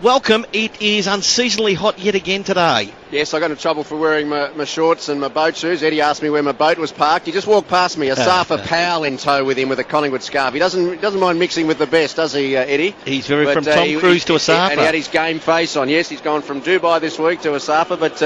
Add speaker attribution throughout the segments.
Speaker 1: welcome. It is unseasonably hot yet again today.
Speaker 2: Yes, I got in trouble for wearing my shorts and my boat shoes. Eddie asked me where my boat was parked. He just walked past me, a Safa Powell in tow with him with a Collingwood scarf. He doesn't mind mixing with the best, does he, Eddie?
Speaker 1: He's from Tom Cruise to a Safa.
Speaker 2: And he had his game face on. Yes, he's gone from Dubai this week to a Safa, but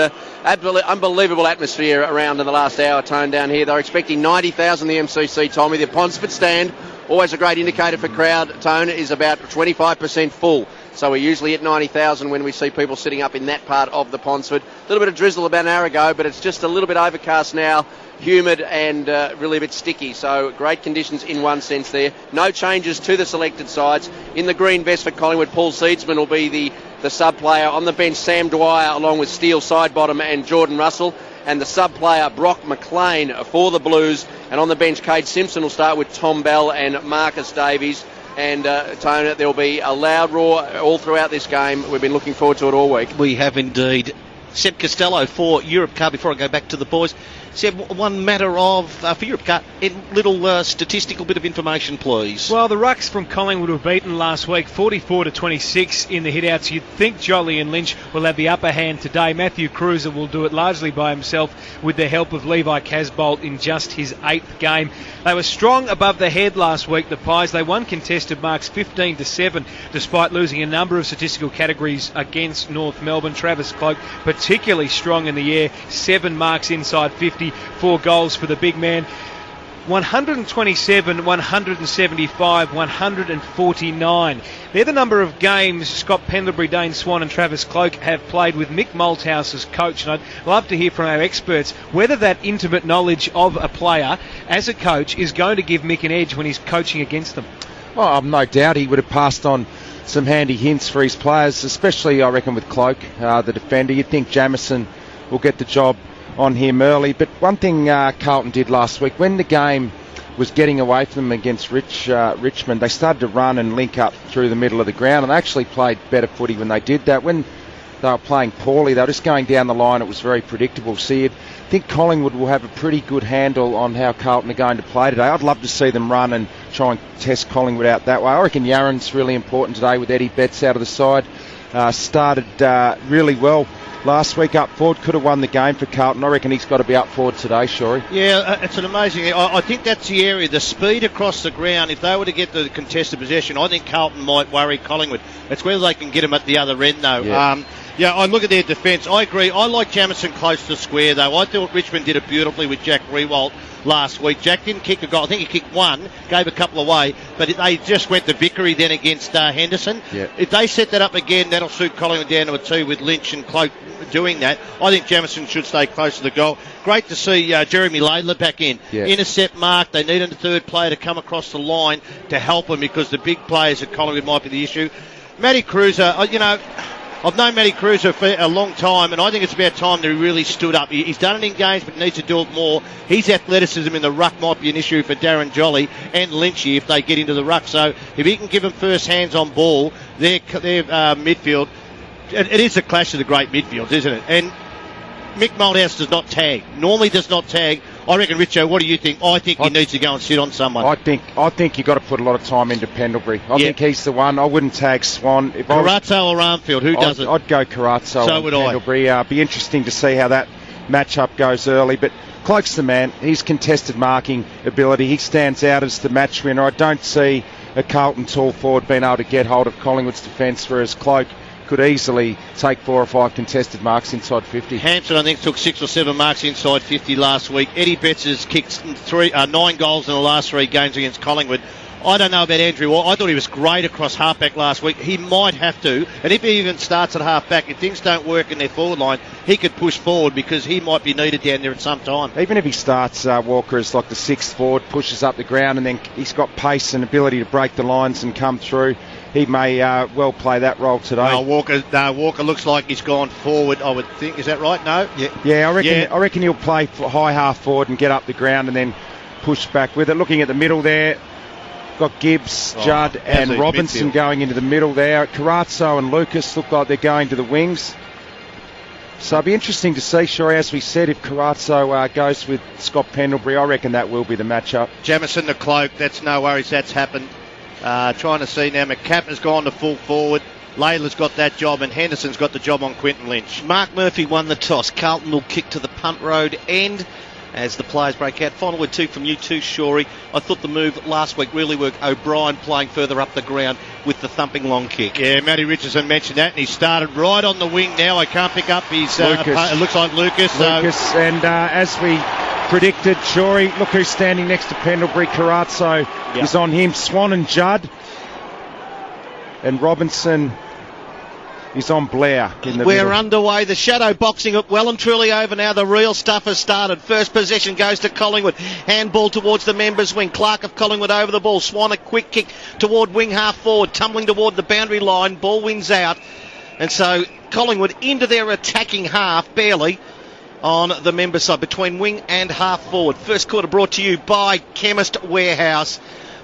Speaker 2: unbelievable atmosphere around in the last hour, Tone, down here. They're expecting 90,000 the MCC, Tommy. The Ponsford stand, always a great indicator for crowd, Tone, is about 25% full. So we're usually at 90,000 when we see people sitting up in that part of the Ponsford. A little bit of drizzle about an hour ago, but it's just a little bit overcast now, humid and really a bit sticky. So great conditions in one sense there. No changes to the selected sides. In the green vest for Collingwood, Paul Seedsman will be the sub-player. On the bench, Sam Dwyer along with Steele Sidebottom and Jordan Russell. And the sub-player, Brock McLean for the Blues. And on the bench, Cade Simpson will start with Tom Bell and Marcus Davies. And, Tony, there will be a loud roar all throughout this game. We've been looking forward to it all week.
Speaker 1: We have indeed. Seb Costello for Europe Car, before I go back to the boys. Seb, one matter of, for Europe Car, a little statistical bit of information, please.
Speaker 3: Well, the Rucks from Collingwood were beaten last week, 44-26 in the hitouts. You'd think Jolly and Lynch will have the upper hand today. Matthew Cruiser will do it largely by himself with the help of Levi Casbolt in just his 8th game. They were strong above the head last week, the Pies. They won contested marks 15-7, despite losing a number of statistical categories against North Melbourne. Travis Cloak particularly strong in the air, 7 marks inside 50, 4 goals for the big man. 127, 175, 149. They're the number of games Scott Pendlebury, Dane Swan and Travis Cloak have played with Mick Malthouse as coach. And I'd love to hear from our experts whether that intimate knowledge of a player as a coach is going to give Mick an edge when he's coaching against them.
Speaker 4: Well, I've no doubt he would have passed on some handy hints for his players, especially, I reckon, with Cloak, the defender. You'd think Jamison will get the job on him early. But one thing Carlton did last week, when the game was getting away from them against Richmond, they started to run and link up through the middle of the ground, and they actually played better footy when they did that. When they were playing poorly, they were just going down the line. It was very predictable. So you'd think Collingwood will have a pretty good handle on how Carlton are going to play today. I'd love to see them run and try and test Collingwood out that way. I reckon Yaron's really important today with Eddie Betts out of the side. Started really well last week up forward, could have won the game for Carlton. I reckon he's got to be up forward today, Shorey.
Speaker 1: Yeah, it's an amazing... I think that's the area, the speed across the ground. If they were to get the contested possession, I think Carlton might worry Collingwood. It's whether they can get him at the other end, though.
Speaker 4: Yeah.
Speaker 1: I look at their defence. I agree. I like Jamison close to square, though. I thought Richmond did it beautifully with Jack Rewalt last week. Jack didn't kick a goal. I think he kicked one, gave a couple away, but they just went to Vickery then against Henderson.
Speaker 4: Yeah.
Speaker 1: If they set that up again, that'll suit Collingwood down to a 2 with Lynch and Cloak doing that. I think Jamison should stay close to the goal. Great to see Jeremy Laidler back in.
Speaker 4: Yeah.
Speaker 1: Intercept mark. They need a third player to come across the line to help them because the big players at Collingwood might be the issue. Matty Cruiser, I've known Matty Cruiser for a long time, and I think it's about time that he really stood up. He's done it in games, but needs to do it more. His athleticism in the ruck might be an issue for Darren Jolly and Lynchy if they get into the ruck. So if he can give them first hands on ball, their midfield, it is a clash of the great midfields, isn't it? And Mick Malthouse does not tag. Normally does not tag. I reckon, Richo, what do you think? I think he needs to go and sit on someone.
Speaker 4: I think you've got to put a lot of time into Pendlebury. I think he's the one. I wouldn't tag Swan.
Speaker 1: Carazzo or Armfield, who does it?
Speaker 4: I'd go Carazzo.
Speaker 1: So would
Speaker 4: Pendlebury. Be interesting to see how that match-up goes early. But Cloak's the man. His contested marking ability, he stands out as the match winner. I don't see a Carlton tall forward being able to get hold of Collingwood's defence, whereas Cloak could easily take 4 or 5 contested marks inside 50.
Speaker 1: Hampson, I think, took 6 or 7 marks inside 50 last week. Eddie Betts has kicked 9 goals in the last 3 games against Collingwood. I don't know about Andrew Watt. I thought he was great across halfback last week. He might have to, and if he even starts at halfback, if things don't work in their forward line, he could push forward because he might be needed down there at some time.
Speaker 4: Even if he starts Walker as like the 6th forward, pushes up the ground, and then he's got pace and ability to break the lines and come through, he may well play that role today.
Speaker 1: Walker looks like he's gone forward, I would think. Is that right? No?
Speaker 4: Yeah, I reckon he'll play high half forward and get up the ground and then push back with it. Looking at the middle there, got Gibbs, Judd and Robinson going into the middle there. Carazzo and Lucas look like they're going to the wings. So it'll be interesting to see, sure, as we said, if Carazzo goes with Scott Pendlebury. I reckon that will be the matchup.
Speaker 1: Jamison, the Cloak, that's no worries, that's happened. Trying to see now, McCapp has gone to full forward. Layla's got that job, and Henderson's got the job on Quinton Lynch.
Speaker 5: Mark Murphy won the toss. Carlton will kick to the punt road end as the players break out. Final word two from you too, Shorey. I thought the move last week really worked. O'Brien playing further up the ground with the thumping long kick.
Speaker 1: Yeah, Matty Richardson mentioned that, and he started right on the wing now. I can't pick up his... it looks like Lucas.
Speaker 4: And as we predicted, Shorey, look who's standing next to Pendlebury. Carazzo is on him. Swan and Judd. And Robinson is on Blair in the
Speaker 5: We're
Speaker 4: middle.
Speaker 5: underway. The shadow boxing up well and truly over now. The real stuff has started. First possession goes to Collingwood. Handball towards the members' wing. Clark of Collingwood over the ball. Swan a quick kick toward wing half forward. Tumbling toward the boundary line. Ball wins out. And so Collingwood into their attacking half, barely, on the members' side, between wing and half forward. First quarter brought to you by Chemist Warehouse.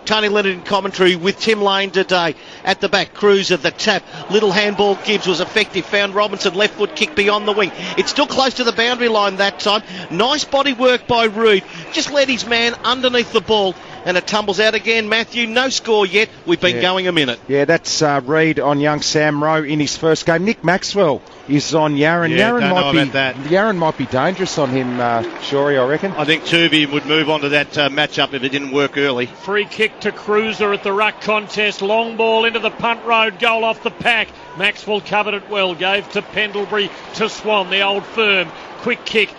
Speaker 5: Tony Leonard in commentary with Tim Lane today. At the back, Cruiser, the tap. Little handball, Gibbs was effective. Found Robinson, left foot kick beyond the wing. It's still close to the boundary line that time. Nice body work by Reid. Just led his man underneath the ball. And it tumbles out again. Matthew, no score yet. We've been going a minute.
Speaker 4: Yeah, that's Reid on young Sam Rowe in his first game. Nick Maxwell is on Yarran. Yarran might be dangerous on him, Shorey, I reckon.
Speaker 1: I think Tuvey would move on to that matchup if it didn't work early.
Speaker 6: Free kick to Cruiser at the ruck contest. Long ball into the punt road. Goal off the pack. Maxwell covered it well. Gave to Pendlebury, to Swan, the old firm. Quick kick.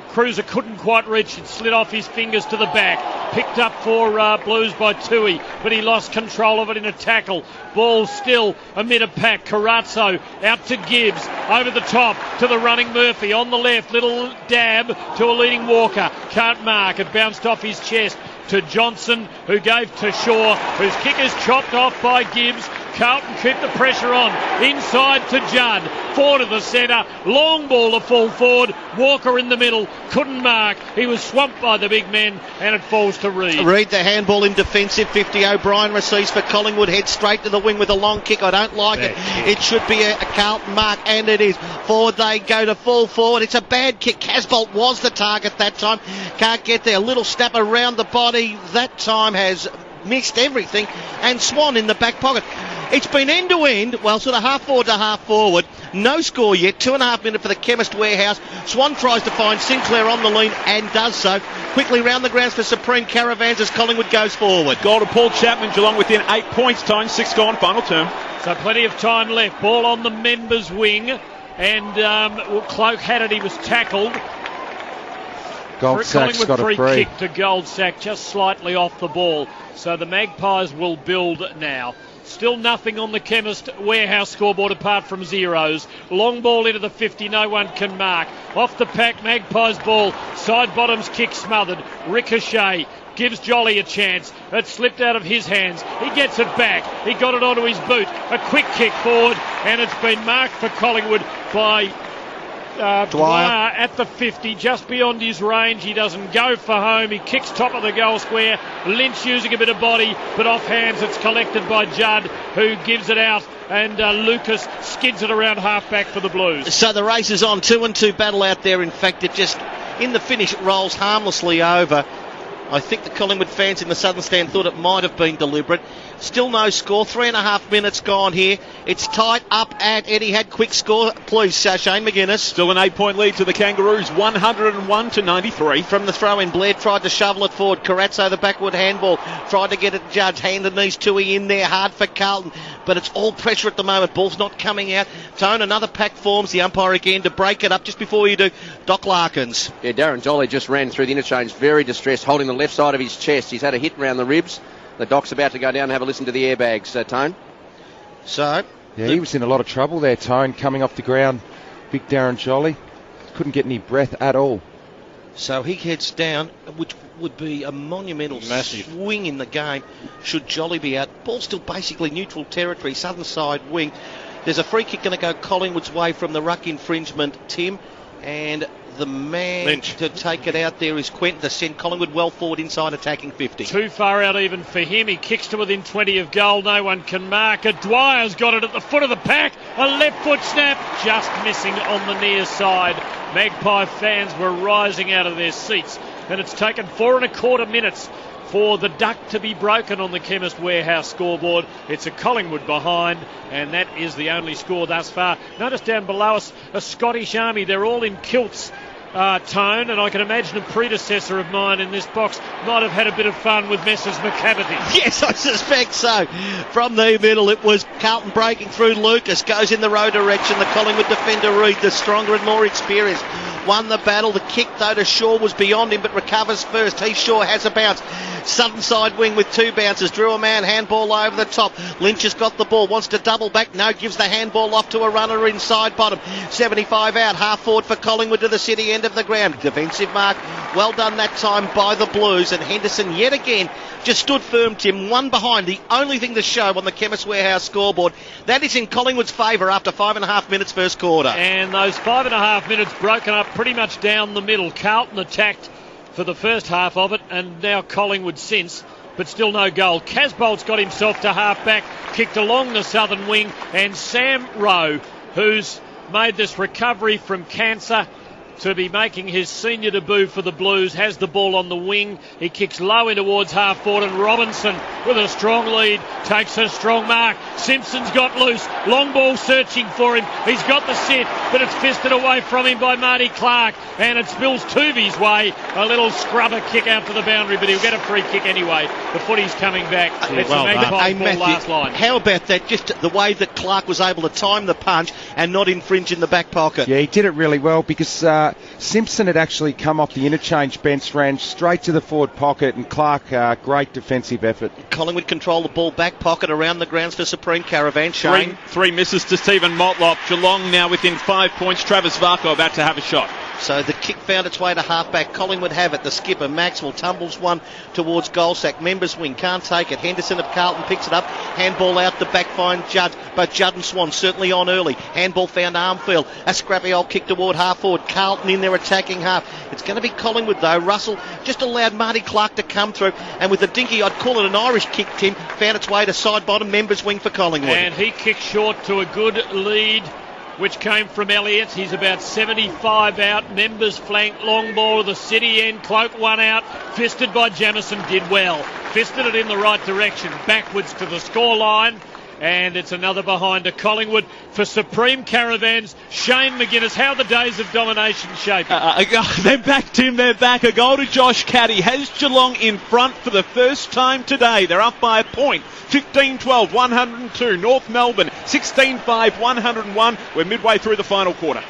Speaker 6: Cruiser couldn't quite reach it, slid off his fingers to the back, picked up for Blues by Tui, but he lost control of it in a tackle. Ball still amid a pack. Carazzo out to Gibbs, over the top to the running Murphy on the left, little dab to a leading Walker, can't mark, it bounced off his chest to Johnson, who gave to Shaw, whose kick is chopped off by Gibbs. Carlton keep the pressure on. Inside to Judd. Forward to the centre. Long ball to full forward. Walker in the middle. Couldn't mark. He was swamped by the big men, and it falls to Reid.
Speaker 5: Reid the handball in defensive 50. O'Brien receives for Collingwood. Heads straight to the wing with a long kick. I don't like it. It should be a Carlton mark, and it is. Forward they go to full forward. It's a bad kick. Casbolt was the target that time. Can't get there. Little snap around the body. That time has missed everything. And Swan in the back pocket. It's been end to end, well, sort of half forward to half forward. No score yet. 2.5 minutes for the Chemist Warehouse. Swan tries to find Sinclair on the lean and does so. Quickly round the grounds for Supreme Caravans as Collingwood goes forward.
Speaker 7: Goal to Paul Chapman. Geelong within 8 points. Time 6 gone. Final term.
Speaker 6: So plenty of time left. Ball on the members' wing. And Cloak had it. He was tackled.
Speaker 4: Goldsack's got a free
Speaker 6: kick to Goldsack, just slightly off the ball. So the Magpies will build now. Still nothing on the Chemist Warehouse scoreboard apart from zeros. Long ball into the 50, no one can mark. Off the pack, Magpies ball. Side bottoms kick smothered. Ricochet gives Jolly a chance. It slipped out of his hands. He gets it back. He got it onto his boot. A quick kick forward, and it's been marked for Collingwood by Dwyer at the 50, just beyond his range. He doesn't go for home. He kicks top of the goal square. Lynch using a bit of body, but off hands it's collected by Judd, who gives it out, and Lucas skids it around half-back for the Blues.
Speaker 5: So the race is on. 2-2 battle out there. In fact, it just, in the finish, it rolls harmlessly over. I think the Collingwood fans in the southern stand thought it might have been deliberate. Still no score. 3.5 minutes gone here. It's tight up at Etihad. Quick score, please, Shane McGuinness.
Speaker 7: Still an 8-point lead to the Kangaroos. 101-93.
Speaker 5: From the throw in, Blair tried to shovel it forward. Carazzo, the backward handball, tried to get it Judge. Hand and knees Tui in there, hard for Carlton. But it's all pressure at the moment. Ball's not coming out. Tone, another pack forms. The umpire again to break it up. Just before you do, Doc Larkins.
Speaker 2: Yeah, Darren Jolly just ran through the interchange, very distressed, holding the left side of his chest. He's had a hit around the ribs. The Doc's about to go down and have a listen to the airbags, Tone.
Speaker 5: So,
Speaker 4: yeah, he was in a lot of trouble there, Tone, coming off the ground. Big Darren Jolly couldn't get any breath at all.
Speaker 5: So he heads down, which would be a monumental swing in the game should Jolly be out. Ball's still basically neutral territory, southern side wing. There's a free kick going to go Collingwood's way from the ruck infringement, Tim, and the man Lynch to take it out there is Quentin to send Collingwood well forward inside attacking 50.
Speaker 6: Too far out even for him. He kicks to within 20 of goal. No one can mark it. Dwyer's got it at the foot of the pack. A left foot snap just missing on the near side. Magpie fans were rising out of their seats, and it's taken 4.25 minutes for the duck to be broken on the Chemist Warehouse scoreboard. It's a Collingwood behind, and that is the only score thus far. Notice down below us a Scottish Army. They're all in kilts, Tone, and I can imagine a predecessor of mine in this box might have had a bit of fun with Messrs McCavity.
Speaker 5: Yes, I suspect so. From the middle, it was Carlton breaking through. Lucas goes in the row direction. The Collingwood defender, Reid, the stronger and more experienced, won the battle. The kick, though, to Shaw was beyond him, but recovers first. He Shaw has a bounce. Southern side wing with two bounces. Drew a man, handball over the top. Lynch has got the ball, wants to double back. No, gives the handball off to a runner inside bottom. 75 out, half forward for Collingwood to the city end of the ground. Defensive mark, well done that time by the Blues. And Henderson yet again just stood firm, Tim. One behind, the only thing to show on the Chemist Warehouse scoreboard. That is in Collingwood's favour after 5.5 minutes first quarter.
Speaker 6: And those 5.5 minutes broken up pretty much down the middle. Carlton attacked for the first half of it, and now Collingwood since, but still no goal. Casbolt's got himself to half-back, kicked along the southern wing, and Sam Rowe, who's made this recovery from cancer to be making his senior debut for the Blues, has the ball on the wing. He kicks low in towards half forward, and Robinson with a strong lead takes a strong mark. Simpson's got loose, long ball searching for him. He's got the sit, but it's fisted away from him by Marty Clark, and it spills Tuvi's way. A little scrubber kick out to the boundary, but he'll get a free kick anyway. The footy's coming back. It's
Speaker 5: well
Speaker 6: a Magpie ball,
Speaker 5: Matthew,
Speaker 6: last line.
Speaker 5: how about that? Just the way that Clark was able to time the punch and not infringe in the back pocket.
Speaker 4: Yeah, he did it really well because Simpson had actually come off the interchange bench, ran straight to the forward pocket, and Clark, great defensive effort.
Speaker 5: Collingwood control the ball back pocket around the grounds for Supreme Caravan. Shane.
Speaker 7: Three misses to Stephen Motlop. Geelong now within 5 points. Travis Varco about to have a shot.
Speaker 5: So the kick found its way to half-back. Collingwood have it. The skipper, Maxwell, tumbles one towards goal sack. Members wing, can't take it. Henderson of Carlton picks it up. Handball out the back, find Judd. Both Judd and Swan certainly on early. Handball found Armfield. A scrappy old kick toward half forward. Carlton in their attacking half. It's going to be Collingwood though. Russell just allowed Marty Clark to come through. And with a dinky, I'd call it an Irish kick, Tim, found its way to side bottom. Members wing for Collingwood.
Speaker 6: And he kicked short to a good lead, which came from Elliott. He's about 75 out. Members flank, long ball to the city end. Cloak one out. Fisted by Jamison, did well. Fisted it in the right direction, backwards to the scoreline. And it's another behind to Collingwood for Supreme Caravans. Shane McGuinness, how are the days of domination shaping?
Speaker 7: They're back, Tim. They're back. A goal to Josh Caddy has Geelong in front for the first time today. They're up by a point. 15-12, 102. North Melbourne, 16-5, 101. We're midway through the final quarter.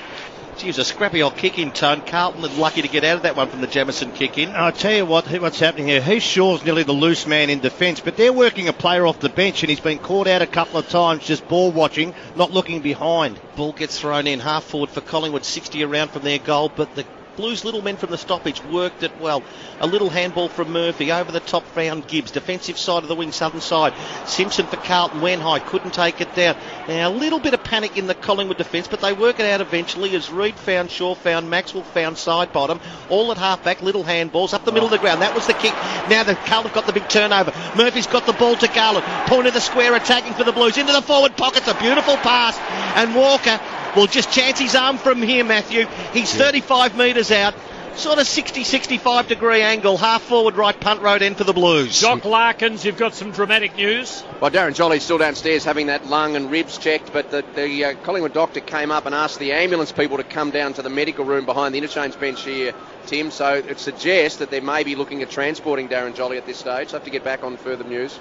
Speaker 5: Geez, a scrappy old kick in Tone. Carlton is lucky to get out of that one from the Jamison kick in.
Speaker 1: I'll tell you what's happening here. Heath Shaw's nearly the loose man in defence, but they're working a player off the bench, and he's been caught out a couple of times just ball watching, not looking behind.
Speaker 5: Ball gets thrown in, half forward for Collingwood, 60 around from their goal, but the Blues little men from the stoppage worked it well. A little handball from Murphy, over the top found Gibbs, defensive side of the wing, southern side. Simpson for Carlton, went high, couldn't take it down. Now a little bit of panic in the Collingwood defence, but they work it out eventually as Reid found Shaw, found Maxwell, found side bottom, all at half back, little handballs up the middle of the ground. That was the kick. Now the Carlton got the big turnover. Murphy's got the ball to Garland, point of the square, attacking for the Blues, into the forward pockets, a beautiful pass, and Walker will just chance his arm from here, Matthew. He's 35 metres out. Sort of 60-65 degree angle, half forward right punt road end for the Blues.
Speaker 6: Doc Larkins, you've got some dramatic news.
Speaker 2: Well, Darren Jolly's still downstairs having that lung and ribs checked, but the Collingwood doctor came up and asked the ambulance people to come down to the medical room behind the interchange bench here, Tim, so it suggests that they may be looking at transporting Darren Jolly at this stage. So I have to get back on further news.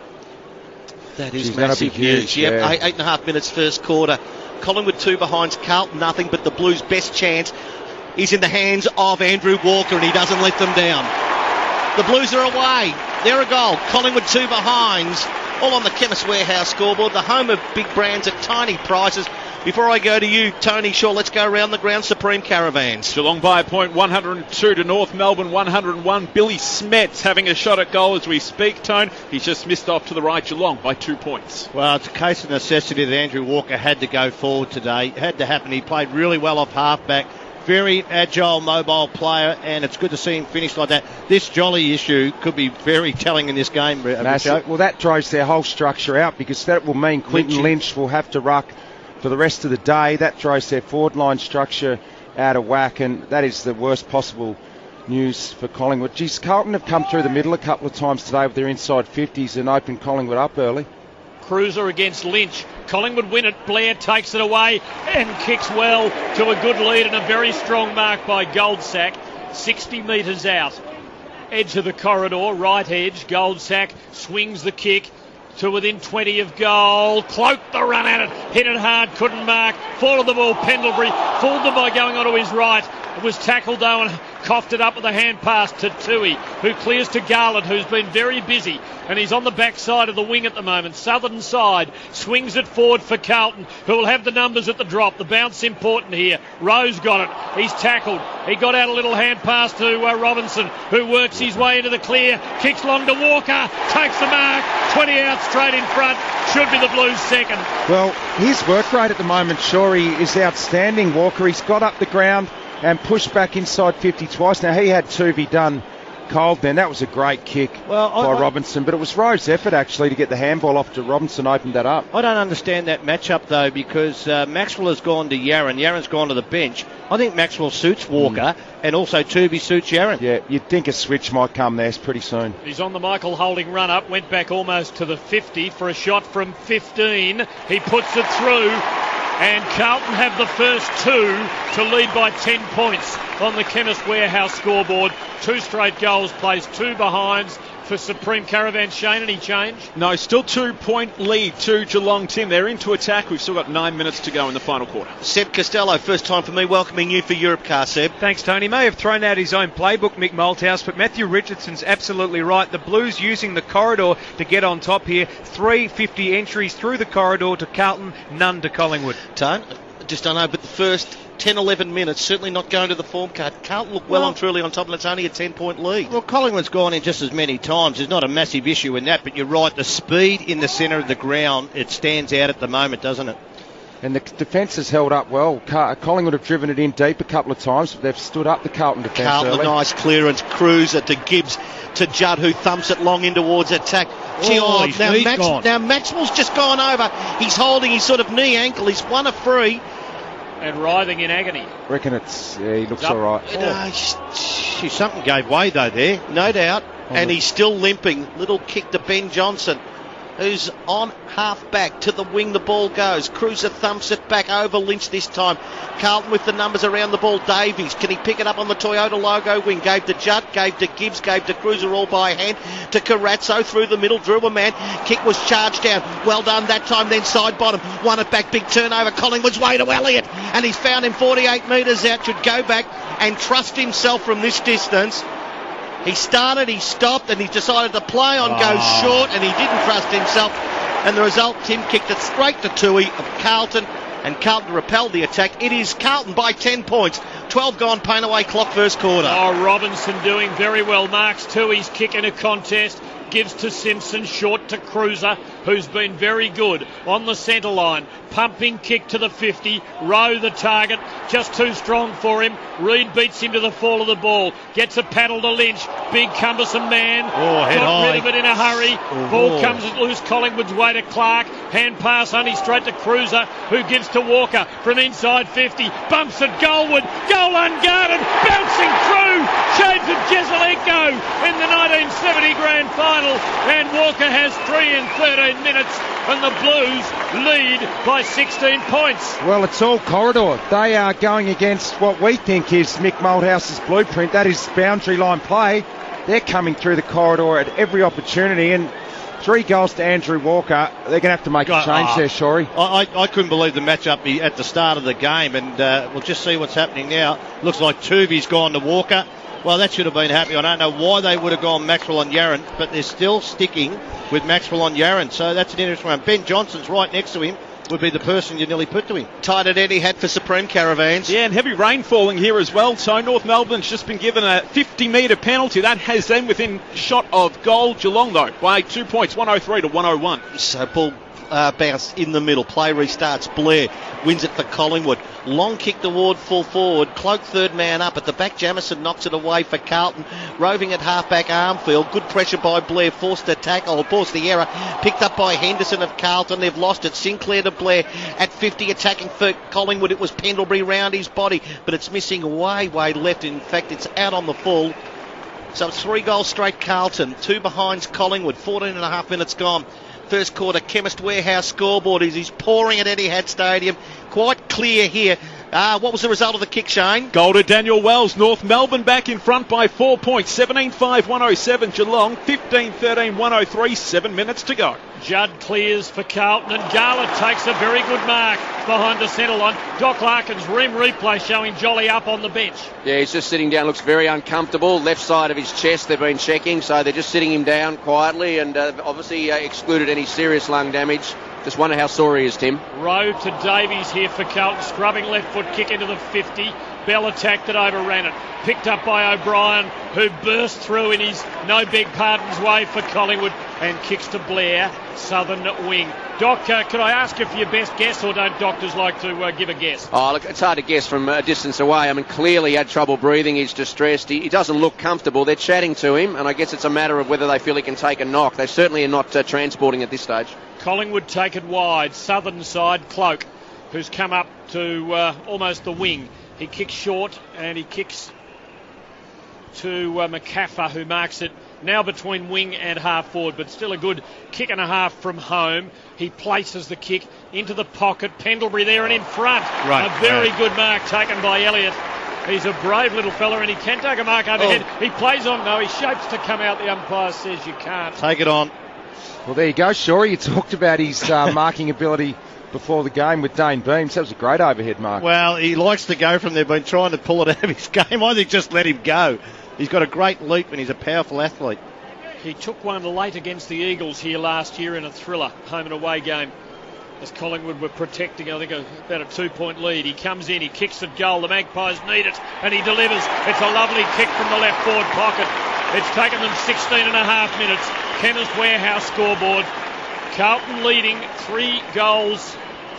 Speaker 5: That is massive news. Yep, 8.5 minutes first quarter. Collingwood 2 behinds, Carlton nothing, but the Blues' best chance is in the hands of Andrew Walker, and he doesn't let them down. The Blues are away. They're a goal. Collingwood 2 behinds, all on the Chemist Warehouse scoreboard, the home of big brands at tiny prices. Before I go to you, Tony Shaw, let's go around the ground. Supreme Caravans.
Speaker 7: Geelong by a point, 102 to North Melbourne, 101. Billy Smets having a shot at goal as we speak, Tone. He's just missed off to the right, Geelong by 2 points.
Speaker 1: Well, it's a case of necessity that Andrew Walker had to go forward today. It had to happen. He played really well off halfback. Very agile, mobile player, and it's good to see him finish like that. This Jolly issue could be very telling in this game.
Speaker 4: Well, that drives their whole structure out, because that will mean Quinton Lynch will have to ruck for the rest of the day. That drives their forward line structure out of whack, and that is the worst possible news for Collingwood. Geez, Carlton have come through the middle a couple of times today with their inside 50s and opened Collingwood up early.
Speaker 6: Cruiser against Lynch. Collingwood win it. Blair takes it away and kicks well to a good lead and a very strong mark by Goldsack. 60 metres out. Edge of the corridor, right edge. Goldsack swings the kick to within 20 of goal. Cloaked the run at it. Hit it hard. Couldn't mark. Fall of the ball. Pendlebury fooled them by going onto his right. It was tackled though and coughed it up with a hand pass to Tui, who clears to Garland, who's been very busy, and he's on the backside of the wing at the moment. Southern side swings it forward for Carlton, who will have the numbers at the drop. The bounce important here. Rose got it. He's tackled. He got out a little hand pass to Robinson, who works his way into the clear. Kicks long to Walker. Takes the mark. 20 out straight in front. Should be the Blues second.
Speaker 4: Well, his work rate at the moment, Shorey, is outstanding, Walker. He's got up the ground and pushed back inside 50 twice. Now, he had Tuvey done cold then. That was a great kick by Robinson, but it was Rowe's effort actually to get the handball off to Robinson, opened that up.
Speaker 1: I don't understand that matchup though, because Maxwell has gone to Yarran. Yarran's gone to the bench. I think Maxwell suits Walker and also Tuvey suits Yarran.
Speaker 4: Yeah, you'd think a switch might come there pretty soon.
Speaker 6: He's on the Michael Holding run up, went back almost to the 50 for a shot from 15. He puts it through. And Carlton have the first two to lead by 10 points on the Chemist Warehouse scoreboard. 2 straight goals, plays 2 behinds for Supreme Caravan. Shane, any change?
Speaker 7: No, still 2-point lead to Geelong, Tim. They're into attack. We've still got 9 minutes to go in the final quarter.
Speaker 5: Seb Costello, first time for me, welcoming you for Europcar, Seb.
Speaker 3: Thanks, Tony. May have thrown out his own playbook, Mick Malthouse, but Matthew Richardson's absolutely right. The Blues using the corridor to get on top here. 350 entries through the corridor to Carlton, none to Collingwood.
Speaker 5: Tone, just don't know, but the first 10-11 minutes, certainly not going to the form card. Carlton look well and truly on top, and it's only a 10-point lead.
Speaker 1: Well, Collingwood's gone in just as many times. There's not a massive issue in that, but you're right, the speed in the centre of the ground, it stands out at the moment, doesn't it?
Speaker 4: And the defence has held up well. Collingwood have driven it in deep a couple of times, but they've stood up the Carlton defence
Speaker 5: Carlton,
Speaker 4: early.
Speaker 5: a nice clearance. Cruiser to Gibbs to Judd, who thumps it long in towards attack. Now Maxwell's just gone over. He's holding his sort of knee ankle. He's won a free.
Speaker 6: And writhing in agony.
Speaker 4: Reckon he looks all right.
Speaker 1: Something gave way though there.
Speaker 5: No doubt. And he's still limping. Little kick to Ben Johnson, who's on half back to the wing. The ball goes. Cruiser thumps it back over Lynch this time. Carlton with the numbers around the ball. Davies, can he pick it up on the Toyota logo wing? Gave to Judd, gave to Gibbs, gave to Cruiser all by hand. To Carazzo through the middle, drew a man. Kick was charged down. Well done that time, then side bottom. Won it back, big turnover. Collingwood's way to Elliott. And he's found him 48 metres out. Should go back and trust himself from this distance. He started, he stopped, and he decided to play on, go short, and he didn't trust himself. And the result, Tim kicked it straight to Tui of Carlton, and Carlton repelled the attack. It is Carlton by 10 points. 12 gone, paint away clock, first quarter.
Speaker 6: Oh, Robinson doing very well. Marks Tui's kick in a contest. Gives to Simpson, short to Cruiser, who's been very good on the centre line. Pumping kick to the 50. Rowe the target, just too strong for him. Reid beats him to the fall of the ball. Gets a paddle to Lynch. Big cumbersome man. Got rid of it in a hurry. Ball comes loose. Collingwood's way to Clark. Hand pass only straight to Cruiser, who gives to Walker from inside 50. Bumps at Goldwood. Goal unguarded. Bouncing through. Shades of Jezelenko in the 1970 grand final. And Walker has 3 in 13 minutes, and the Blues lead by 16 points.
Speaker 4: Well, it's all corridor. They are going against what we think is Mick Malthouse's blueprint. That is boundary line play. They're coming through the corridor at every opportunity, and 3 goals to Andrew Walker. They're going to have to make a change there, Shorey.
Speaker 1: I couldn't believe the matchup at the start of the game, and we'll just see what's happening now. Looks like Tuvey's gone to Walker. Well, that should have been happy. I don't know why they would have gone Maxwell on Yarran, but they're still sticking with Maxwell on Yarran. So that's an interesting one. Ben Johnson's right next to him. Would be the person you nearly put to him.
Speaker 5: Tight at Eddie had for Supreme Caravans.
Speaker 7: Yeah, and heavy rain falling here as well. So North Melbourne's just been given a 50-metre penalty. That has them within shot of goal. Geelong, though, by 2 points, 103 to 101.
Speaker 5: So ball bounce in the middle. Play restarts. Blair wins it for Collingwood. Long kick toward full forward. Cloak third man up. At the back, Jamison knocks it away for Carlton. Roving at halfback, Armfield. Good pressure by Blair. Forced the tackle, or forced the error. Picked up by Henderson of Carlton. They've lost it. Sinclair to Blair at 50, attacking for Collingwood. It was Pendlebury round his body, but it's missing way left. In fact, it's out on the full. So it's 3 goals straight Carlton. 2 behinds Collingwood. 14 and a half minutes gone. First quarter, Chemist Warehouse scoreboard is he's pouring at Etihad Stadium. Quite clear here. What was the result of the kick, Shane?
Speaker 7: Goal to Daniel Wells. North Melbourne back in front by 4 points. 17-5, 107 Geelong. 15-13, 103. 7 minutes to go.
Speaker 6: Judd clears for Carlton, and Garland takes a very good mark behind the centre line. Doc Larkin's replay showing Jolly up on the bench.
Speaker 2: Yeah, he's just sitting down, looks very uncomfortable. Left side of his chest they've been checking, so they're just sitting him down quietly, and obviously excluded any serious lung damage. Just wonder how sore he is, Tim.
Speaker 6: Rowe to Davies here for Carlton, scrubbing left foot kick into the 50. Bell attacked it, overran it. Picked up by O'Brien, who burst through in his no beg pardons way for Collingwood, and kicks to Blair, southern wing. Doc, could I ask you for your best guess, or don't doctors like to give a guess?
Speaker 2: Oh, look, it's hard to guess from a distance away. I mean, clearly he had trouble breathing. He's distressed. He doesn't look comfortable. They're chatting to him, and I guess it's a matter of whether they feel he can take a knock. They certainly are not transporting at this stage.
Speaker 6: Collingwood take it wide. Southern side, Cloak, who's come up to almost the wing. He kicks short, and he kicks to McCaffer, who marks it now between wing and half forward, but still a good kick and a half from home. He places the kick into the pocket. Pendlebury there and in front. Right, a very good mark taken by Elliott. He's a brave little fella, and he can take a mark overhead. He plays on. No, he shapes to come out. The umpire says you can't.
Speaker 1: Take it on.
Speaker 4: Well, there you go, Shorey. You talked about his marking ability before the game with Dane Beams. That was a great overhead mark.
Speaker 1: Well, he likes to go from there. Been trying to pull it out of his game. I think just let him go. He's got a great leap, and he's a powerful athlete.
Speaker 6: He took one late against the Eagles here last year in a thriller home and away game, as Collingwood were protecting, I think, about a 2-point lead. He comes in, he kicks at goal. The Magpies need it, and he delivers. It's a lovely kick from the left forward pocket. It's taken them 16 and a half minutes. Chemist Warehouse scoreboard. Carlton leading. 3 goals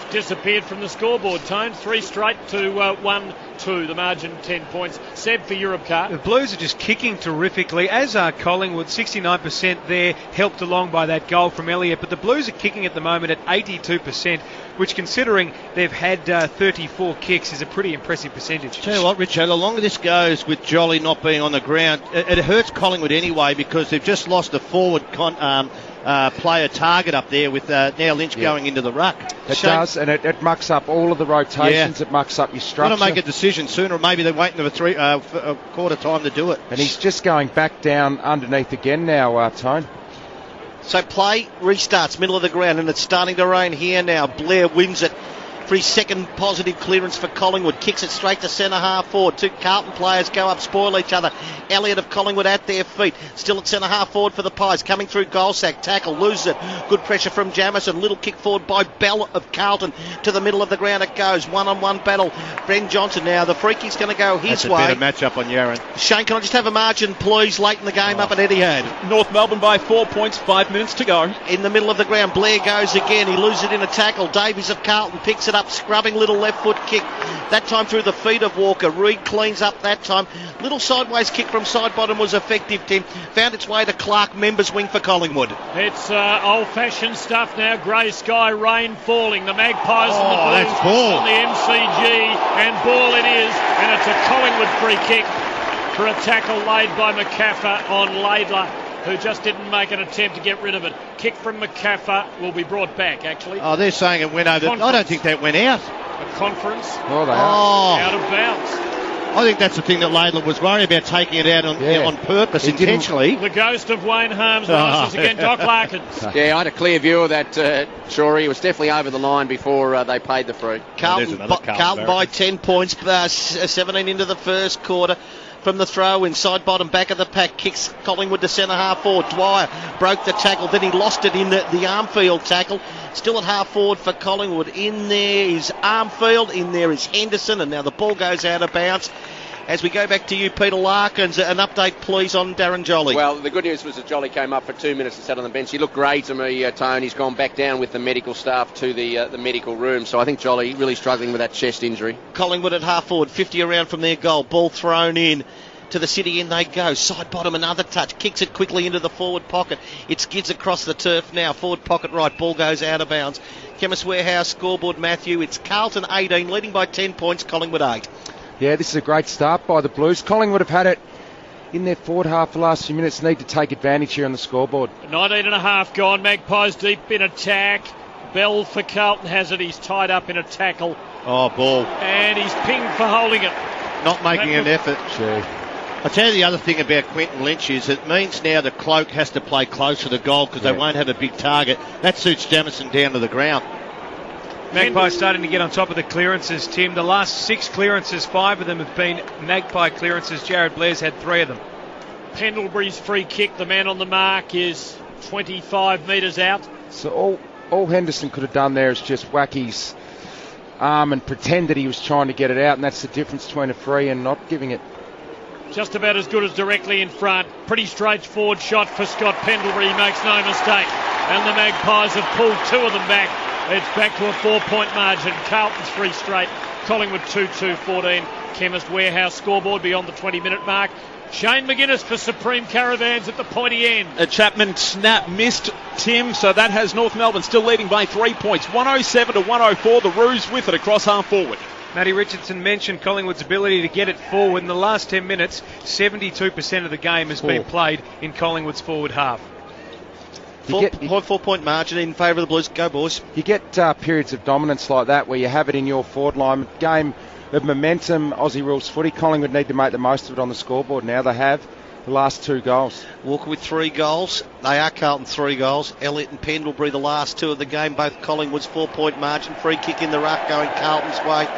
Speaker 6: disappeared from the scoreboard, Tone. 3 straight to 1-2. The margin 10 points. Seb for Europcar.
Speaker 3: The Blues are just kicking terrifically, as are Collingwood. 69% there, helped along by that goal from Elliott. But the Blues are kicking at the moment at 82%, which, considering they've had 34 kicks, is a pretty impressive percentage.
Speaker 1: Tell you what, Richard, the longer this goes with Jolly not being on the ground, it hurts Collingwood anyway, because they've just lost a forward player target up there with now Lynch going into the ruck.
Speaker 4: It does, and it mucks up all of the rotations. Yeah. It mucks up your structure.
Speaker 1: Got to make a decision sooner, or maybe they're waiting for a quarter time to do it.
Speaker 4: And he's just going back down underneath again now, Tone.
Speaker 5: So play restarts, middle of the ground, and it's starting to rain here now. Blair wins it for his second positive clearance for Collingwood. Kicks it straight to centre half forward. 2 Carlton players go up, spoil each other. Elliott of Collingwood at their feet. Still at centre half forward for the Pies. Coming through goal sack. Tackle. Loses it. Good pressure from Jamison. Little kick forward by Bell of Carlton. To the middle of the ground it goes. One-on-one battle. Bren Johnson now. The free kick's going to go his way.
Speaker 1: That's a better match-up on Yarran.
Speaker 5: Shane, can I just have a margin, please, late in the game up at Etihad?
Speaker 7: North Melbourne by 4 points. 5 minutes to go.
Speaker 5: In the middle of the ground. Blair goes again. He loses it in a tackle. Davies of Carlton picks it up. Scrubbing little left foot kick, that time through the feet of Walker. Reid cleans up that time. Little sideways kick from side bottom was effective, Tim. Found its way to Clark, members wing for Collingwood.
Speaker 6: It's old-fashioned stuff now. Grey sky, rain falling. The Magpies and the Blues on the MCG, and ball it is, and it's a Collingwood free kick for a tackle laid by McCaffer on Laidler, who just didn't make an attempt to get rid of it. Kick from McCaffer will be brought back, actually.
Speaker 1: Oh, they're saying it went over. I don't think that went out.
Speaker 6: A conference.
Speaker 4: Oh, they are.
Speaker 6: Out of bounds.
Speaker 1: I think that's the thing that Laidler was worried about, taking it out on purpose, intentionally.
Speaker 6: The ghost of Wayne Harms rises again. Doc Larkin.
Speaker 2: Yeah, I had a clear view of that, Shorey. It was definitely over the line before they paid the free.
Speaker 5: Carlton by 10 points, 17 into the first quarter. From the throw inside bottom back of the pack, kicks Collingwood to centre half forward. Dwyer broke the tackle, then he lost it in the Armfield tackle. Still at half forward for Collingwood. In there is Armfield, in there is Henderson, and now the ball goes out of bounds. As we go back to you, Peter Larkins, an update please on Darren Jolly.
Speaker 2: Well, the good news was that Jolly came up for 2 minutes and sat on the bench. He looked great to me, Tone. He's gone back down with the medical staff to the medical room. So I think Jolly really struggling with that chest injury.
Speaker 5: Collingwood at half forward, 50 around from their goal. Ball thrown in. To the city end they go. Side bottom, another touch. Kicks it quickly into the forward pocket. It skids across the turf now. Forward pocket right. Ball goes out of bounds. Chemist Warehouse scoreboard, Matthew. It's Carlton 18, leading by 10 points. Collingwood 8.
Speaker 4: Yeah, this is a great start by the Blues. Collingwood have had it in their forward half the last few minutes. Need to take advantage here on the scoreboard.
Speaker 6: 19 and a half gone. Magpies deep in attack. Bell for Carlton has it. He's tied up in a tackle.
Speaker 1: Oh, ball.
Speaker 6: And he's pinged for holding it.
Speaker 1: Not making an effort.
Speaker 4: Gee.
Speaker 1: I'll tell you the other thing about Quentin Lynch is it means now the Cloak has to play close to the goal because they won't have a big target. That suits Jamison down to the ground.
Speaker 3: Magpie starting to get on top of the clearances, Tim. The last 6 clearances, 5 of them have been Magpie clearances. Jared Blair's had 3 of them.
Speaker 6: Pendlebury's free kick, the man on the mark, is 25 metres out.
Speaker 4: So all Henderson could have done there is just whack his arm and pretend that he was trying to get it out, and that's the difference between a free and not giving it.
Speaker 6: Just about as good as directly in front. Pretty straightforward shot for Scott Pendlebury. He makes no mistake. And the Magpies have pulled 2 of them back. It's back to a 4-point margin. Carlton's 3 straight. Collingwood 2-2-14. Chemist Warehouse scoreboard beyond the 20-minute mark. Shane McGuinness for Supreme Caravans at the pointy end.
Speaker 7: A Chapman snap missed, Tim, so that has North Melbourne still leading by 3 points. 107-104. The Roos with it across half forward.
Speaker 3: Matty Richardson mentioned Collingwood's ability to get it forward. In the last 10 minutes, 72% of the game has been played in Collingwood's forward half.
Speaker 5: 4-point margin in favour of the Blues. Go, boys.
Speaker 4: You get periods of dominance like that where you have it in your forward line. Game of momentum, Aussie rules footy. Collingwood need to make the most of it on the scoreboard now. They have the last 2 goals.
Speaker 5: Walker with 3 goals. They are Carlton 3 goals. Elliott and Pendlebury the last 2 of the game. Both Collingwood's 4-point margin. Free kick in the ruck going Carlton's way.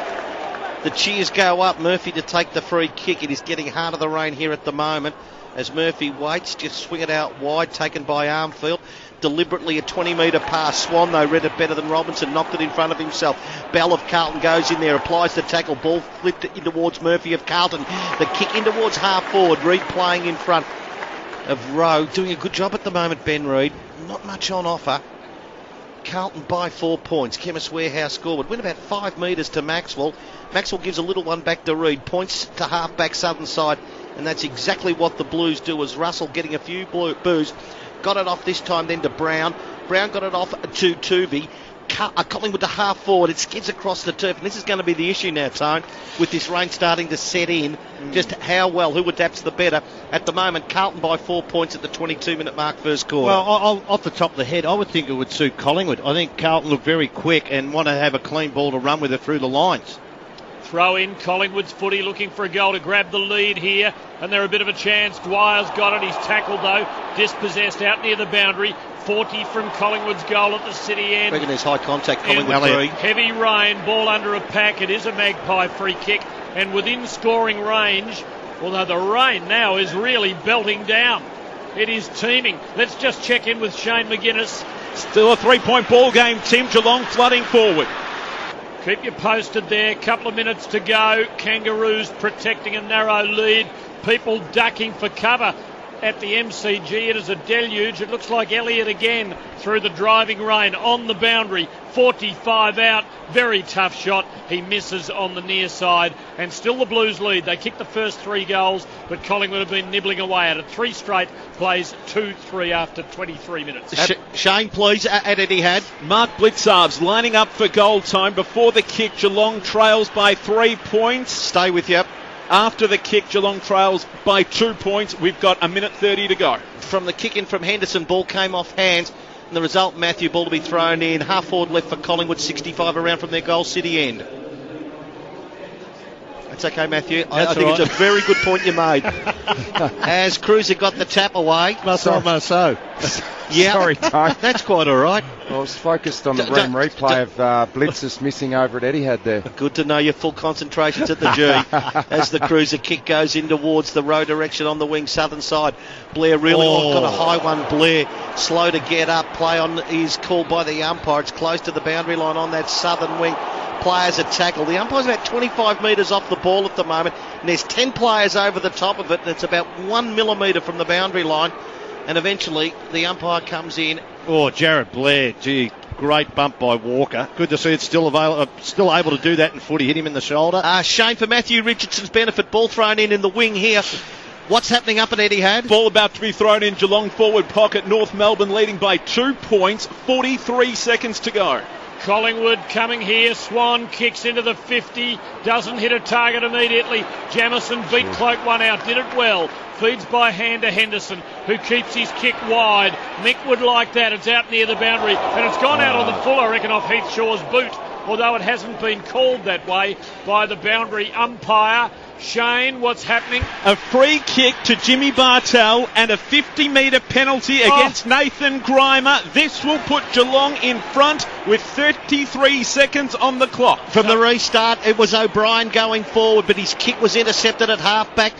Speaker 5: The cheers go up. Murphy to take the free kick. It is getting hard of the rain here at the moment as Murphy waits. Just swing it out wide, taken by Armfield. Deliberately a 20-metre pass. Swan, though, read it better than Robinson. Knocked it in front of himself. Bell of Carlton goes in there. Applies the tackle. Ball flipped in towards Murphy of Carlton. The kick in towards half forward. Reid playing in front of Rowe. Doing a good job at the moment, Ben Reid. Not much on offer. Carlton by 4 points. Chemist Warehouse scoreboard. Went about 5 metres to Maxwell. Maxwell gives a little one back to Reid. Points to half-back southern side. And that's exactly what the Blues do as Russell getting a few boos. Got it off this time then to Brown. Brown got it off to Tuvey. Collingwood to half forward. It skids across the turf. And this is going to be the issue now, Tone, with this rain starting to set in. Just how well, who adapts the better. At the moment, Carlton by 4 points at the 22-minute mark first quarter.
Speaker 1: Well, off the top of the head, I would think it would suit Collingwood. I think Carlton look very quick and want to have a clean ball to run with it through the lines.
Speaker 6: Throw in Collingwood's footy looking for a goal to grab the lead here, and they're a bit of a chance. Dwyer's got it. He's tackled though, dispossessed out near the boundary. 40 from Collingwood's goal at the city end.
Speaker 5: I reckon there's high contact. Collingwood 3.
Speaker 6: Heavy rain, ball under a pack. It is a Magpie free kick, and within scoring range. Although the rain now is really belting down. It is teeming. Let's just check in with Shane McGuinness.
Speaker 7: Still a 3-point ball game, Tim. Geelong flooding forward.
Speaker 6: Keep you posted there. Couple of minutes to go. Kangaroos protecting a narrow lead. People ducking for cover at the MCG. It is a deluge. It looks like Elliott again through the driving rain on the boundary. 45 out. Very tough shot. He misses on the near side. And still the Blues lead. They kicked the first 3 goals, but Collingwood have been nibbling away at it. 3 straight plays 2-3 after 23 minutes.
Speaker 5: Shane, please, at Etihad.
Speaker 7: Mark Blitzarves lining up for goal time. Before the kick, Geelong trails by 3 points.
Speaker 5: Stay with you.
Speaker 7: After the kick, Geelong trails by 2 points. We've got a minute 30 to go.
Speaker 5: From the kick in from Henderson, ball came off hands. And the result, Matthew, ball to be thrown in. Half forward left for Collingwood, 65 around from their goal city end. That's okay, Matthew. I think it's a very good point you made. As Cruiser got the tap away.
Speaker 1: So.
Speaker 5: Yeah,
Speaker 4: Sorry, Tone.
Speaker 5: That's quite all right.
Speaker 4: I was focused on the replay of Blitzers missing over at Etihad there.
Speaker 5: Good to know your full concentration's at the G as the Cruiser kick goes in towards the row direction on the wing, southern side. Blair really got a high one. Blair slow to get up. Play on is called by the umpire. It's close to the boundary line on that southern wing. players are tackled. The umpire's about 25 metres off the ball at the moment, and there's 10 players over the top of it, and it's about 1 millimetre from the boundary line. And eventually the umpire comes in.
Speaker 1: Oh, Jared Blair, gee, great bump by Walker. Good to see it's still able to do that in footy. Hit him in the shoulder.
Speaker 5: Shane, for Matthew Richardson's benefit, ball thrown in the wing here. What's happening up at Etihad?
Speaker 7: Ball about to be thrown in Geelong forward pocket. North Melbourne leading by 2 points. 43 seconds to go.
Speaker 6: Collingwood coming here. Swan kicks into the 50. Doesn't hit a target immediately. Jamison beat Cloak one out. Did it well. Feeds by hand to Henderson, who keeps his kick wide. Mick would like that. It's out near the boundary. And it's gone out on the full, I reckon, off Heath Shaw's boot. Although it hasn't been called that way by the boundary umpire. Shane, what's happening?
Speaker 7: A free kick to Jimmy Bartel and a 50-metre penalty against Nathan Grimer. This will put Geelong in front with 33 seconds on the clock.
Speaker 5: From the restart, it was O'Brien going forward, but his kick was intercepted at half-back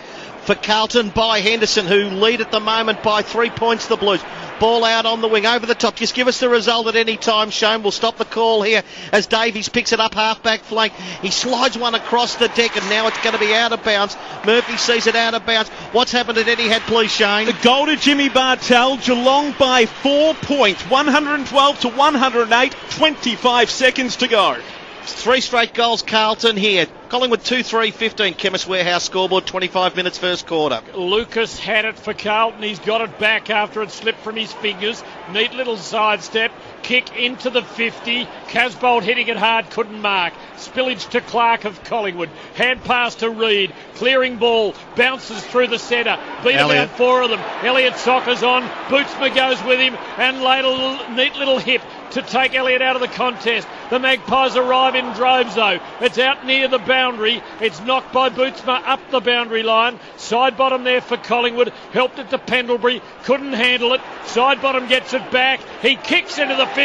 Speaker 5: for Carlton by Henderson, who lead at the moment by 3 points, the Blues. Ball out on the wing, over the top. Just give us the result at any time, Shane. We'll stop the call here as Davies picks it up half-back flank. He slides one across the deck, and now it's going to be out of bounds. Murphy sees it out of bounds. What's happened at Etihad, please, Shane?
Speaker 7: The goal to Jimmy Bartel. Geelong by 4 points. 112 to 108. 25 seconds to go.
Speaker 5: 3 straight goals, Carlton here. Collingwood 2-3-15. Chemist Warehouse scoreboard, 25 minutes first quarter.
Speaker 6: Lucas had it for Carlton. He's got it back after it slipped from his fingers. Neat little sidestep. Kick into the 50. Casbolt hitting it hard, couldn't mark. Spillage to Clark of Collingwood. Hand pass to Reid. Clearing ball. Bounces through the centre. Beat about 4 of them. Elliott Soccer's on. Bootsma goes with him. And laid a neat little hip to take Elliott out of the contest. The Magpies arrive in droves though. It's out near the boundary. It's knocked by Bootsma up the boundary line. Side bottom there for Collingwood. Helped it to Pendlebury. Couldn't handle it. Side bottom gets it back. He kicks into the 50.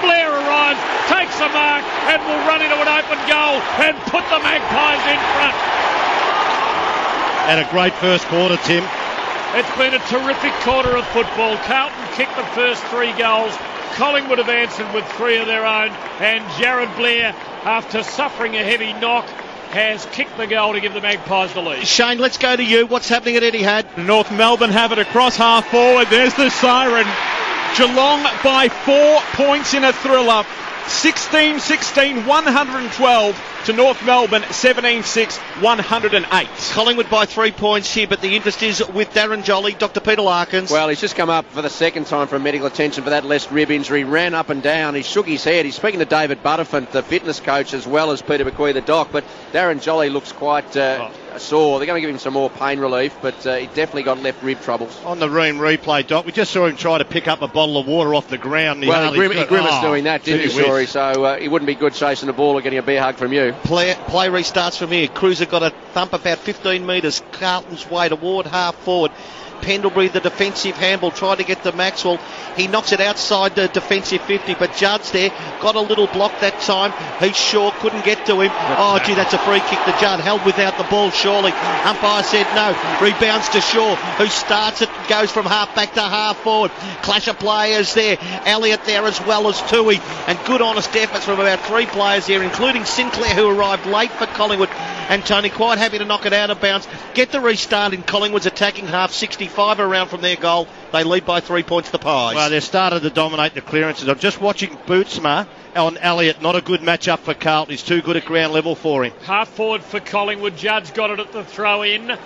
Speaker 6: Blair arrives, takes a mark and will run into an open goal and put the Magpies in front.
Speaker 1: And a great first quarter, Tim.
Speaker 6: It's been a terrific quarter of football. Carlton kicked the first 3 goals. Collingwood have answered with 3 of their own, and Jared Blair, after suffering a heavy knock, has kicked the goal to give the Magpies the lead.
Speaker 5: Shane, let's go to you. What's happening at Etihad?
Speaker 7: North Melbourne have it across half forward. There's the siren. Geelong by 4 points in a thriller. 16-16, 112 to North Melbourne, 17-6, 108.
Speaker 5: Collingwood by 3 points here, but the interest is with Darren Jolly, Dr. Peter Larkins.
Speaker 2: Well, he's just come up for the second time for medical attention for that left rib injury. Ran up and down. He shook his head. He's speaking to David Butterfint, the fitness coach, as well as Peter McCoy, the doc. But Darren Jolly looks quite sore. They're going to give him some more pain relief, but he definitely got left rib troubles.
Speaker 1: On the replay, Doc, we just saw him try to pick up a bottle of water off the ground.
Speaker 2: He grimaced doing that, didn't he, Shorey? So he wouldn't be good chasing the ball or getting a bear hug from you.
Speaker 5: Play restarts from here. Cruiser got a thump about 15 metres Carlton's way toward half forward. Pendlebury, the defensive handball, tried to get to Maxwell. He knocks it outside the defensive 50, but Judd's there. Got a little block that time. He's short, couldn't get to him. Oh, gee, that's a free kick to Judd. Held without the ball, surely. Umpire said no. Rebounds to Shaw, who starts it, goes from half back to half forward. Clash of players there. Elliott there as well as Tui. And good honest efforts from about 3 players here, including Sinclair, who arrived late for Collingwood. And Tony quite happy to knock it out of bounds. Get the restart in Collingwood's attacking half. 65 around from their goal. They lead by 3 points, the Pies.
Speaker 1: Well, they've started to dominate the clearances. I'm just watching Bootsma on Elliott. Not a good match-up for Carlton. He's too good at ground level for him.
Speaker 6: Half forward for Collingwood. Judd's got it at the throw-in.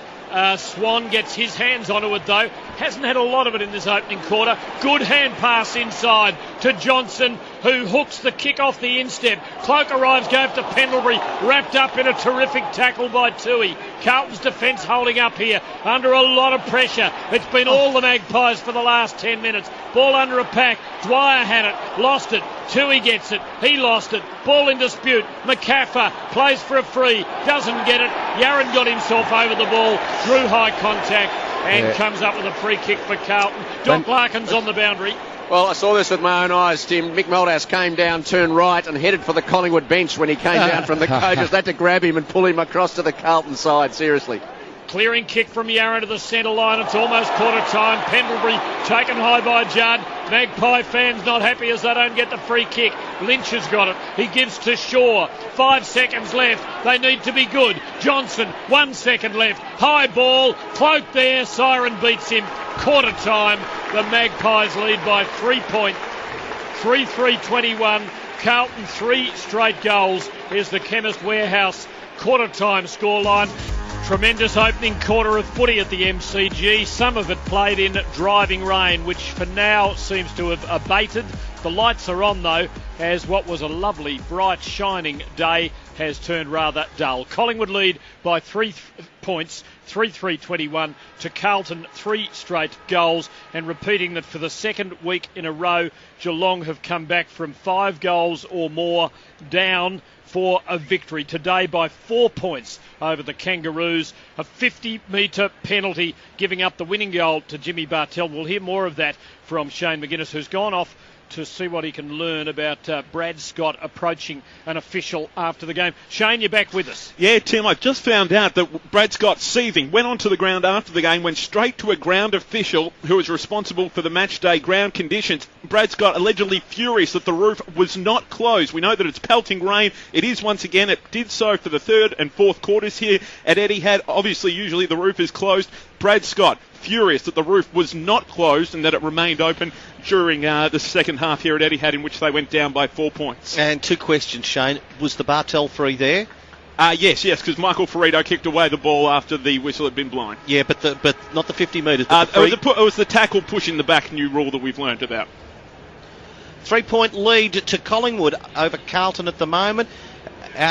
Speaker 6: Swan gets his hands onto it though. Hasn't had a lot of it in this opening quarter. Good hand pass inside to Johnson, who hooks the kick off the instep. Cloak arrives, goes to Pendlebury, wrapped up in a terrific tackle by Tui. Carlton's defence holding up here under a lot of pressure. It's been all the Magpies for the last 10 minutes. Ball under a pack. Dwyer had it, lost it. Tui gets it, he lost it. Ball in dispute. McCaffer plays for a free, doesn't get it. Yarran got himself over the ball, through high contact, and comes up with a free kick for Carlton. Doc Larkins on the boundary.
Speaker 2: Well, I saw this with my own eyes, Tim. Mick Malthouse came down, turned right, and headed for the Collingwood bench when he came down from the coaches. They had to grab him and pull him across to the Carlton side, seriously.
Speaker 6: Clearing kick from Yarran to the centre line. It's almost quarter time. Pendlebury taken high by Judd. Magpie fans not happy as they don't get the free kick. Lynch has got it. He gives to Shaw. 5 seconds left. They need to be good. Johnson, 1 second left. High ball. Cloak there. Siren beats him. Quarter time. The Magpies lead by 3 points. 3-3-21. Carlton 3 straight goals is the Chemist Warehouse quarter time scoreline. Tremendous opening quarter of footy at the MCG. Some of it played in driving rain, which for now seems to have abated. The lights are on though, as what was a lovely, bright, shining day has turned rather dull. Collingwood lead by 3 points, 3-3-21 to Carlton, 3 straight goals. And repeating that for the second week in a row, Geelong have come back from 5 goals or more down for a victory today by 4 points over the Kangaroos. A 50-metre penalty giving up the winning goal to Jimmy Bartell. We'll hear more of that from Shane McGuinness, who's gone off to see what he can learn about Brad Scott approaching an official after the game. Shane, you're back with us.
Speaker 7: Yeah, Tim, I just found out that Brad Scott seething, went onto the ground after the game, went straight to a ground official who was responsible for the match day ground conditions. Brad Scott allegedly furious that the roof was not closed. We know that it's pelting rain. It is once again. It did so for the third and fourth quarters here at Etihad. Obviously, usually the roof is closed. Brad Scott furious that the roof was not closed and that it remained open during the second half here at Etihad, in which they went down by 4 points.
Speaker 5: And 2 questions, Shane. Was the Bartell free there?
Speaker 7: Yes, because Michael Ferrito kicked away the ball after the whistle had been blown.
Speaker 5: Yeah, but not the 50 metres.
Speaker 7: It was the tackle pushing the back, new rule that we've learned about.
Speaker 5: 3-point lead to Collingwood over Carlton at the moment.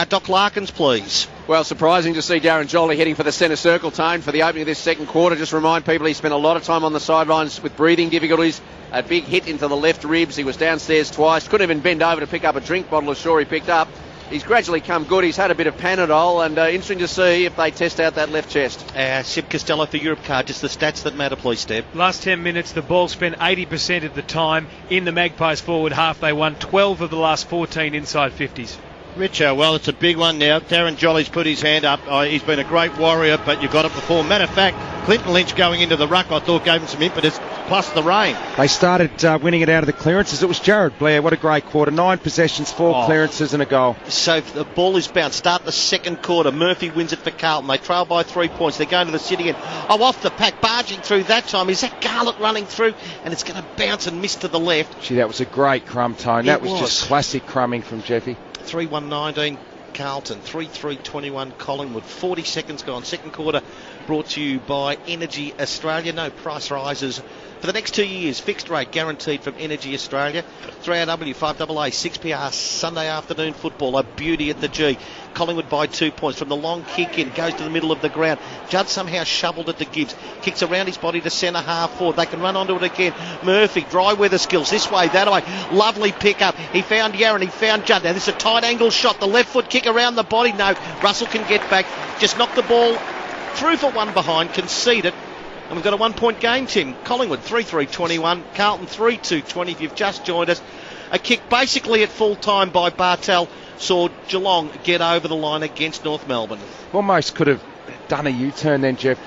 Speaker 5: Doc Larkins, please.
Speaker 2: Well, surprising to see Darren Jolly heading for the centre circle, Tone, for the opening of this second quarter. Just remind people he spent a lot of time on the sidelines with breathing difficulties. A big hit into the left ribs. He was downstairs twice. Couldn't even bend over to pick up a drink bottle of Shaw he picked up. He's gradually come good. He's had a bit of Panadol, and interesting to see if they test out that left chest.
Speaker 5: Seb Costello for Europcar. Just the stats that matter, please, Steb.
Speaker 3: Last 10 minutes, the ball spent 80% of the time in the Magpies forward half. They won 12 of the last 14 inside 50s.
Speaker 1: Richo, well, it's a big one now. Darren Jolly's put his hand up. He's been a great warrior, but you've got it before. Matter of fact, Clinton Lynch going into the ruck, I thought, gave him some impetus, plus the rain.
Speaker 4: They started winning it out of the clearances. It was Jared Blair. What a great quarter. 9 possessions, 4 clearances and a goal.
Speaker 5: So the ball is bounced. Start the second quarter. Murphy wins it for Carlton. They trail by 3 points. They're going to the city again. Off the pack, barging through that time. Is that Garlett running through? And it's going to bounce and miss to the left.
Speaker 4: Gee, that was a great crumb, Tone. That was just classic crumbing from Jeffy.
Speaker 5: 3-1-19 Carlton, 3-3-21 Collingwood. 40 seconds gone. Second quarter brought to you by Energy Australia. No price rises for the next 2 years. Fixed rate guaranteed from Energy Australia. 3RW, 5AA, 6PR Sunday afternoon football. A beauty at the G. Collingwood by 2 points from the long kick in. Goes to the middle of the ground. Judd somehow shoveled it to Gibbs. Kicks around his body to centre half forward. They can run onto it again. Murphy, dry weather skills. This way, that way. Lovely pick up. He found Yaron. He found Judd. Now this is a tight angle shot. The left foot kick around the body. No, Russell can get back. Just knocked the ball through for one behind. Conceded. And we've got a 1 point game, Tim. Collingwood 3-3-21. Carlton 3-2-20 if you've just joined us. A kick basically at full time by Bartell saw Geelong get over the line against North Melbourne.
Speaker 4: Almost could have done a U-turn then, Jeff.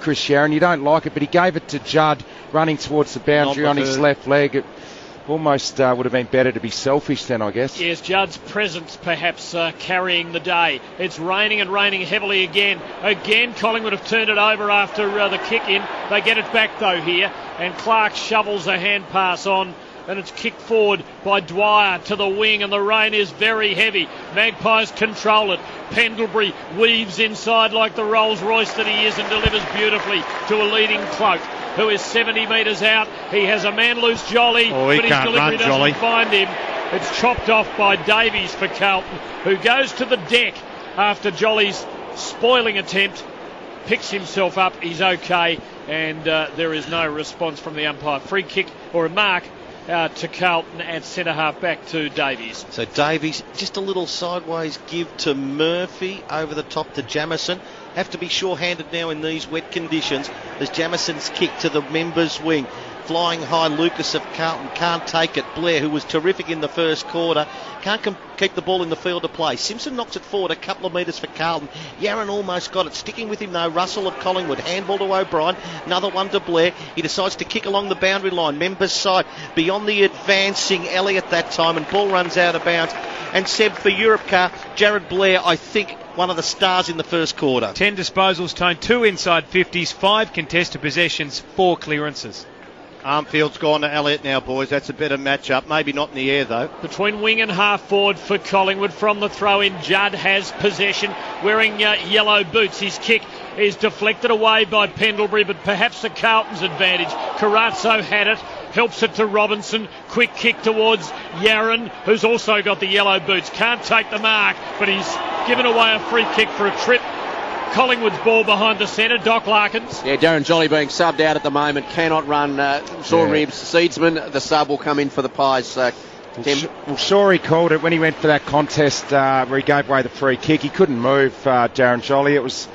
Speaker 4: Chris Sharon, you don't like it, but he gave it to Judd running towards the boundary on his left leg. It almost would have been better to be selfish then, I guess.
Speaker 6: Yes, Judd's presence perhaps carrying the day. It's raining and raining heavily again. Again, Collingwood have turned it over after the kick in. They get it back though here, and Clark shovels a hand pass on. And it's kicked forward by Dwyer to the wing, and the rain is very heavy. Magpies control it. Pendlebury weaves inside like the Rolls Royce that he is and delivers beautifully to a leading Cloak, who is 70 metres out. He has a man loose, Jolly, but his delivery doesn't find him. It's chopped off by Davies for Carlton, who goes to the deck after Jolly's spoiling attempt. Picks himself up, he's okay, and there is no response from the umpire. Free kick or a mark to Carlton and centre half back to Davies.
Speaker 5: So Davies, just a little sideways give to Murphy, over the top to Jamieson. Have to be sure-handed now in these wet conditions as Jamison's kick to the members' wing. Flying high, Lucas of Carlton can't take it. Blair, who was terrific in the first quarter, can't keep the ball in the field of play. Simpson knocks it forward a couple of metres for Carlton. Yaron almost got it. Sticking with him though, Russell of Collingwood. Handball to O'Brien. Another one to Blair. He decides to kick along the boundary line. Members side beyond the advancing Elliott that time, and ball runs out of bounds. And Seb, for Europcar, Jared Blair, I think, one of the stars in the first quarter.
Speaker 3: 10 disposals, Tone, 2 inside 50s, 5 contested possessions, 4 clearances.
Speaker 1: Armfield's gone to Elliott now, boys. That's a better matchup. Maybe not in the air, though.
Speaker 6: Between wing and half forward for Collingwood. From the throw-in, Judd has possession, wearing yellow boots. His kick is deflected away by Pendlebury, but perhaps the Carlton's advantage. Carazzo had it, helps it to Robinson. Quick kick towards Yaron, who's also got the yellow boots. Can't take the mark, but he's given away a free kick for a trip. Collingwood's ball behind the centre, Doc Larkins.
Speaker 2: Yeah, Darren Jolly being subbed out at the moment, cannot run sore ribs. Seedsman, the sub, will come in for the Pies. Tim.
Speaker 4: Well, sure, he called it when he went for that contest where he gave away the free kick. He couldn't move, Darren Jolly. It was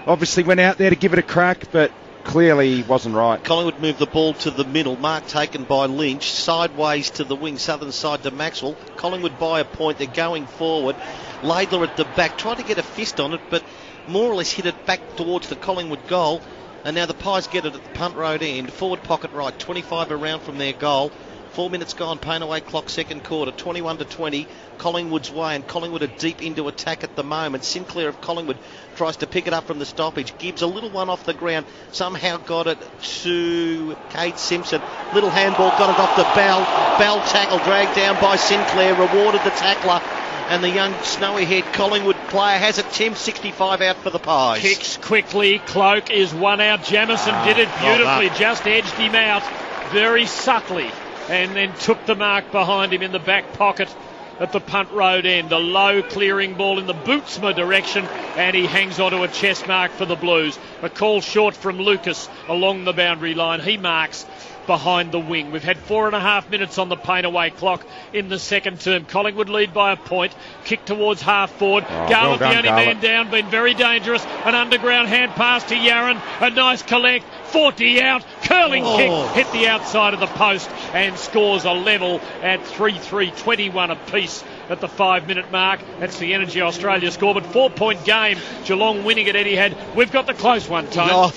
Speaker 4: obviously went out there to give it a crack, but clearly he wasn't right.
Speaker 5: Collingwood moved the ball to the middle. Mark taken by Lynch. Sideways to the wing, southern side to Maxwell. Collingwood by a point. They're going forward. Laidler at the back. Tried to get a fist on it, but more or less hit it back towards the Collingwood goal. And now the Pies get it at the punt road end. Forward pocket right. 25 around from their goal. 4 minutes gone. Pain away clock, second quarter. 21-20. Collingwood's way, and Collingwood are deep into attack at the moment. Sinclair of Collingwood tries to pick it up from the stoppage. Gibbs a little one off the ground. Somehow got it to Kate Simpson. Little handball, got it off the Bell. Bell tackle dragged down by Sinclair. Rewarded the tackler. And the young snowy-haired Collingwood player has it. Tim, 65 out for the Pies.
Speaker 6: Kicks quickly. Cloak is one out. Jamison did it beautifully. Just edged him out very subtly. And then took the mark behind him in the back pocket at the punt road end. A low clearing ball in the Bootsma direction, and he hangs onto a chest mark for the Blues. A call short from Lucas along the boundary line. He marks behind the wing. We've had 4.5 minutes on the pain away clock in the second term. Collingwood lead by a point. Kick towards half forward. Garlett, the only man down, been very dangerous. An underground hand pass to Yaron. A nice collect. 40 out. Curling kick. Hit the outside of the post and scores a level at 3-3. 21 apiece at the 5-minute mark. That's the Energy Australia score. But 4-point game. Geelong winning at Etihad. We've got the close one, Tone.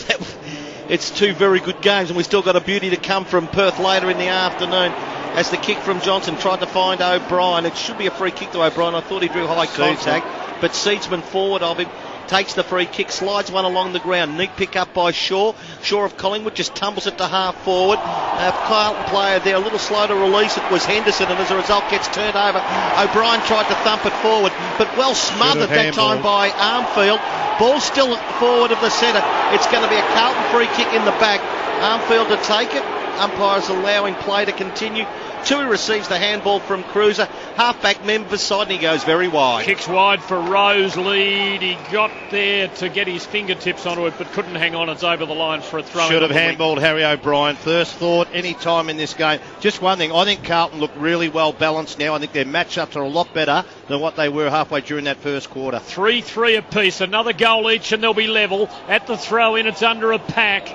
Speaker 5: It's two very good games, and we've still got a beauty to come from Perth later in the afternoon. As the kick from Johnson tried to find O'Brien. It should be a free kick to O'Brien. I thought he drew high contact, but Seedsman forward of him takes the free kick, slides one along the ground. Neat pick up by Shaw. Shaw of Collingwood just tumbles it to half forward. Carlton player there, a little slow to release it, was Henderson, and as a result gets turned over. O'Brien tried to thump it forward, but well smothered that time by Armfield. Ball still forward of the centre. It's going to be a Carlton free kick in the back. Armfield to take it. Umpires allowing play to continue. Tui receives the handball from Cruiser. Halfback Members side, and he goes very wide.
Speaker 6: Kicks wide for Rose lead. He got there to get his fingertips onto it, but couldn't hang on. It's over the line for a throw.
Speaker 1: Should have handballed Harry O'Brien. First thought, any time in this game. Just one thing, I think Carlton look really well balanced now. I think their matchups are a lot better than what they were halfway during that first quarter.
Speaker 6: 3-3 apiece. Another goal each, and they'll be level. At the throw-in, it's under a pack,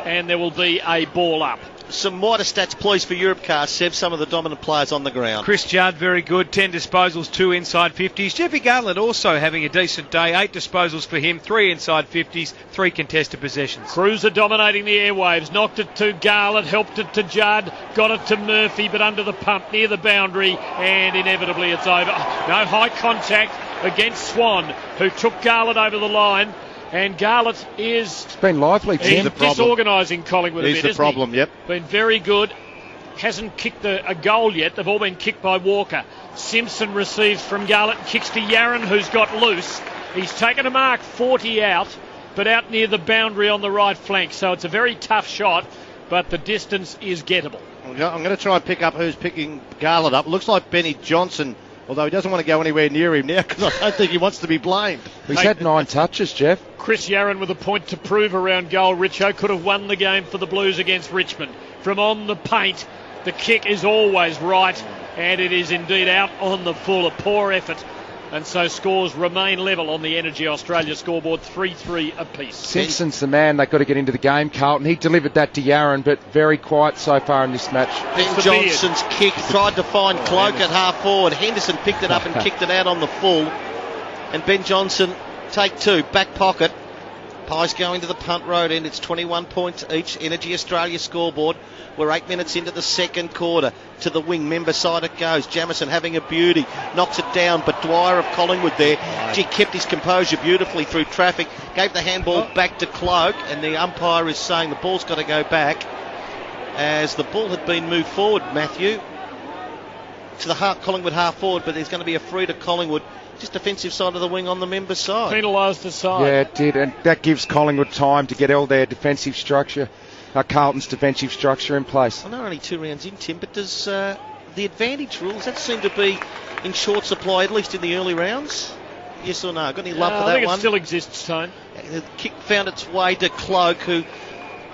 Speaker 6: and there will be a ball up.
Speaker 5: Some wider stats, please, for Europcar, Seb, some of the dominant players on the ground.
Speaker 3: Chris Judd, very good. 10 disposals, 2 inside 50s. Jeffy Garlett also having a decent day. 8 disposals for him, 3 inside 50s, 3 contested possessions.
Speaker 6: Cruiser dominating the airwaves. Knocked it to Garlett, helped it to Judd, got it to Murphy, but under the pump near the boundary, and inevitably it's over. No high contact against Swan, who took Garlett over the line. And Garlett is...
Speaker 4: It's been lively, Tim.
Speaker 6: Disorganising Collingwood a bit,
Speaker 1: isn't he? He's the problem, yep.
Speaker 6: Been very good. Hasn't kicked a goal yet. They've all been kicked by Walker. Simpson receives from Garlett, kicks to Yaron, who's got loose. He's taken a mark 40 out, but out near the boundary on the right flank. So it's a very tough shot, but the distance is gettable.
Speaker 1: I'm going to try and pick up who's picking Garlett up. Looks like Benny Johnson, although he doesn't want to go anywhere near him now because I don't think he wants to be blamed.
Speaker 4: He's had 9 touches, Jeff.
Speaker 6: Chris Yaron with a point to prove around goal. Richo could have won the game for the Blues against Richmond. From on the paint, the kick is always right, and it is indeed out on the full. A poor effort and so scores remain level on the Energy Australia scoreboard, 3-3 apiece.
Speaker 4: Simpson's the man they've got to get into the game, Carlton. He delivered that to Yaron, but very quiet so far in this match.
Speaker 5: Ben Johnson's kick tried to find Cloak at half forward. Henderson picked it up and kicked it out on the full. And Ben Johnson, take two, back pocket. Pies going to the punt road end. It's 21 points each. Energy Australia scoreboard. We're 8 minutes into the second quarter. To the wing, member side it goes. Jamison having a beauty. Knocks it down, but Dwyer of Collingwood there. Gee, kept his composure beautifully through traffic. Gave the handball back to Cloak, and the umpire is saying the ball's got to go back. As the ball had been moved forward, Matthew, to the Collingwood half forward, but there's going to be a free to Collingwood. Just defensive side of the wing on the member side.
Speaker 6: Penalised the side.
Speaker 4: Yeah, it did, and that gives Collingwood time to get all their defensive structure, Carlton's defensive structure in place.
Speaker 5: I know only 2 rounds in, Tim, but does the advantage rules, that seem to be in short supply, at least in the early rounds? Yes or no? Got any love for that one?
Speaker 6: I think it still exists, Tone.
Speaker 5: The kick found its way to Cloak, who,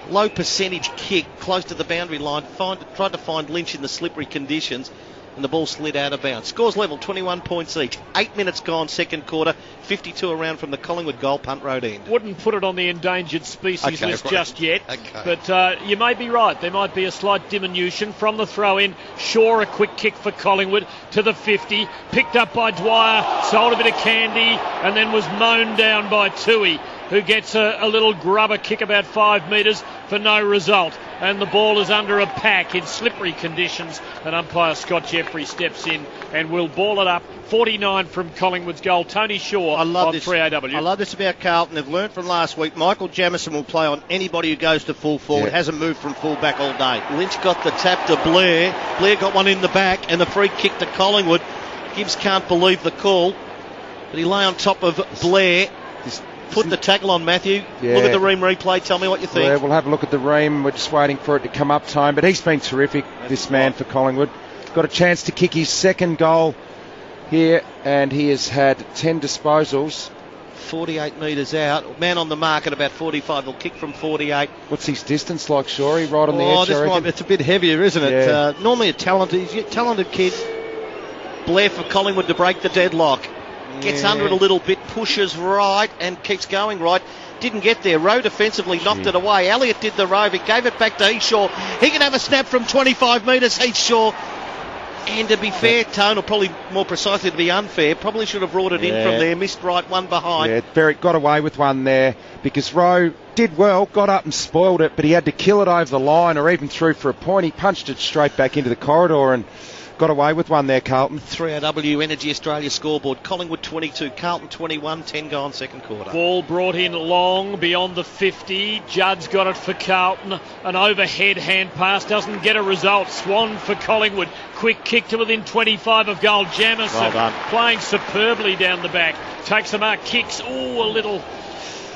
Speaker 5: low percentage kick, close to the boundary line, tried to find Lynch in the slippery conditions, and the ball slid out of bounds. Scores level, 21 points each. 8 minutes gone, second quarter. 52 around from the Collingwood goal, punt road end.
Speaker 6: Wouldn't put it on the endangered species list
Speaker 5: right.
Speaker 6: just yet.
Speaker 5: Okay.
Speaker 6: But you may be right. There might be a slight diminution from the throw-in. Shaw, a quick kick for Collingwood to the 50. Picked up by Dwyer, sold a bit of candy, and then was mown down by Tui, who gets a little grubber kick about 5 metres for no result. And the ball is under a pack in slippery conditions, and umpire Scott Jeffrey steps in and will ball it up. 49 from Collingwood's goal. Tony Shaw on 3AW.
Speaker 1: I love this about Carlton. They've learnt from last week. Michael Jamison will play on anybody who goes to full forward. Hasn't moved from full back all day.
Speaker 5: Lynch got the tap to Blair. Blair got one in the back, and the free kick to Collingwood. Gibbs can't believe the call, but he lay on top of Blair. Put the tackle on, Matthew.
Speaker 4: Yeah.
Speaker 5: Look at the ream replay. Tell me what you think.
Speaker 4: Yeah, we'll have a look at the ream. We're just waiting for it to come up time. But he's been terrific, this man for Collingwood. Got a chance to kick his second goal here, and he has had 10 disposals.
Speaker 5: 48 metres out. Man on the mark at about 45. He'll kick from 48.
Speaker 4: What's his distance like, Shorey? Right on the edge, I reckon?
Speaker 5: It's a bit heavier, isn't it?
Speaker 4: Yeah.
Speaker 5: Normally a talented kid. Blair for Collingwood to break the deadlock. Gets under it a little bit, pushes right and keeps going right. Didn't get there. Rowe defensively knocked it away. Elliott did the rove. He gave it back to Heathshaw. He can have a snap from 25 metres, Heathshaw. And to be fair, Tone, or probably more precisely to be unfair, probably should have brought it in from there. Missed right, one behind.
Speaker 4: Yeah, Berwick got away with one there because Rowe did well, got up and spoiled it, but he had to kill it over the line or even through for a point. He punched it straight back into the corridor and got away with one there, Carlton.
Speaker 5: 3AW Energy Australia scoreboard. Collingwood 22, Carlton 21, 10 gone second quarter.
Speaker 6: Ball brought in long beyond the 50. Judd's got it for Carlton. An overhead hand pass doesn't get a result. Swan for Collingwood. Quick kick to within 25 of goal. Jamison playing superbly down the back. Takes the mark, kicks. Ooh, a little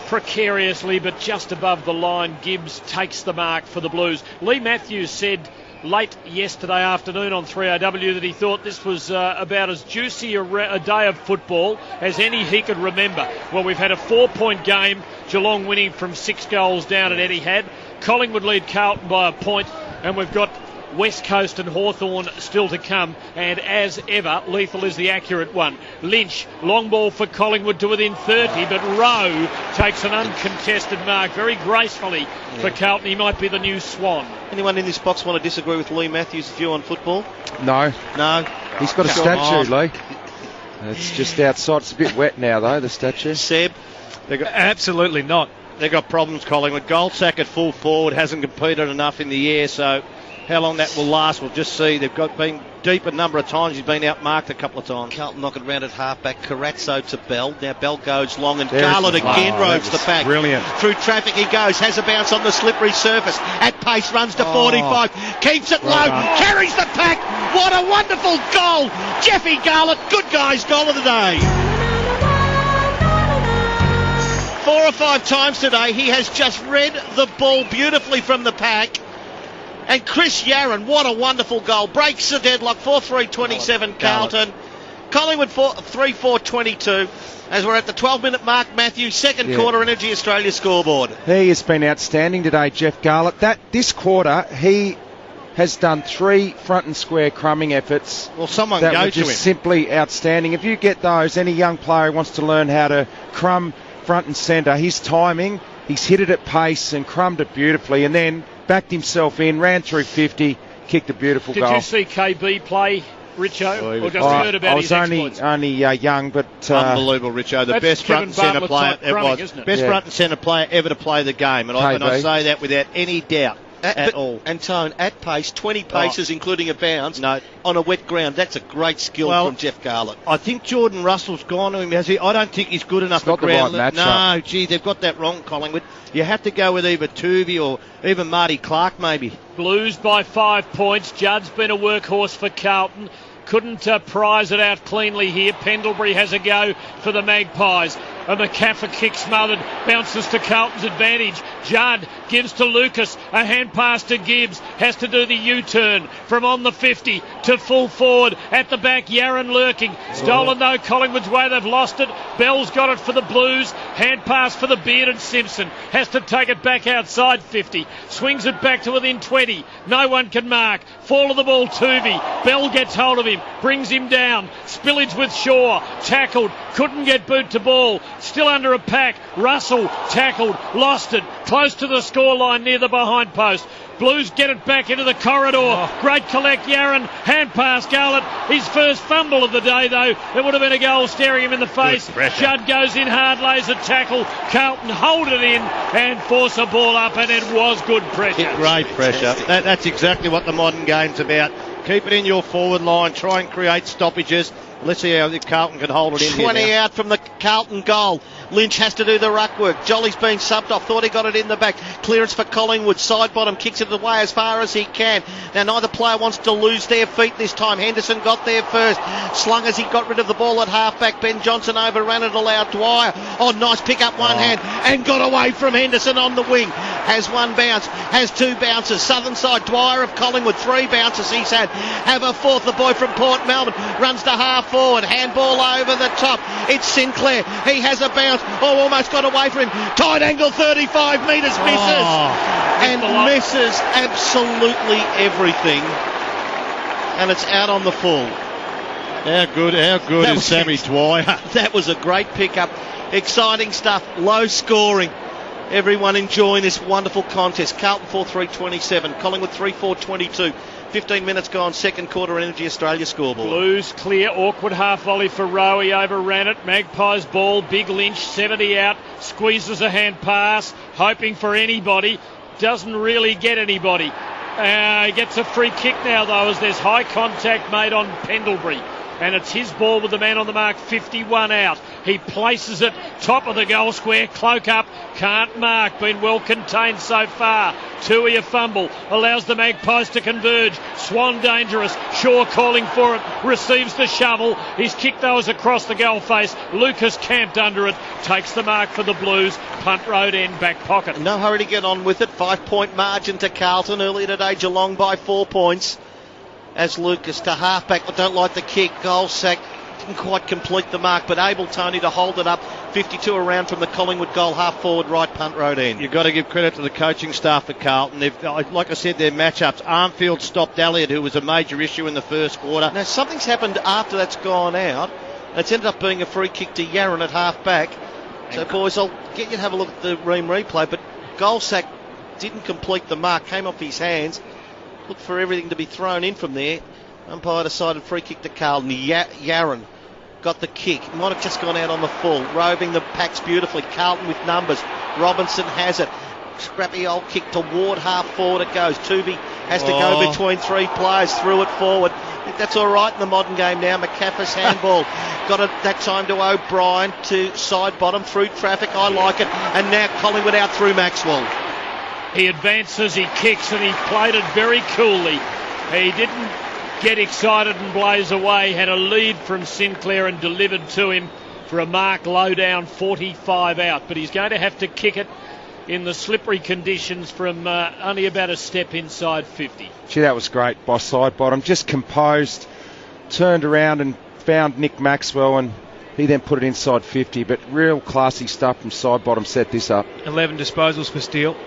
Speaker 6: precariously, but just above the line. Gibbs takes the mark for the Blues. Lee Matthews said late yesterday afternoon on 3AW that he thought this was about as juicy a day of football as any he could remember. Well, we've had a 4-point game, Geelong winning from 6 goals down at Etihad. Collingwood lead Carlton by a point, and we've got West Coast and Hawthorn still to come, and as ever, lethal is the accurate one. Lynch, long ball for Collingwood to within 30, but Rowe takes an uncontested mark very gracefully for Carlton. He might be the new Swan.
Speaker 5: Anyone in this box want to disagree with Lee Matthews' view on football?
Speaker 4: No. He's got a statue, Lee. It's just outside. It's a bit wet now, though, the statue.
Speaker 5: Seb?
Speaker 3: Absolutely not.
Speaker 1: They've got problems, Collingwood. Goldsack at full forward hasn't competed enough in the air, so how long that will last, we'll just see. They've been deep a number of times. He's been outmarked a couple of times.
Speaker 5: Carlton knocking around at halfback. Carazzo to Bell. Now Bell goes long, and Garland again roves the pack.
Speaker 4: Brilliant.
Speaker 5: Through traffic he goes. Has a bounce on the slippery surface. At pace runs to 45. Keeps it low. Carries the pack. What a wonderful goal. Jeffy Garland. Good guy's goal of the day. 4 or 5 times today he has just read the ball beautifully from the pack. And Chris Yaron, what a wonderful goal. Breaks the deadlock, 4-3-27 Carlton. Collingwood 3-4-22. As we're at the 12-minute mark, Matthew, second quarter Energy Australia scoreboard.
Speaker 4: He has been outstanding today, Jeff Garlett. This quarter, he has done 3 front and square crumbing efforts.
Speaker 1: Well, someone
Speaker 4: that
Speaker 1: go
Speaker 4: were
Speaker 1: to him.
Speaker 4: just simply outstanding. If you get those, any young player who wants to learn how to crumb front and centre, his timing, he's hit it at pace and crumbed it beautifully, and then backed himself in, ran through 50, kicked a beautiful goal.
Speaker 6: Did you see KB play, Richo? Or just heard about his exploits?
Speaker 4: I was only young, but
Speaker 1: unbelievable, Richo. The best front and centre player front and centre player ever to play the game, and I say that without any doubt at all.
Speaker 5: And Tone, at pace, 20 paces, including a bounce, on a wet ground. That's a great skill from Jeff Garlett.
Speaker 1: I think Jordan Russell's gone to him, has he? I don't think he's good enough at ground. No, gee, they've got that wrong, Collingwood. You have to go with either Tuvey or even Marty Clark, maybe.
Speaker 6: Blues by 5 points. Judd's been a workhorse for Carlton. Couldn't prize it out cleanly here. Pendlebury has a go for the Magpies. A McCaffer kick smothered, bounces to Carlton's advantage. Judd gives to Lucas, a hand pass to Gibbs, has to do the U-turn from on the 50 to full forward. At the back, Yaron lurking. Stolen though, Collingwood's way, they've lost it. Bell's got it for the Blues. Hand pass for the bearded Simpson. Has to take it back outside 50. Swings it back to within 20. No one can mark. Fall of the ball, Tuvey. Bell gets hold of him, brings him down. Spillage with Shaw. Tackled. Couldn't get boot to ball. Still under a pack. Russell tackled, lost it, close to the scoreline near the behind post. Blues get it back into the corridor. Great collect, Yaron. Hand pass, Garlett. His first fumble of the day, though. There would have been a goal staring him in the face. Judd goes in hard, lays a tackle. Carlton hold it in and force a ball up, and it was good pressure.
Speaker 1: Great pressure. That's exactly what the modern game's about. Keep it in your forward line. Try and create stoppages. Let's see how Carlton can hold it in
Speaker 5: 20
Speaker 1: here now.
Speaker 5: out from the Carlton goal. Lynch has to do the ruck work. Jolly's been subbed off. Thought he got it in the back. Clearance for Collingwood. Side bottom kicks it away as far as he can. Now neither player wants to lose their feet this time. Henderson got there first. Slung as he got rid of the ball at half-back. Ben Johnson overran it, allowed Dwyer. Oh, nice pick up one hand and got away from Henderson on the wing. Has one bounce. Has 2 bounces. Southern side, Dwyer of Collingwood. 3 bounces he's had. Have a fourth. The boy from Port Melbourne runs to half forward. Handball over the top. It's Sinclair. He has a bounce. Oh, almost got away from him. Tight angle, 35 metres, misses. And misses absolutely everything. And it's out on the full.
Speaker 1: How good is Sammy Dwyer?
Speaker 5: That was a great pickup. Exciting stuff. Low scoring. Everyone enjoying this wonderful contest. Carlton 4-3-27. Collingwood 3-4-22. 15 minutes gone, second quarter Energy Australia scoreboard.
Speaker 6: Blues clear, awkward half volley for Rowe, he overran it. Magpies ball, big Lynch, 70 out, squeezes a hand pass, hoping for anybody, doesn't really get anybody. He gets a free kick now though, as there's high contact made on Pendlebury. And it's his ball with the man on the mark, 51 out. He places it top of the goal square, cloak up, can't mark, been well contained so far. Tui a fumble, allows the Magpies to converge. Swan dangerous, Shaw calling for it, receives the shovel. His kick though is across the goal face. Lucas camped under it, takes the mark for the Blues. Punt road end, back pocket.
Speaker 5: No hurry to get on with it. 5-point margin to Carlton. Earlier today, Geelong by 4 points. As Lucas to halfback, but don't like the kick. Goal sack, didn't quite complete the mark, but able Tony to hold it up. 52 around from the Collingwood goal, half forward right, punt road end.
Speaker 1: You've got to give credit to the coaching staff at Carlton. They've, like I said, their matchups. Armfield stopped Elliott, who was a major issue in the first quarter.
Speaker 5: Now something's happened after that's gone out. It's ended up being a free kick to Yaron at half back. So boys, I'll get you to have a look at the replay, but goal sack didn't complete the mark, came off his hands. Look for everything to be thrown in from there. Umpire decided free kick to Carlton. Yaron got the kick. Might have just gone out on the full. Roving the packs beautifully. Carlton with numbers. Robinson has it. Scrappy old kick toward half forward it goes. Tuvey has to go between 3 players. Threw it forward. I think that's all right in the modern game now. McCaffrey's handball. Got it that time to O'Brien to side bottom through traffic. I like it. And now Collingwood out through Maxwell.
Speaker 6: He advances, he kicks, and he played it very coolly. He didn't get excited and blaze away. Had a lead from Sinclair and delivered to him for a mark low down, 45 out. But he's going to have to kick it in the slippery conditions from only about a step inside 50.
Speaker 4: Gee, that was great by side bottom. Just composed, turned around and found Nick Maxwell, and he then put it inside 50. But real classy stuff from side bottom set this up.
Speaker 3: 11 disposals for Steele.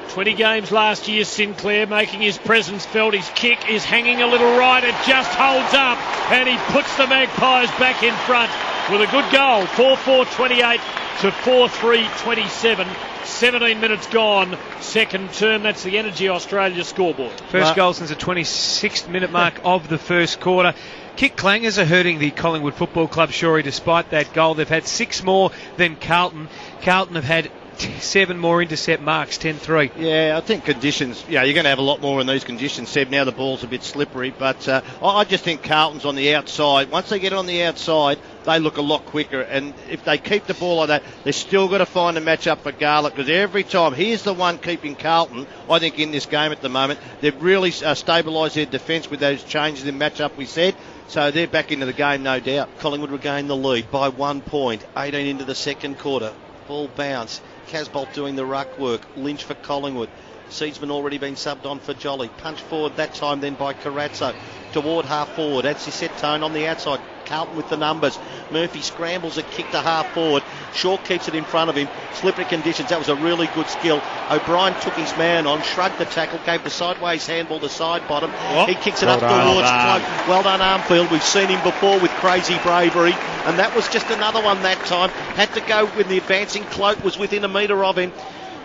Speaker 6: 20 games last year, Sinclair making his presence felt. His kick is hanging a little right. It just holds up, and he puts the Magpies back in front with a good goal. 4-4-28 to 4-3-27. 17 minutes gone, second term. That's the Energy Australia scoreboard.
Speaker 3: First goal since the 26th minute mark of the first quarter. Kick clangers are hurting the Collingwood Football Club, Shorey, despite that goal. They've had 6 more than Carlton. Carlton have had 7 more intercept marks, 10-3.
Speaker 1: Yeah, I think conditions, you're going to have a lot more in these conditions, Seb. Now the ball's a bit slippery, but I just think Carlton's on the outside. Once they get on the outside, they look a lot quicker, and if they keep the ball like that, they're still got to find a match-up for Garlick, because every time, he's the one keeping Carlton, I think, in this game at the moment. They've really stabilised their defence with those changes in match-up, we said, so they're back into the game, no doubt.
Speaker 5: Collingwood regain the lead by 1 point, 18 into the second quarter. Ball bounce. Casbolt doing the ruck work. Lynch for Collingwood. Seedsman already been subbed on for Jolly. Punch forward that time then by Carazzo. Toward half forward. That's his set tone on the outside. Carlton with the numbers. Murphy scrambles a kick to half forward. Shaw keeps it in front of him. Slippery conditions. That was a really good skill. O'Brien took his man on, shrugged the tackle, gave the sideways handball to side bottom. He kicks it up towards Cloak. Well done, Armfield. We've seen him before with crazy bravery, and that was just another one that time. Had to go when the advancing Cloak was within a metre of him.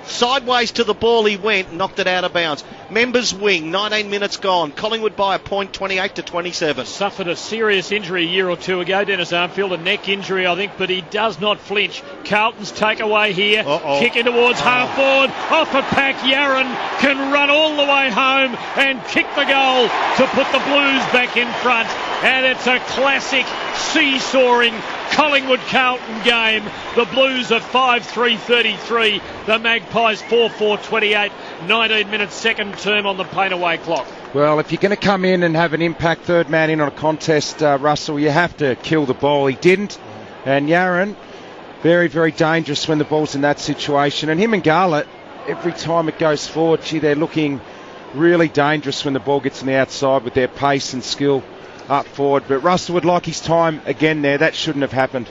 Speaker 5: Sideways to the ball he went, knocked it out of bounds. Members wing, 19 minutes gone. Collingwood by a point, 28 to 27.
Speaker 6: Suffered a serious injury a year or two ago, Dennis Armfield, a neck injury, I think, but he does not flinch. Carlton's takeaway here. Kicking towards half forward. Off a pack, Yaron can run all the way home and kick the goal to put the Blues back in front. And it's a classic seesawing Collingwood-Carlton game. The Blues are 5-3-33. The Magpies 4-4-28. 19 minutes second term on the paint-away clock.
Speaker 4: Well, if you're going to come in and have an impact third man in on a contest, Russell, you have to kill the ball. He didn't. And Yaron, very, very dangerous when the ball's in that situation. And him and Garlett, every time it goes forward, they're looking really dangerous when the ball gets on the outside with their pace and skill up forward. But Russell would like his time again there. That shouldn't have happened.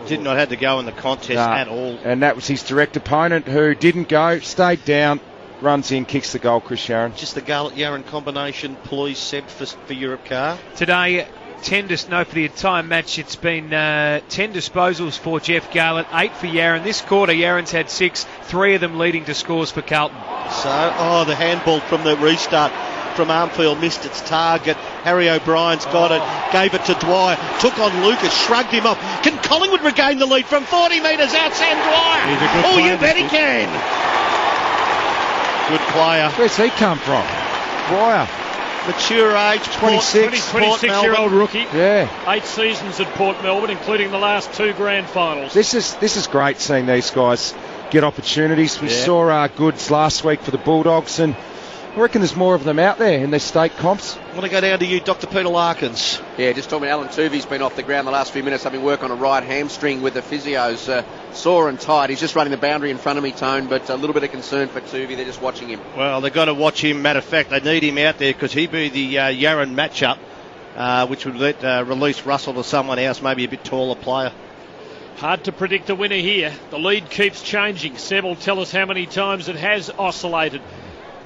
Speaker 1: Did not have to go in the contest at all.
Speaker 4: And that was his direct opponent who didn't go, stayed down, runs in, kicks the goal, Chris Yaron.
Speaker 5: Just the Garlett-Yaron combination, please, Seb, for Europe Car.
Speaker 3: Today, for the entire match, it's been 10 disposals for Jeff Garlett, 8 for Yaron. This quarter, Yaron's had 6, 3 of them leading to scores for Carlton.
Speaker 5: So, the handball from the restart from Armfield missed its target. Harry O'Brien's got it, gave it to Dwyer, took on Lucas, shrugged him off. Can Collingwood regain the lead from 40 metres out, Sam Dwyer?
Speaker 1: He's a good player,
Speaker 5: you bet he can. Good player.
Speaker 4: Where's he come from? Dwyer.
Speaker 5: Mature age,
Speaker 6: 26-year-old rookie.
Speaker 4: Yeah.
Speaker 6: 8 seasons at Port Melbourne, including the last 2 grand finals.
Speaker 4: This is great seeing these guys get opportunities. We saw Goods last week for the Bulldogs, and I reckon there's more of them out there in their state comps.
Speaker 5: I want to go down to you, Dr. Peter Larkins.
Speaker 2: Yeah, just talking about Alan Tuvey's been off the ground the last few minutes, having work on a right hamstring with the physios. Sore and tight. He's just running the boundary in front of me, Tone, but a little bit of concern for Tuvey. They're just watching him.
Speaker 1: Well, they've got to watch him. Matter of fact, they need him out there because he'd be the Yaron matchup, which would release Russell to someone else, maybe a bit taller player.
Speaker 6: Hard to predict the winner here. The lead keeps changing. Seb will tell us how many times it has oscillated.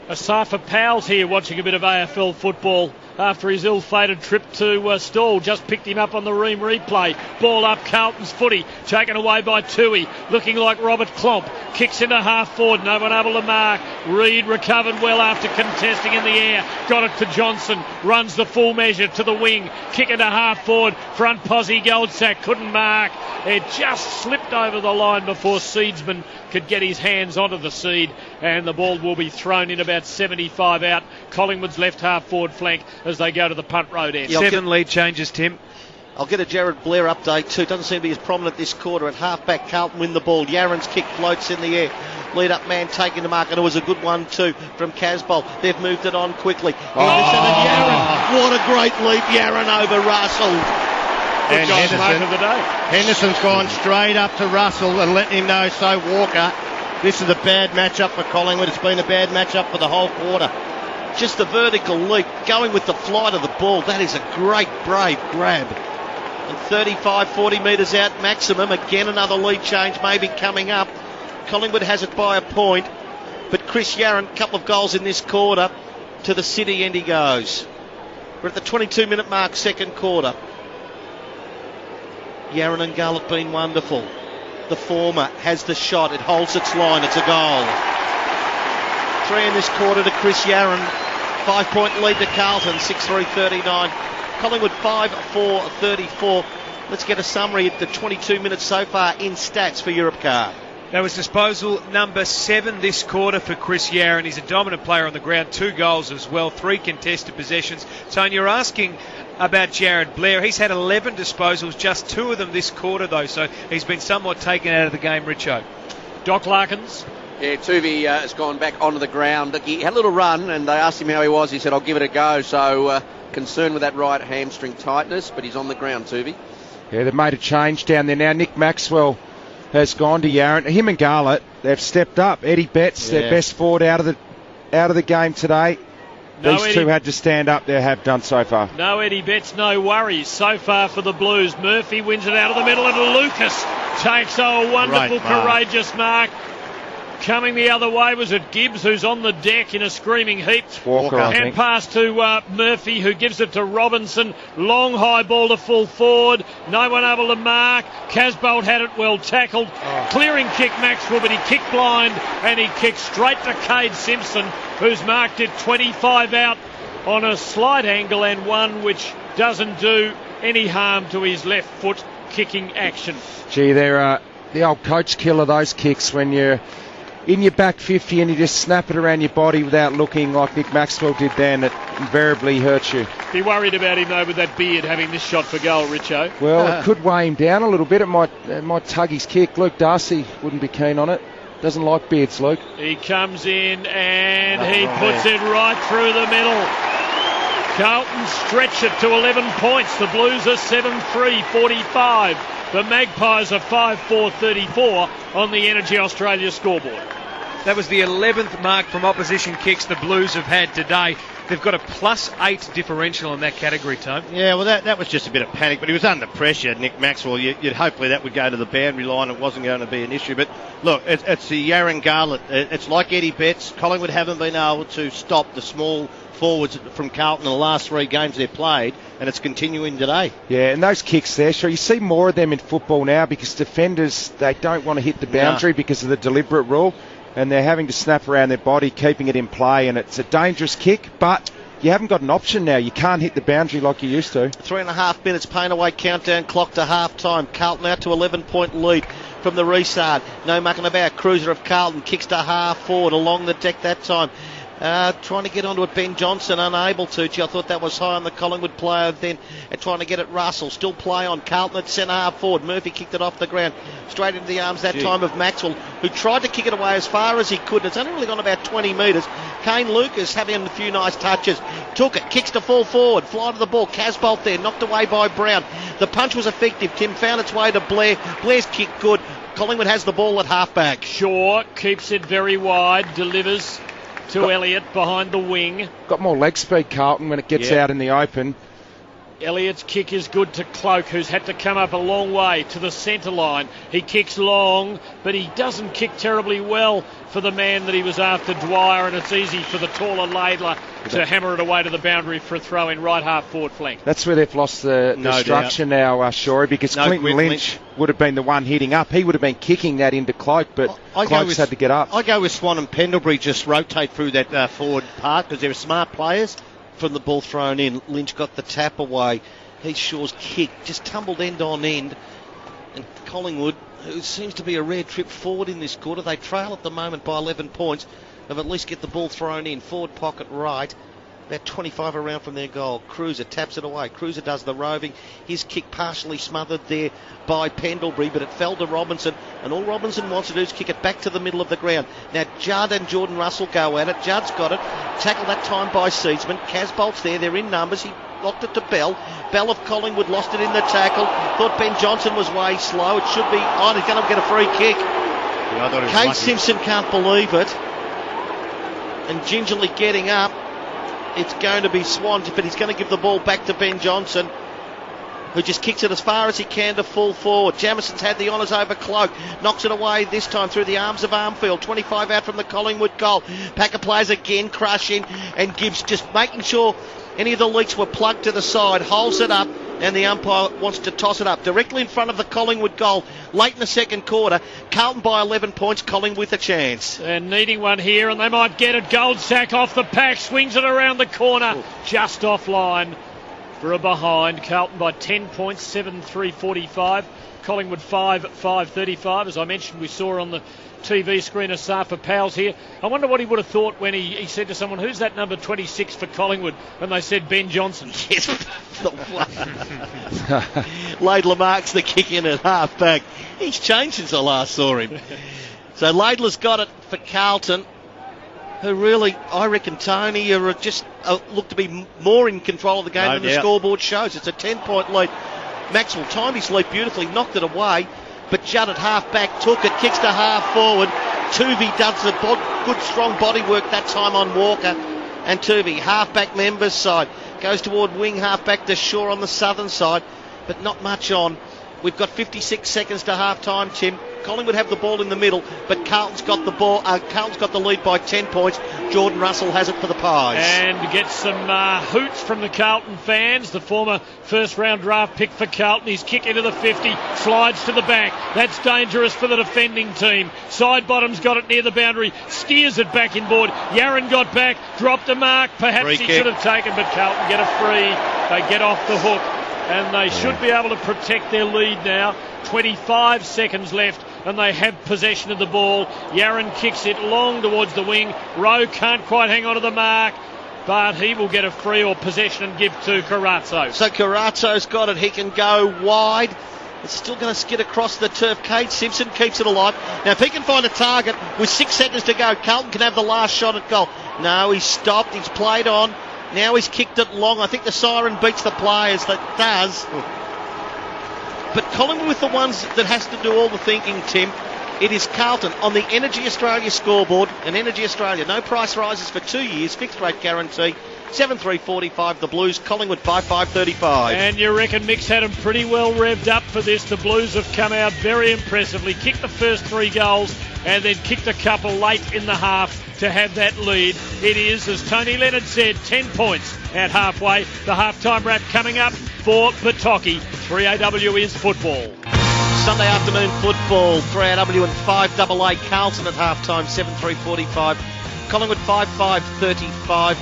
Speaker 6: Asafa Powell's here watching a bit of AFL football after his ill-fated trip to Stall. Just picked him up on the replay. Ball up, Carlton's footy, taken away by Tui, looking like Robert Klomp. Kicks into half forward, no one able to mark. Reid recovered well after contesting in the air. Got it to Johnson, runs the full measure to the wing. Kick into half forward, front posse Goldsack, couldn't mark. It just slipped over the line before Seedsman could get his hands onto the seed, and the ball will be thrown in about 75 out. Collingwood's left half forward flank as they go to the punt road end.
Speaker 3: 7 lead changes, Tim.
Speaker 5: I'll get a Jared Blair update too. Doesn't seem to be as prominent this quarter. At half-back, Carlton win the ball. Yaron's kick floats in the air. Lead-up man taking the mark, and it was a good one too from Casbolt. They've moved it on quickly. Henderson and Yaron. What a great leap, Yaron over Russell.
Speaker 1: And Henderson's gone straight up to Russell and letting him know, so Walker, this is a bad matchup for Collingwood. It's been a bad matchup for the whole quarter.
Speaker 5: Just the vertical leap, going with the flight of the ball. That is a great, brave grab. And 35, 40 metres out maximum. Again, another lead change maybe coming up. Collingwood has it by a point, but Chris Yarran, a couple of goals in this quarter. To the City end he goes. We're at the 22-minute mark, second quarter. Yarran and Garlett been wonderful. The former has the shot. It holds its line. It's a goal. 3 in this quarter to Chris Yarran. 5-point lead to Carlton. 6-3-39. Collingwood 5-4-34. Let's get a summary of the 22 minutes so far in stats for Europcar.
Speaker 3: That was disposal number 7 this quarter for Chris Yarran. He's a dominant player on the ground, 2 goals as well, 3 contested possessions. Tony, you're asking about Jared Blair. He's had 11 disposals, just 2 of them this quarter though, so he's been somewhat taken out of the game, Richo.
Speaker 6: Doc Larkins.
Speaker 2: Yeah, Tuvey has gone back onto the ground. He had a little run and they asked him how he was. He said, I'll give it a go. So concerned with that right hamstring tightness, but he's on the ground, Tuvey.
Speaker 4: Yeah, they've made a change down there now. Nick Maxwell has gone to Yarran. Him and Garlett, they've stepped up. Eddie Betts, their best forward out of the game today. These two had to stand up. They have done so far.
Speaker 6: No Eddie Betts, no worries so far for the Blues. Murphy wins it out of the middle and Lucas takes a wonderful, courageous mark. Coming the other way was it Gibbs, who's on the deck in a screaming heap.
Speaker 4: Walker,
Speaker 6: and pass to Murphy, who gives it to Robinson. Long high ball to full forward. No one able to mark. Casbolt had it well tackled. Clearing kick Maxwell, but he kicked blind and he kicked straight to Cade Simpson, who's marked it 25 out on a slight angle and one which doesn't do any harm to his left foot kicking action.
Speaker 4: Gee, they're the old coach killer, those kicks, when you're in your back 50 and you just snap it around your body without looking, like Nick Maxwell did then. It invariably hurts you.
Speaker 6: Be worried about him though with that beard having this shot for goal, Richo.
Speaker 4: Well, it could weigh him down a little bit. It might tug his kick. Luke Darcy wouldn't be keen on it. Doesn't like beards, Luke.
Speaker 6: He comes in and he puts it right through the middle. Carlton stretch it to 11 points. The Blues are 7-3-45. The Magpies are 5-4-34 on the Energy Australia scoreboard.
Speaker 3: That was the 11th mark from opposition kicks the Blues have had today. They've got a +8 differential in that category, Tone.
Speaker 1: Yeah, well, that was just a bit of panic, but he was under pressure, Nick Maxwell. You'd hopefully that would go to the boundary line. It wasn't going to be an issue. But look, it's the Yarran Garlett. It's like Eddie Betts. Collingwood haven't been able to stop the small forwards from Carlton in the last 3 games they've played, and it's continuing today.
Speaker 4: Yeah, and those kicks there, sure, you see more of them in football now because defenders, they don't want to hit the boundary because of the deliberate rule, and they're having to snap around their body, keeping it in play, and it's a dangerous kick, but you haven't got an option now. You can't hit the boundary like you used to.
Speaker 5: 3.5 minutes, paint away countdown clock to half time. Carlton out to 11-point lead from the restart. No mucking about. Cruiser of Carlton kicks to half forward along the deck that time. Trying to get onto it, Ben Johnson unable to. I thought that was high on the Collingwood player then. Trying to get it, Russell. Still play on Carlton at centre half forward. Murphy kicked it off the ground. Straight into the arms that time of Maxwell, who tried to kick it away as far as he could. It's only really gone about 20 metres. Kane Lucas having a few nice touches. Took it, kicks to full forward. Fly to the ball. Casbolt there, knocked away by Brown. The punch was effective. Tim found its way to Blair. Blair's kick good. Collingwood has the ball at half-back.
Speaker 6: Shaw keeps it very wide. Delivers to Elliott behind the wing.
Speaker 4: Got more leg speed, Carlton, when it gets out in the open.
Speaker 6: Elliott's kick is good to Cloak, who's had to come up a long way to the centre line. He kicks long, but he doesn't kick terribly well for the man that he was after, Dwyer, and it's easy for the taller Laidler to hammer it away to the boundary for a throw in right half forward flank.
Speaker 4: That's where they've lost the structure now, Shorey, because Clinton Lynch would have been the one hitting up. He would have been kicking that into Cloak, but Cloak's had to get up.
Speaker 1: I go with Swan and Pendlebury, just rotate through that forward part because they're smart players. From the ball thrown in, Lynch got the tap away. Heath Shaw's kick just tumbled end on end, and Collingwood, who seems to be a rare trip forward in this quarter, they trail at the moment by 11 points, have at least get the ball thrown in, forward pocket right, about 25 around from their goal. Cruiser taps it away. Cruiser does the roving. His kick partially smothered there by Pendlebury, but it fell to Robinson, and all Robinson wants to do is kick it back to the middle of the ground. Now Judd and Jordan Russell go at it. Judd's got it. Tackled that time by Seedsman. Casbolt's there. They're in numbers. He locked it to Bell. Bell of Collingwood lost it in the tackle. Thought Ben Johnson was way slow. It should be on. He's going to get a free kick. Kane Simpson can't believe it. And gingerly getting up. It's going to be Swan, but he's going to give the ball back to Ben Johnson.
Speaker 5: who just kicks it as far as he can to full forward. Jamison's had the honours over Cloak. Knocks it away this time through the arms of Armfield. 25 out from the Collingwood goal. Packer players again crush in, and Gibbs just making sure any of the leaks were plugged to the side. Holds it up, and the umpire wants to toss it up. Directly in front of the Collingwood goal. Late in the second quarter. Carlton by 11 points. Collingwood with a chance.
Speaker 6: And needing one here, and they might get it. Goldsack off the pack. Swings it around the corner. Ooh. Just offline for a behind. Carlton by 10 points. 7-3-45. Collingwood 5-5-35. As I mentioned, we saw on the TV screen of Safa Powell's here. I wonder what he would have thought when he said to someone, who's that number 26 for Collingwood? And they said Ben Johnson.
Speaker 5: Yes. Laidler marks the kick in at half back. He's changed since I last saw him. So Laidler's got it for Carlton, who really, I reckon, Tony, are just look to be more in control of the game than the scoreboard shows. It's a 10-point lead. Maxwell timed his leap beautifully, knocked it away. But Judd at half-back took it, kicks to half-forward. Tuvey does the good, strong body work that time on Walker. And Tuvey, half-back members side, goes toward wing half-back to Shaw on the southern side. But not much on. We've got 56 seconds to half-time, Tim. Collingwood have the ball in the middle, but Carlton's got the ball. Carlton's got the lead by 10 points. Jordan Russell has it for the Pies.
Speaker 6: And gets some hoots from the Carlton fans. The former first-round draft pick for Carlton. He's kick into the 50, slides to the back. That's dangerous for the defending team. Side bottom's got it near the boundary, steers it back inboard. Yaron got back, dropped a mark. Perhaps he should have taken, but Carlton get a free. They get off the hook, and they should be able to protect their lead now. 25 seconds left, and they have possession of the ball. Yaron kicks it long towards the wing. Rowe can't quite hang on to the mark, but he will get a free or possession and give to Carazzo.
Speaker 5: So Carazzo's got it. He can go wide. It's still going to skid across the turf. Cade Simpson keeps it alive. Now, if he can find a target with 6 seconds to go, Carlton can have the last shot at goal. No, he's stopped. He's played on. Now he's kicked it long. I think the siren beats the players. That does. But Collingwood with the ones that has to do all the thinking, Tim. It is Carlton on the Energy Australia scoreboard. And Energy Australia, no price rises for 2 years, fixed rate guarantee. 7-3-45 the Blues, Collingwood 5-5-35.
Speaker 6: And you reckon Mick's had them pretty well revved up for this. The Blues have come out very impressively, kicked the first 3 goals and then kicked a couple late in the half to have that lead. It is, as Tony Leonard said, 10 points at halfway. The halftime wrap coming up for Batocchi. 3AW is football.
Speaker 5: Sunday afternoon football, 3AW and 5AA. Carlton at halftime, 7-3-45. Collingwood 5-5-35.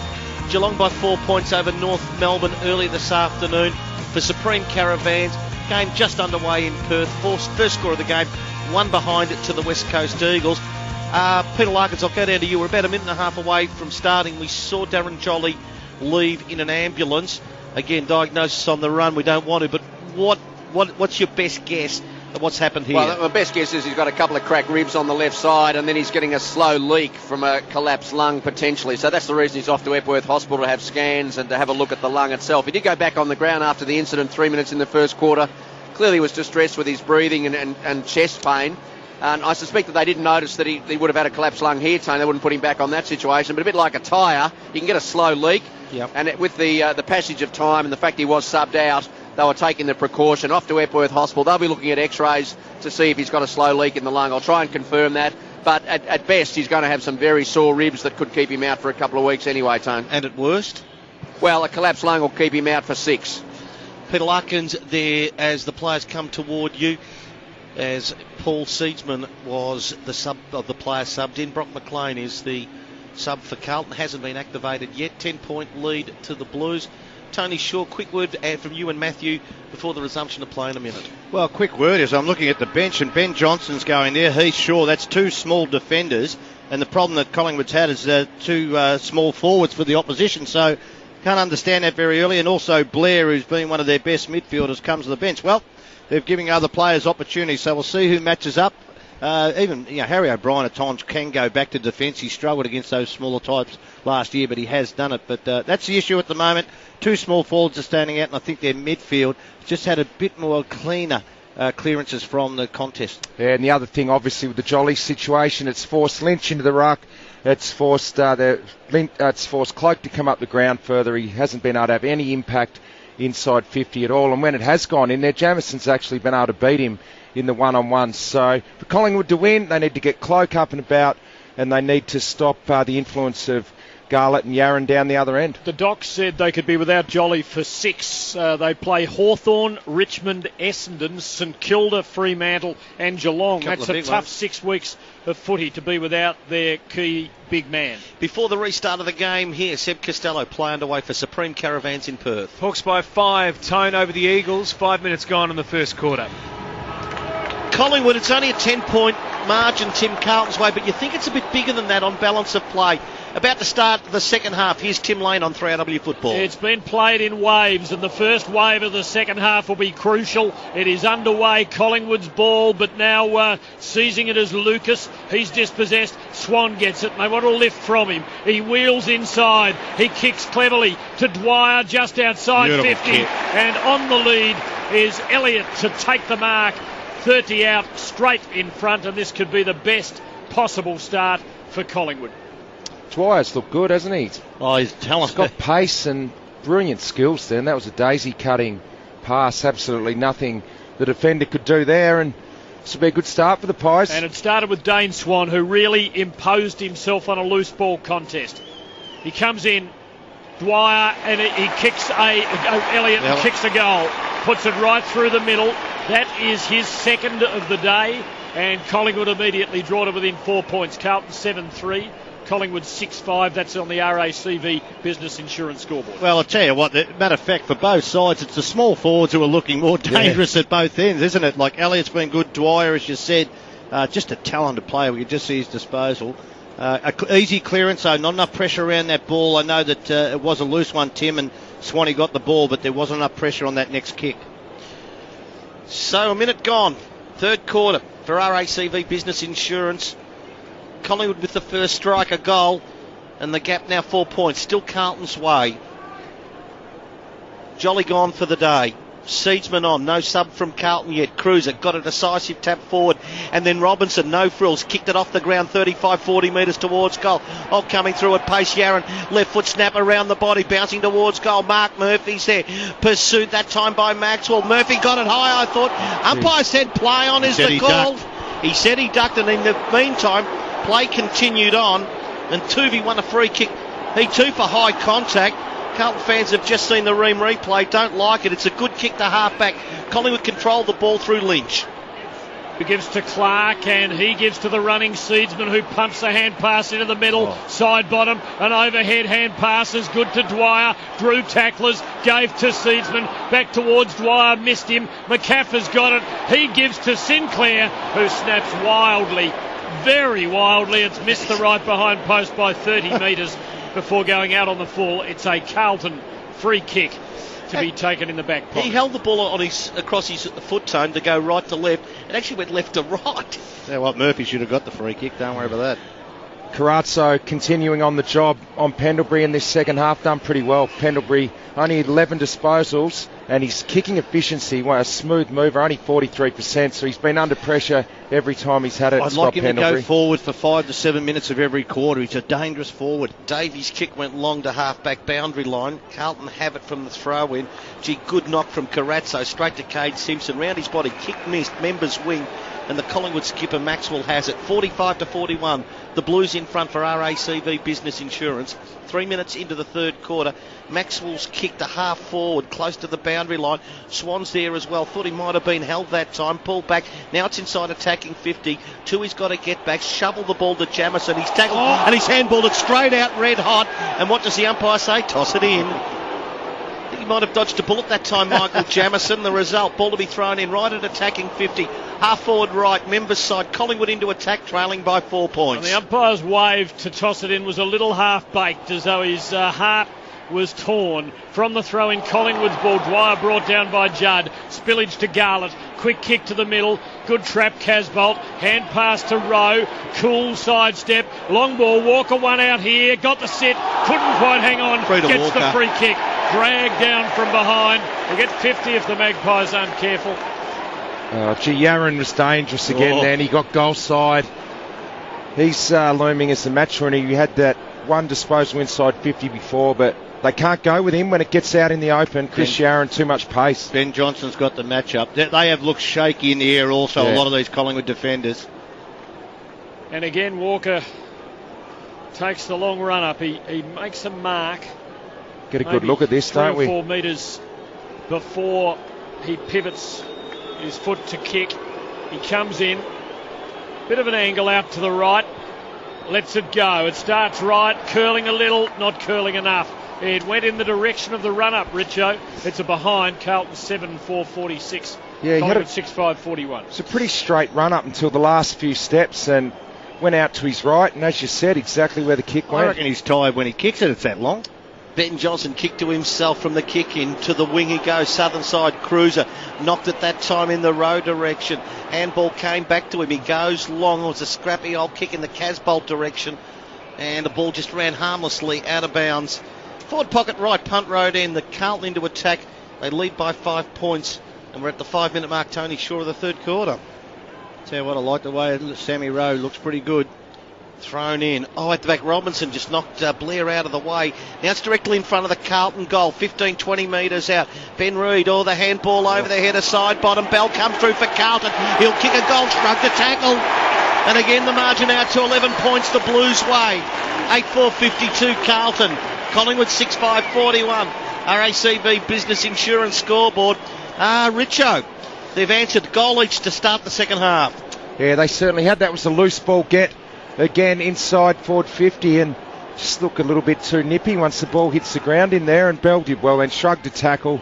Speaker 5: Geelong by 4 points over North Melbourne early this afternoon for Supreme Caravans. Game just underway in Perth. First score of the game, one behind it to the West Coast Eagles. Peter Larkins, I'll go down to you. We're about a minute and a half away from starting. We saw Darren Jolly leave in an ambulance. Again, diagnosis on the run. We don't want to, but what's your best guess at what's happened here?
Speaker 2: Well, my best guess is he's got a couple of cracked ribs on the left side, and then he's getting a slow leak from a collapsed lung potentially. So that's the reason he's off to Epworth Hospital to have scans and to have a look at the lung itself. He did go back on the ground after the incident, 3 minutes in the first quarter. Clearly was distressed with his breathing and chest pain. And I suspect that they didn't notice that he would have had a collapsed lung here, Tony. They wouldn't put him back on that situation. But a bit like a tyre, you can get a slow leak.
Speaker 5: Yep.
Speaker 2: And with the passage of time and the fact he was subbed out, they were taking the precaution. Off to Epworth Hospital. They'll be looking at x-rays to see if he's got a slow leak in the lung. I'll try and confirm that. But at best, he's going to have some very sore ribs that could keep him out for a couple of weeks anyway, Tone.
Speaker 5: And at worst?
Speaker 2: Well, a collapsed lung will keep him out for 6.
Speaker 5: Peter Larkins there as the players come toward you. As Paul Seedsman was the sub of the player subbed in. Brock McLean is the sub for Carlton. Hasn't been activated yet. 10-point lead to the Blues. Tony Shaw, quick word from you and Matthew before the resumption of play in a minute.
Speaker 1: Well, quick word is I'm looking at the bench and Ben Johnson's going there. He's Shaw. That's 2 small defenders. And the problem that Collingwood's had is 2 small forwards for the opposition. So can't understand that very early. And also Blair, who's been one of their best midfielders, comes to the bench. Well, they're giving other players opportunities, so we'll see who matches up. Even Harry O'Brien at times can go back to defence. He struggled against those smaller types last year, but he has done it. But that's the issue at the moment. 2 small forwards are standing out, and I think their midfield just had a bit more cleaner clearances from the contest.
Speaker 4: Yeah, and the other thing, obviously, with the Jolly situation, it's forced Lynch into the ruck. It's forced Cloak to come up the ground further. He hasn't been able to have any impact inside 50 at all. And when it has gone in there, Jamison's actually been able to beat him in the one-on-one. So for Collingwood to win, they need to get Cloak up and about, and they need to stop the influence of Garlett and Yarran down the other end.
Speaker 6: The Docs said they could be without Jolly for 6. They play Hawthorn, Richmond, Essendon, St Kilda, Fremantle and Geelong. That's a tough 6 weeks of footy to be without their key big man.
Speaker 5: Before the restart of the game here, Seb Costello, play underway for Supreme Caravans in Perth.
Speaker 3: Hawks by 5, Tone over the Eagles, 5 minutes gone in the first quarter.
Speaker 5: Collingwood, it's only a 10-point margin, Tim, Carlton's way, but you think it's a bit bigger than that on balance of play. About to start the second half. Here's Tim Lane on 3RW Football.
Speaker 6: It's been played in waves, and the first wave of the second half will be crucial. It is underway. Collingwood's ball, but now seizing it as Lucas. He's dispossessed. Swan gets it, and they want to lift from him. He wheels inside. He kicks cleverly to Dwyer just outside
Speaker 1: Beautiful
Speaker 6: 50.
Speaker 1: kick.
Speaker 6: And on the lead is Elliott to take the mark. 30 out, straight in front, and this could be the best possible start for Collingwood.
Speaker 4: Dwyer's looked good, hasn't he?
Speaker 5: Oh, he's talented.
Speaker 4: He's got pace and brilliant skills then. That was a daisy-cutting pass. Absolutely nothing the defender could do there, and this will be a good start for the Pies.
Speaker 6: And it started with Dane Swan, who really imposed himself on a loose ball contest. He comes in, Dwyer, and he kicks Elliott and kicks a goal. Puts it right through the middle. That is his second of the day, and Collingwood immediately draw to within 4 points. Carlton 7-3, Collingwood 6-5. That's on the RACV Business Insurance scoreboard.
Speaker 1: Well, I'll tell you what, matter of fact, for both sides, it's the small forwards who are looking more dangerous at both ends, isn't it? Like Elliott's been good, Dwyer, as you said, just a talented player. We could just see his disposal. Easy clearance, so not enough pressure around that ball. I know that it was a loose one, Tim, and Swanee got the ball, but there wasn't enough pressure on that next kick. So a minute gone, third quarter for RACV Business Insurance. Collingwood with the first strike, a goal, and the gap now 4 points. Still Carlton's way. Jolly gone for the day. Seedsman on, no sub from Carlton yet. Cruiser got a decisive tap forward, and then Robinson, no frills, kicked it off the ground 35-40 metres towards goal. Oh, coming through at pace, Yarran, left foot snap around the body, bouncing towards goal. Mark Murphy's there, pursued that time by Maxwell. Murphy got it high, I thought. Umpire said play on is the call. He said he ducked, and in the meantime, play continued on, and Tuvey won a free kick. He too for high contact. Carlton fans have just seen the replay, don't like it. It's a good kick to half-back. Collingwood controlled the ball through Lynch.
Speaker 6: He gives to Clark, and he gives to the running Seedsman, who pumps a hand pass into the middle, side bottom, an overhead hand pass is good to Dwyer. Drew tacklers, gave to Seedsman, back towards Dwyer, missed him. McCaffrey's got it. He gives to Sinclair, who snaps wildly, very wildly. It's missed the right behind post by 30 metres. Before going out on the full. It's a Carlton free kick to be taken in the back pocket.
Speaker 5: He held the ball on across his foot tone to go right to left. It actually went left to right.
Speaker 1: Yeah, well, Murphy should have got the free kick. Don't worry about that.
Speaker 4: Carazzo continuing on the job on Pendlebury in this second half, done pretty well. Pendlebury only 11 disposals, and his kicking efficiency, a smooth mover, only 43%, so he's been under pressure every time he's had it.
Speaker 1: I'd like him to go forward for 5 to 7 minutes of every quarter. He's a dangerous forward.
Speaker 5: Davies' kick went long to half-back boundary line. Carlton have it from the throw-in. Good knock from Carazzo, straight to Cade Simpson. Round his body, kick missed, members wing, and the Collingwood skipper Maxwell has it. 45-41. The Blues in front for RACV Business Insurance. 3 minutes into the third quarter. Maxwell's kicked a half forward, close to the boundary line. Swan's there as well. Thought he might have been held that time. Pulled back. Now it's inside attacking 50. Tui's got to get back. Shovel the ball to Jamison. He's tackled and he's handballed it straight out red hot. And what does the umpire say? Toss it in. I think he might have dodged a bullet that time, Michael Jamison. The result, ball to be thrown in right at attacking 50. Half forward right, members side. Collingwood into attack, trailing by 4 points.
Speaker 6: And the umpire's wave to toss it in was a little half-baked, as though his heart was torn from the throw in. Collingwood's ball. Dwyer brought down by Judd. Spillage to Garlett. Quick kick to the middle. Good trap, Casbolt. Hand pass to Rowe. Cool sidestep. Long ball. Walker one out here. Got the sit. Couldn't quite hang on. Gets
Speaker 5: Walker.
Speaker 6: the free kick. Dragged down from behind. We'll get 50 if the Magpies aren't careful.
Speaker 4: Yarran was dangerous again then. He got goal side. He's looming as the match winner. He had that one disposal inside 50 before, but they can't go with him when it gets out in the open. Chris Yarran, too much pace.
Speaker 1: Ben Johnson's got the matchup. They have looked shaky in the air also, a lot of these Collingwood defenders.
Speaker 6: And again, Walker takes the long run up. He makes a mark.
Speaker 4: Get a good look at this, don't we?
Speaker 6: 3 or 4 metres before he pivots his foot to kick. He comes in. Bit of an angle out to the right. Lets it go. It starts right, curling a little, not curling enough. It went in the direction of the run-up, Richo. It's a behind. Carlton 7-4-46.
Speaker 4: Yeah, he had a
Speaker 6: 6-5-41.
Speaker 4: It's a pretty straight run-up until the last few steps and went out to his right. And as you said, exactly where the kick went.
Speaker 1: I reckon he's tired when he kicks it. It's that long.
Speaker 5: Ben Johnson kicked to himself from the kick in. To the wing he goes, southern side. Cruiser knocked it that time in the row direction. Handball came back to him. He goes long. It was a scrappy old kick in the Casbolt direction. And the ball just ran harmlessly out of bounds. Forward pocket right, punt road end. The Carlton into attack. They lead by 5 points. And we're at the 5-minute mark. Tony Shaw of the third quarter. Tell you what, I like the way Sammy Rowe looks pretty good. Thrown in. Oh, at the back, Robinson just knocked Blair out of the way. Now it's directly in front of the Carlton goal, 15-20 metres out. Ben Reid, the handball over the header, side bottom. Bell comes through for Carlton. He'll kick a goal, shrug the tackle. And again, the margin out to 11 points the Blues way. 8-4-52 Carlton. Collingwood 6-5-41. RACB Business Insurance scoreboard. Richo, they've answered goal each to start the second half.
Speaker 4: Yeah, they certainly had. That was a loose ball get. Again, inside forward 50 and just look a little bit too nippy once the ball hits the ground in there, and Bell did well and shrugged a tackle.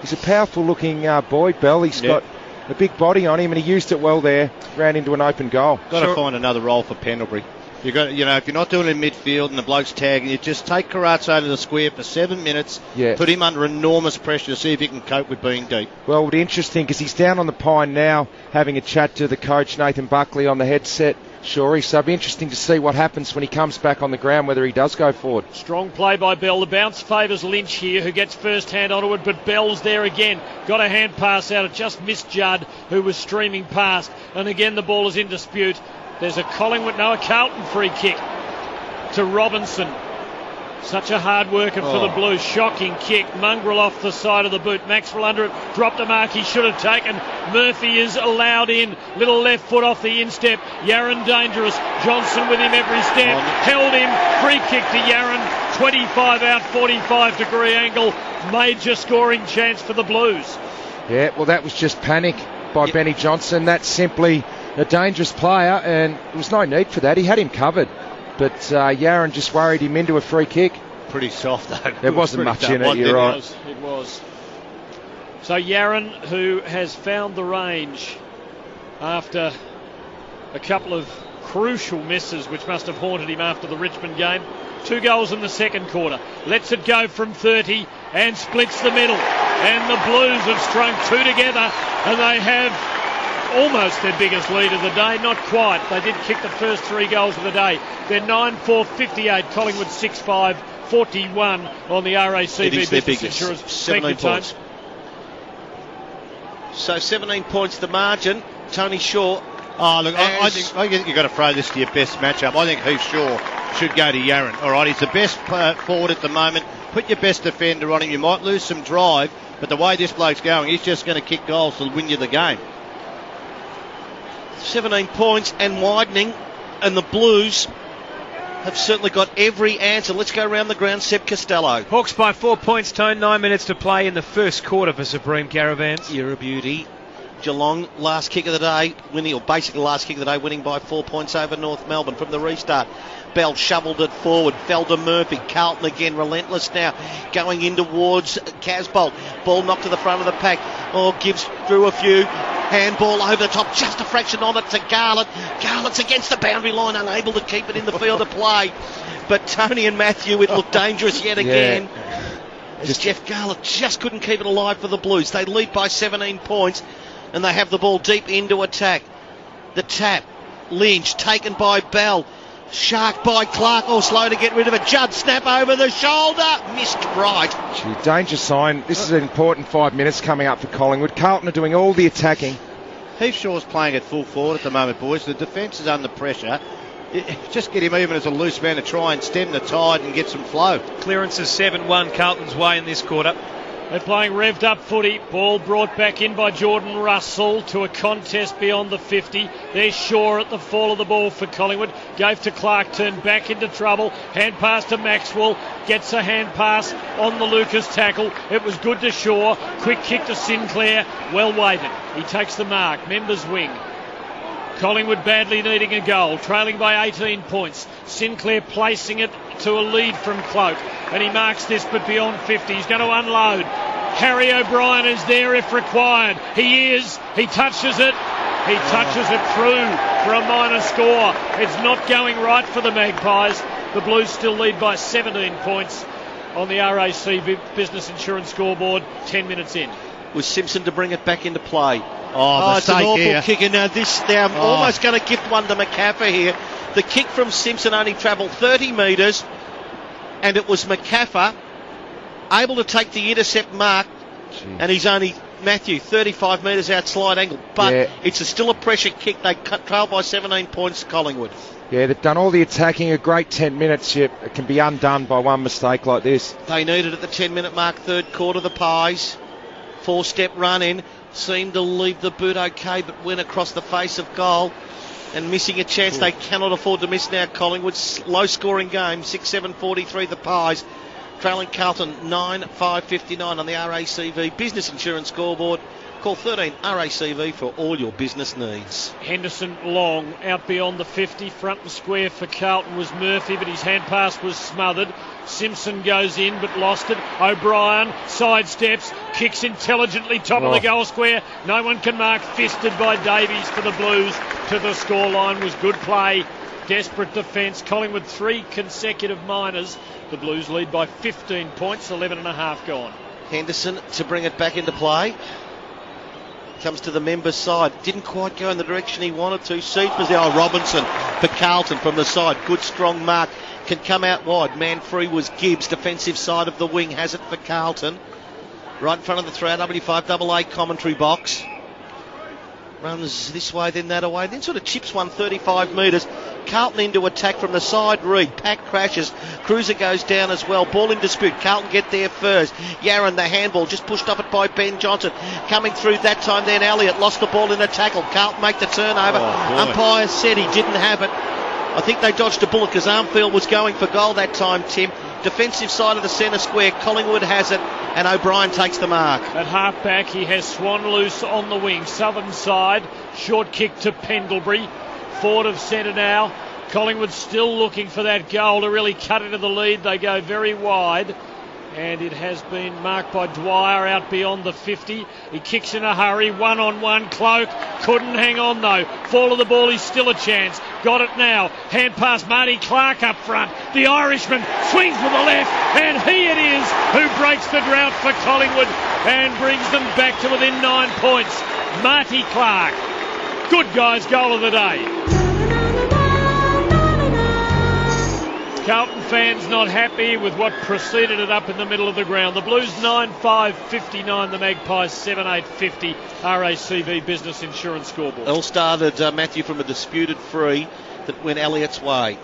Speaker 4: He's a powerful looking boy, Bell. He's got a big body on him and he used it well there, ran into an open goal.
Speaker 1: Got to find another role for Pendlebury. You got, if you're not doing it in midfield and the bloke's tagging, you just take Carazzo to the square for 7 minutes, put him under enormous pressure to see if he can cope with being deep.
Speaker 4: Well, it'll be interesting because he's down on the pine now, having a chat to the coach, Nathan Buckley, on the headset. Shorey, so it'll be interesting to see what happens when he comes back on the ground, whether he does go forward.
Speaker 6: Strong play by Bell. The bounce favours Lynch here, who gets first hand onto it, but Bell's there again. Got a hand pass out. It just missed Judd, who was streaming past. And again, the ball is in dispute. There's a Carlton free kick to Robinson. Such a hard worker for the Blues. Shocking kick. Mongrel off the side of the boot. Maxwell under it. Dropped a mark he should have taken. Murphy is allowed in. Little left foot off the instep. Yarran dangerous. Johnson with him every step. Held him. Free kick to Yarran. 25 out, 45-degree angle. Major scoring chance for the Blues.
Speaker 4: Yeah, well, that was just panic by Benny Johnson. That's simply a dangerous player, and there was no need for that. He had him covered. But Yarran just worried him into a free kick.
Speaker 1: Pretty soft, though.
Speaker 4: There wasn't much in it, you're right.
Speaker 6: It was. So Yarran, who has found the range after a couple of crucial misses, which must have haunted him after the Richmond game. 2 goals in the second quarter. Lets it go from 30 and splits the middle. And the Blues have strung 2 together, and they have almost their biggest lead of the day. Not quite. They did kick the first 3 goals of the day. They're 9-4-58. Collingwood 6-5-41 on the RACB Business Insurance.
Speaker 5: 17 points. So 17 points the margin. Tony Shaw.
Speaker 1: Oh, look, I think you've got to throw this to your best matchup. I think Heath Shaw should go to Yarran. All right, he's the best forward at the moment. Put your best defender on him. You might lose some drive, but the way this bloke's going, he's just going to kick goals to win you the game.
Speaker 5: 17 points and widening, and the Blues have certainly got every answer. Let's go around the ground. Seb Costello.
Speaker 3: Hawks by 4 points, Tone. 9 minutes to play in the first quarter for Supreme Caravans.
Speaker 5: You're a beauty. Geelong, last kick of the day, winning, or basically last kick of the day, winning by 4 points over North Melbourne from the restart. Bell shoveled it forward, fell to Murphy. Carlton again, relentless now, going in towards Casbolt. Ball knocked to the front of the pack. Gibbs threw a few. Handball over the top, just a fraction on it to Garlett. Garlett's against the boundary line, unable to keep it in the field of play. But Tony and Matthew, it looked dangerous yet again. As Jeff Garlett just couldn't keep it alive for the Blues. They lead by 17 points, and they have the ball deep into attack. The tap, Lynch, taken by Bell. Shark by Clark, all slow to get rid of it. Judd snap over the shoulder, missed right.
Speaker 4: Gee, danger sign. This is an important 5 minutes coming up for Collingwood. Carlton are doing all the attacking.
Speaker 1: Heath Shaw's playing at full forward at the moment, boys. The defence is under pressure. Just get him even as a loose man to try and stem the tide and get some flow.
Speaker 3: Clearance is 7-1 Carlton's way in this quarter.
Speaker 6: They're playing revved up footy. Ball brought back in by Jordan Russell to a contest beyond the 50. There's Shaw at the fall of the ball for Collingwood. Gave to Clark, turned back into trouble. Hand pass to Maxwell. Gets a hand pass on the Lucas tackle. It was good to Shaw. Quick kick to Sinclair. Well weighted. He takes the mark. Members wing. Collingwood badly needing a goal, trailing by 18 points. Sinclair placing it to a lead from Cloak. And he marks this, but beyond 50. He's going to unload. Harry O'Brien is there if required. He is. He touches it. He touches it through for a minor score. It's not going right for the Magpies. The Blues still lead by 17 points on the RAC Business Insurance scoreboard, 10 minutes in.
Speaker 5: Was Simpson to bring it back into play.
Speaker 1: Oh,
Speaker 5: It's an awful
Speaker 1: here.
Speaker 5: kick. And now I'm almost going to gift one to McCaffer here. The kick from Simpson only travelled 30 metres, and it was McCaffer able to take the intercept mark, and he's only, Matthew, 35 metres out slide angle. But it's still a pressure kick. They trail by 17 points, Collingwood.
Speaker 4: Yeah, they've done all the attacking, a great 10 minutes. It can be undone by one mistake like this.
Speaker 5: They need it at the 10-minute mark, third quarter, the Pies. 4-step run in. Seemed to leave the boot okay, but went across the face of goal. And missing a chance they cannot afford to miss now, Collingwood. Low-scoring game, 6-7-43, the Pies. Trailing Carlton, 9-5-59 on the RACV Business Insurance scoreboard. Call 13 RACV for all your business needs.
Speaker 6: Henderson long out beyond the 50, front and square for Carlton was Murphy, but his hand pass was smothered. Simpson goes in but lost it. O'Brien sidesteps, kicks intelligently top of the goal square. No one can mark. Fisted by Davies for the Blues to the scoreline. Was good play. Desperate defence. Collingwood 3 consecutive minors. The Blues lead by 15 points, 11.5 gone.
Speaker 5: Henderson to bring it back into play. Comes to the members' side. Didn't quite go in the direction he wanted to. Siege was there. Robinson for Carlton from the side. Good strong mark. Can come out wide. Man free was Gibbs. Defensive side of the wing has it for Carlton. Right in front of the 3RW5AA commentary box. Runs this way, then that away. Then sort of chips 135 metres. Carlton into attack from the side. Reed. Pack crashes. Cruiser goes down as well. Ball in dispute. Carlton get there first. Yaron, the handball, just pushed off it by Ben Johnson. Coming through that time then Elliott. Lost the ball in the tackle. Carlton make the turnover. Umpire said he didn't have it. I think they dodged a bullet because Armfield was going for goal that time, Tim. Defensive side of the centre square. Collingwood has it, and O'Brien takes the mark.
Speaker 6: At half back, he has Swan loose on the wing. Southern side, short kick to Pendlebury. Forward of centre now. Collingwood still looking for that goal to really cut into the lead. They go very wide. And it has been marked by Dwyer out beyond the 50. He kicks in a hurry. 1-on-1. Cloak couldn't hang on though. Fall of the ball is still a chance. Got it now. Hand pass Marty Clark up front. The Irishman swings with the left, and he it is who breaks the drought for Collingwood and brings them back to within 9 points. Marty Clark. Good guy's goal of the day. Carlton fans not happy with what preceded it up in the middle of the ground. The Blues 9-5-59, the Magpies 7-8-50. RACV Business Insurance scoreboard.
Speaker 5: All started, Matthew, from a disputed free that went Elliott's way.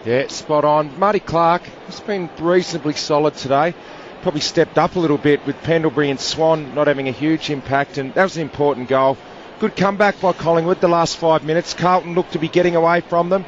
Speaker 4: Yeah, spot on. Marty Clark has been reasonably solid today. Probably stepped up a little bit with Pendlebury and Swan not having a huge impact, and that was an important goal. Good comeback by Collingwood the last 5 minutes. Carlton looked to be getting away from them.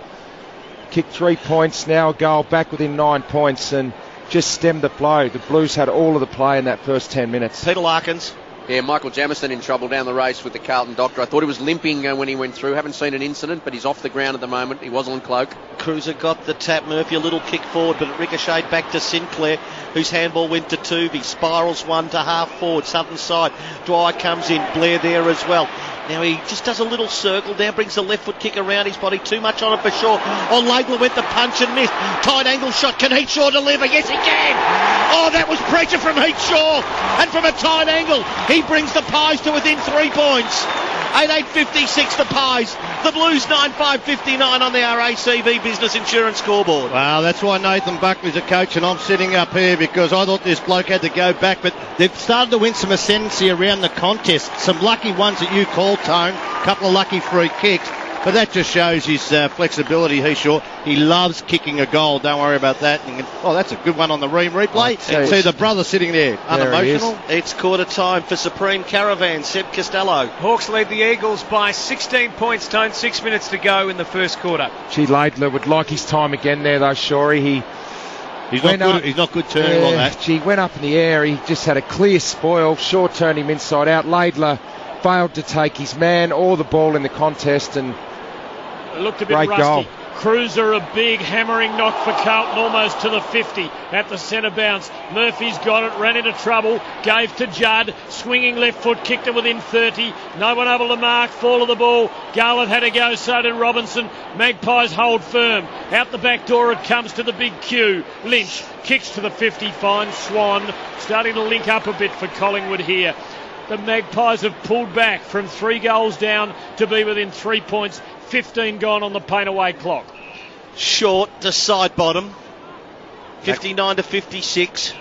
Speaker 4: Kicked 3 points, now a goal, back within 9 points, and just stemmed the flow. The Blues had all of the play in that first 10 minutes.
Speaker 5: Peter Larkins.
Speaker 2: Yeah, Michael Jamieson in trouble down the race with the Carlton doctor. I thought he was limping when he went through. Haven't seen an incident, but he's off the ground at the moment. He was on Cloak.
Speaker 5: Cruiser got the tap. Murphy a little kick forward, but it ricocheted back to Sinclair, whose handball went to Tuvey. Spirals one to half forward, southern side. Dwyer comes in. Blair there as well. Now he just does a little circle, now brings the left foot kick around his body, too much on it for Shaw. On Laidlaw went the punch and missed. Tight angle shot, can Heath Shaw deliver? Yes he can! Oh, that was pressure from Heath Shaw, and from a tight angle, he brings the Pies to within 3 points. 8-8-56 the Pies. The Blues 9-5-59 on the RACV Business Insurance scoreboard.
Speaker 1: Wow, that's why Nathan Buckley's a coach and I'm sitting up here, because I thought this bloke had to go back, but they've started to win some ascendancy around the contest. Some lucky ones that you called, Tone. A couple of lucky free kicks. But that just shows his flexibility. He's short. He loves kicking a goal. Don't worry about that. Oh, that's a good one on the replay. See the brother sitting there, unemotional.
Speaker 5: It's quarter time for Supreme Caravan. Seb Costello.
Speaker 3: Hawks lead the Eagles by 16 points, Tone. 6 minutes to go in the first quarter.
Speaker 4: Gee, Laidler would like his time again there, though, Shorey.
Speaker 1: He's not good turning on that.
Speaker 4: Gee, went up in the air. He just had a clear spoil. Shaw turned him inside out. Laidler failed to take his man or the ball in the contest, and
Speaker 6: it looked a bit
Speaker 4: great
Speaker 6: rusty.
Speaker 4: Goal.
Speaker 6: Cruiser, a big hammering knock for Carlton, almost to the 50 at the centre bounce. Murphy's got it, ran into trouble, gave to Judd, swinging left foot, kicked it within 30. No one able to mark, fall of the ball. Garland had a go, so did Robinson. Magpies hold firm. Out the back door it comes to the big Q. Lynch kicks to the 50, finds Swan. Starting to link up a bit for Collingwood here. The Magpies have pulled back from 3 goals down to be within 3 points. 15 gone on the paint away clock.
Speaker 5: Short to side bottom. 59 to 56.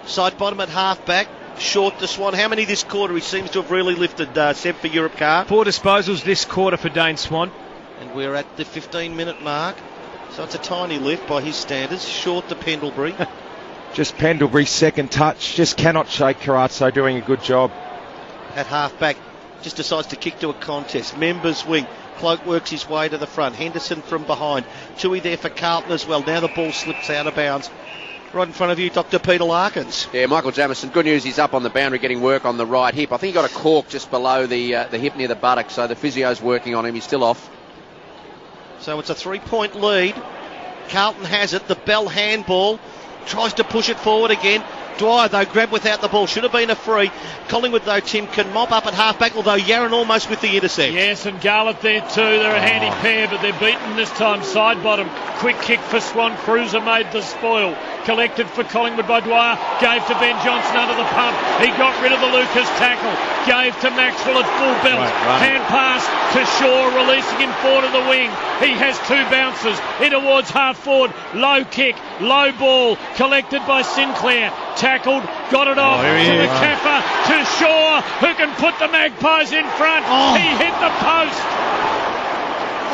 Speaker 5: Side bottom at half back. Short to Swan. How many this quarter? He seems to have really lifted, Seb, for Europe Car.
Speaker 3: 4 disposals this quarter for Dane Swan.
Speaker 5: And we're at the 15-minute mark. So it's a tiny lift by his standards. Short to Pendlebury.
Speaker 4: Just Pendlebury's second touch. Just cannot shake Carazzo, doing a good job.
Speaker 5: At half back. Just decides to kick to a contest. Members wing. Cloak works his way to the front. Henderson from behind. Tui there for Carlton as well. Now the ball slips out of bounds. Right in front of you, Dr. Peter Larkins.
Speaker 2: Yeah, Michael Jamieson. Good news, he's up on the boundary getting work on the right hip. I think he got a cork just below the hip near the buttock, so the physio's working on him. He's still off.
Speaker 5: So it's a 3-point lead. Carlton has it. The Bell handball. Tries to push it forward again. Dwyer, though, grabbed without the ball. Should have been a free. Collingwood, though, Tim, can mop up at half-back, although Yaron almost with the intercept.
Speaker 6: Yes, and Garlett there too. They're a handy pair, but they're beaten this time. Side bottom. Quick kick for Swan. Cruiser made the spoil. Collected for Collingwood by Dwyer. Gave to Ben Johnson under the pump. He got rid of the Lucas tackle. Gave to Maxwell at full belt. Hand pass to Shaw, releasing him forward to the wing. He has 2 bounces. In towards half forward. Low kick. Low ball. Collected by Sinclair. Tackled. Got it off to the Kaffer. To Shaw, who can put the Magpies in front. He hit the post.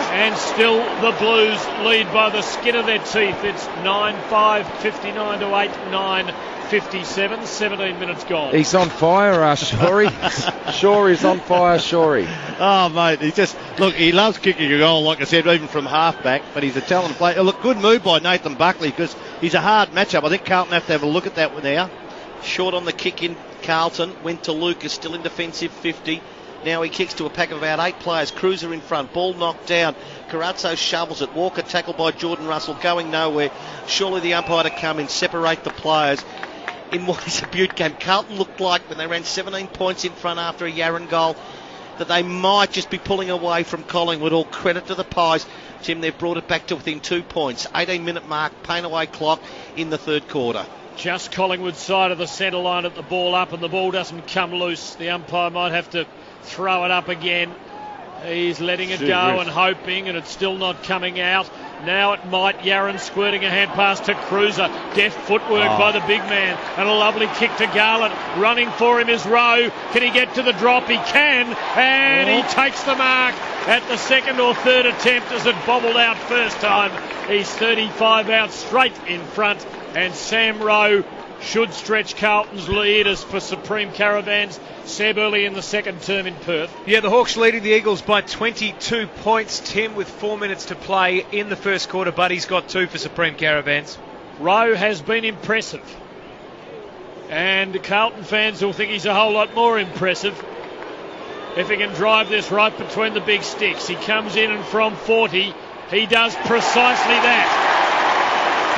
Speaker 6: And still the Blues lead by the skin of their teeth. It's 9-5, 59 to 8-9-57. 17 minutes gone.
Speaker 4: He's on fire, Shorey. Shaw is on fire, Shorey.
Speaker 1: Oh, mate, he loves kicking a goal, like I said, even from half-back, but he's a talented player. Look, good move by Nathan Buckley, because he's a hard matchup. I think Carlton have to have a look at that now.
Speaker 5: Short on the kick in Carlton. Went to Lucas, still in defensive 50. Now he kicks to a pack of about 8 players. Cruiser in front. Ball knocked down. Carazzo shovels it. Walker tackled by Jordan Russell. Going nowhere. Surely the umpire to come in. Separate the players. In what is a Butte game. Carlton looked like when they ran 17 points in front after a Yaron goal that they might just be pulling away from Collingwood. All credit to the Pies. Tim, they've brought it back to within 2 points. 18-minute mark. Paint away clock in the third quarter.
Speaker 6: Just Collingwood's side of the centre line at the ball up, and the ball doesn't come loose. The umpire might have to throw it up again. He's letting it go and hoping, and it's still not coming out. Now it might. Yaron squirting a hand pass to Cruiser. Deft footwork by the big man, and a lovely kick to Garland. Running for him is Rowe. Can he get to the drop? He can, and he takes the mark at the second or third attempt as it bobbled out first time. He's 35 out straight in front, and Sam Rowe should stretch Carlton's lead as for Supreme Caravans. Seb early in the second term in Perth.
Speaker 3: Yeah, the Hawks leading the Eagles by 22 points, Tim, with 4 minutes to play in the first quarter. Buddy's got 2 for Supreme Caravans.
Speaker 6: Rowe has been impressive, and Carlton fans will think he's a whole lot more impressive if he can drive this right between the big sticks. He comes in, and from 40 he does precisely that.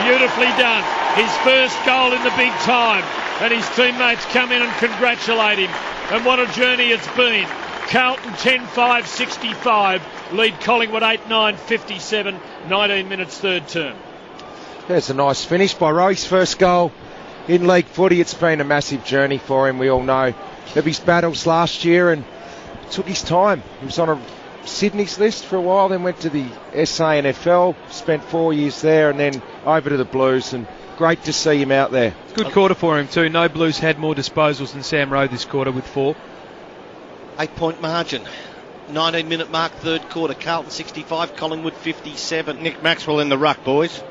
Speaker 6: Beautifully done. His first goal in the big time, and his teammates come in and congratulate him. And what a journey it's been. Carlton 10-5-65, lead Collingwood 8-9-57, 19 minutes third term.
Speaker 4: There's a nice finish by Rowe's first goal in league footy. It's been a massive journey for him, we all know. Of his battles last year, and it took his time. He was on a Sydney's list for a while, then went to the SANFL, spent 4 years there, and then over to the Blues, and great to see him out there.
Speaker 3: Good quarter for him too. No Blues had more disposals than Sam Rowe this quarter with 4.
Speaker 5: 8-point margin. 19-minute mark, third quarter. Carlton 65, Collingwood 57.
Speaker 1: Nick Maxwell in the ruck, boys.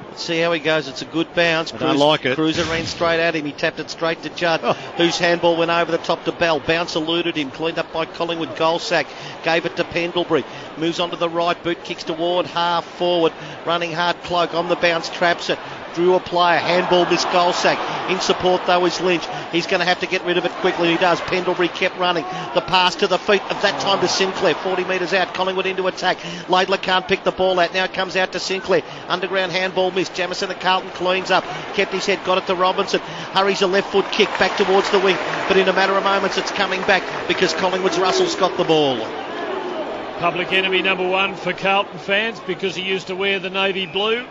Speaker 5: Let's see how he goes. It's a good bounce.
Speaker 1: I don't like it.
Speaker 5: Cruiser ran straight at him. He tapped it straight to Judd, whose handball went over the top to Bell. Bounce eluded him. Cleaned up by Collingwood. Goal sack. Gave it to Pendlebury. Moves on to the right boot. Kicks toward half forward. Running hard. Cloak on the bounce. Traps it. Drew a player. Handball missed. Goal sack. In support though is Lynch. He's going to have to get rid of it quickly. He does. Pendlebury kept running. The pass to the feet of that time to Sinclair. 40 metres out. Collingwood into attack. Laidler can't pick the ball out. Now it comes out to Sinclair. Underground handball missed. Jamison at Carlton cleans up. Kept his head. Got it to Robinson. Hurries a left foot kick back towards the wing. But in a matter of moments it's coming back because Collingwood's Russell's got the ball.
Speaker 6: Public enemy number one for Carlton fans because he used to wear the navy blue.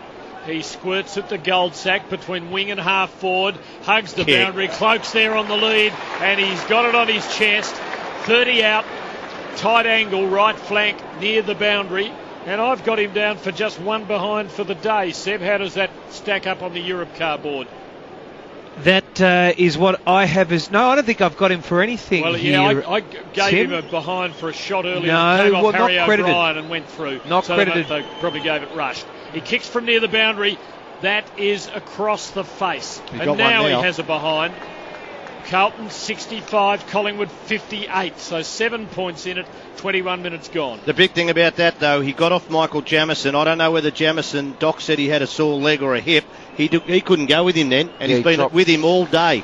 Speaker 6: He squirts at the gold sack between wing and half forward, hugs the boundary, Cloak's there on the lead, and he's got it on his chest. 30 out, tight angle, right flank near the boundary, and I've got him down for just one behind for the day. Seb, how does that stack up on the Europe card?
Speaker 3: That is what I have as... No, I don't think I've got him for anything.
Speaker 6: Well,
Speaker 3: yeah,
Speaker 6: here. I gave him a behind for a shot earlier.
Speaker 3: No,
Speaker 6: Came off
Speaker 3: well,
Speaker 6: Harry
Speaker 3: not credited.
Speaker 6: O'Brien and went through.
Speaker 3: Not
Speaker 6: so
Speaker 3: credited.
Speaker 6: They probably gave it rushed. He kicks from near the boundary. That is across the face. And now he has a behind. Carlton 65, Collingwood 58. So 7 points in it, 21 minutes gone.
Speaker 1: The big thing about that, though, he got off Michael Jamison. I don't know whether Jamison, Doc said he had a sore leg or a hip. He couldn't go with him then, and he's been with him all day.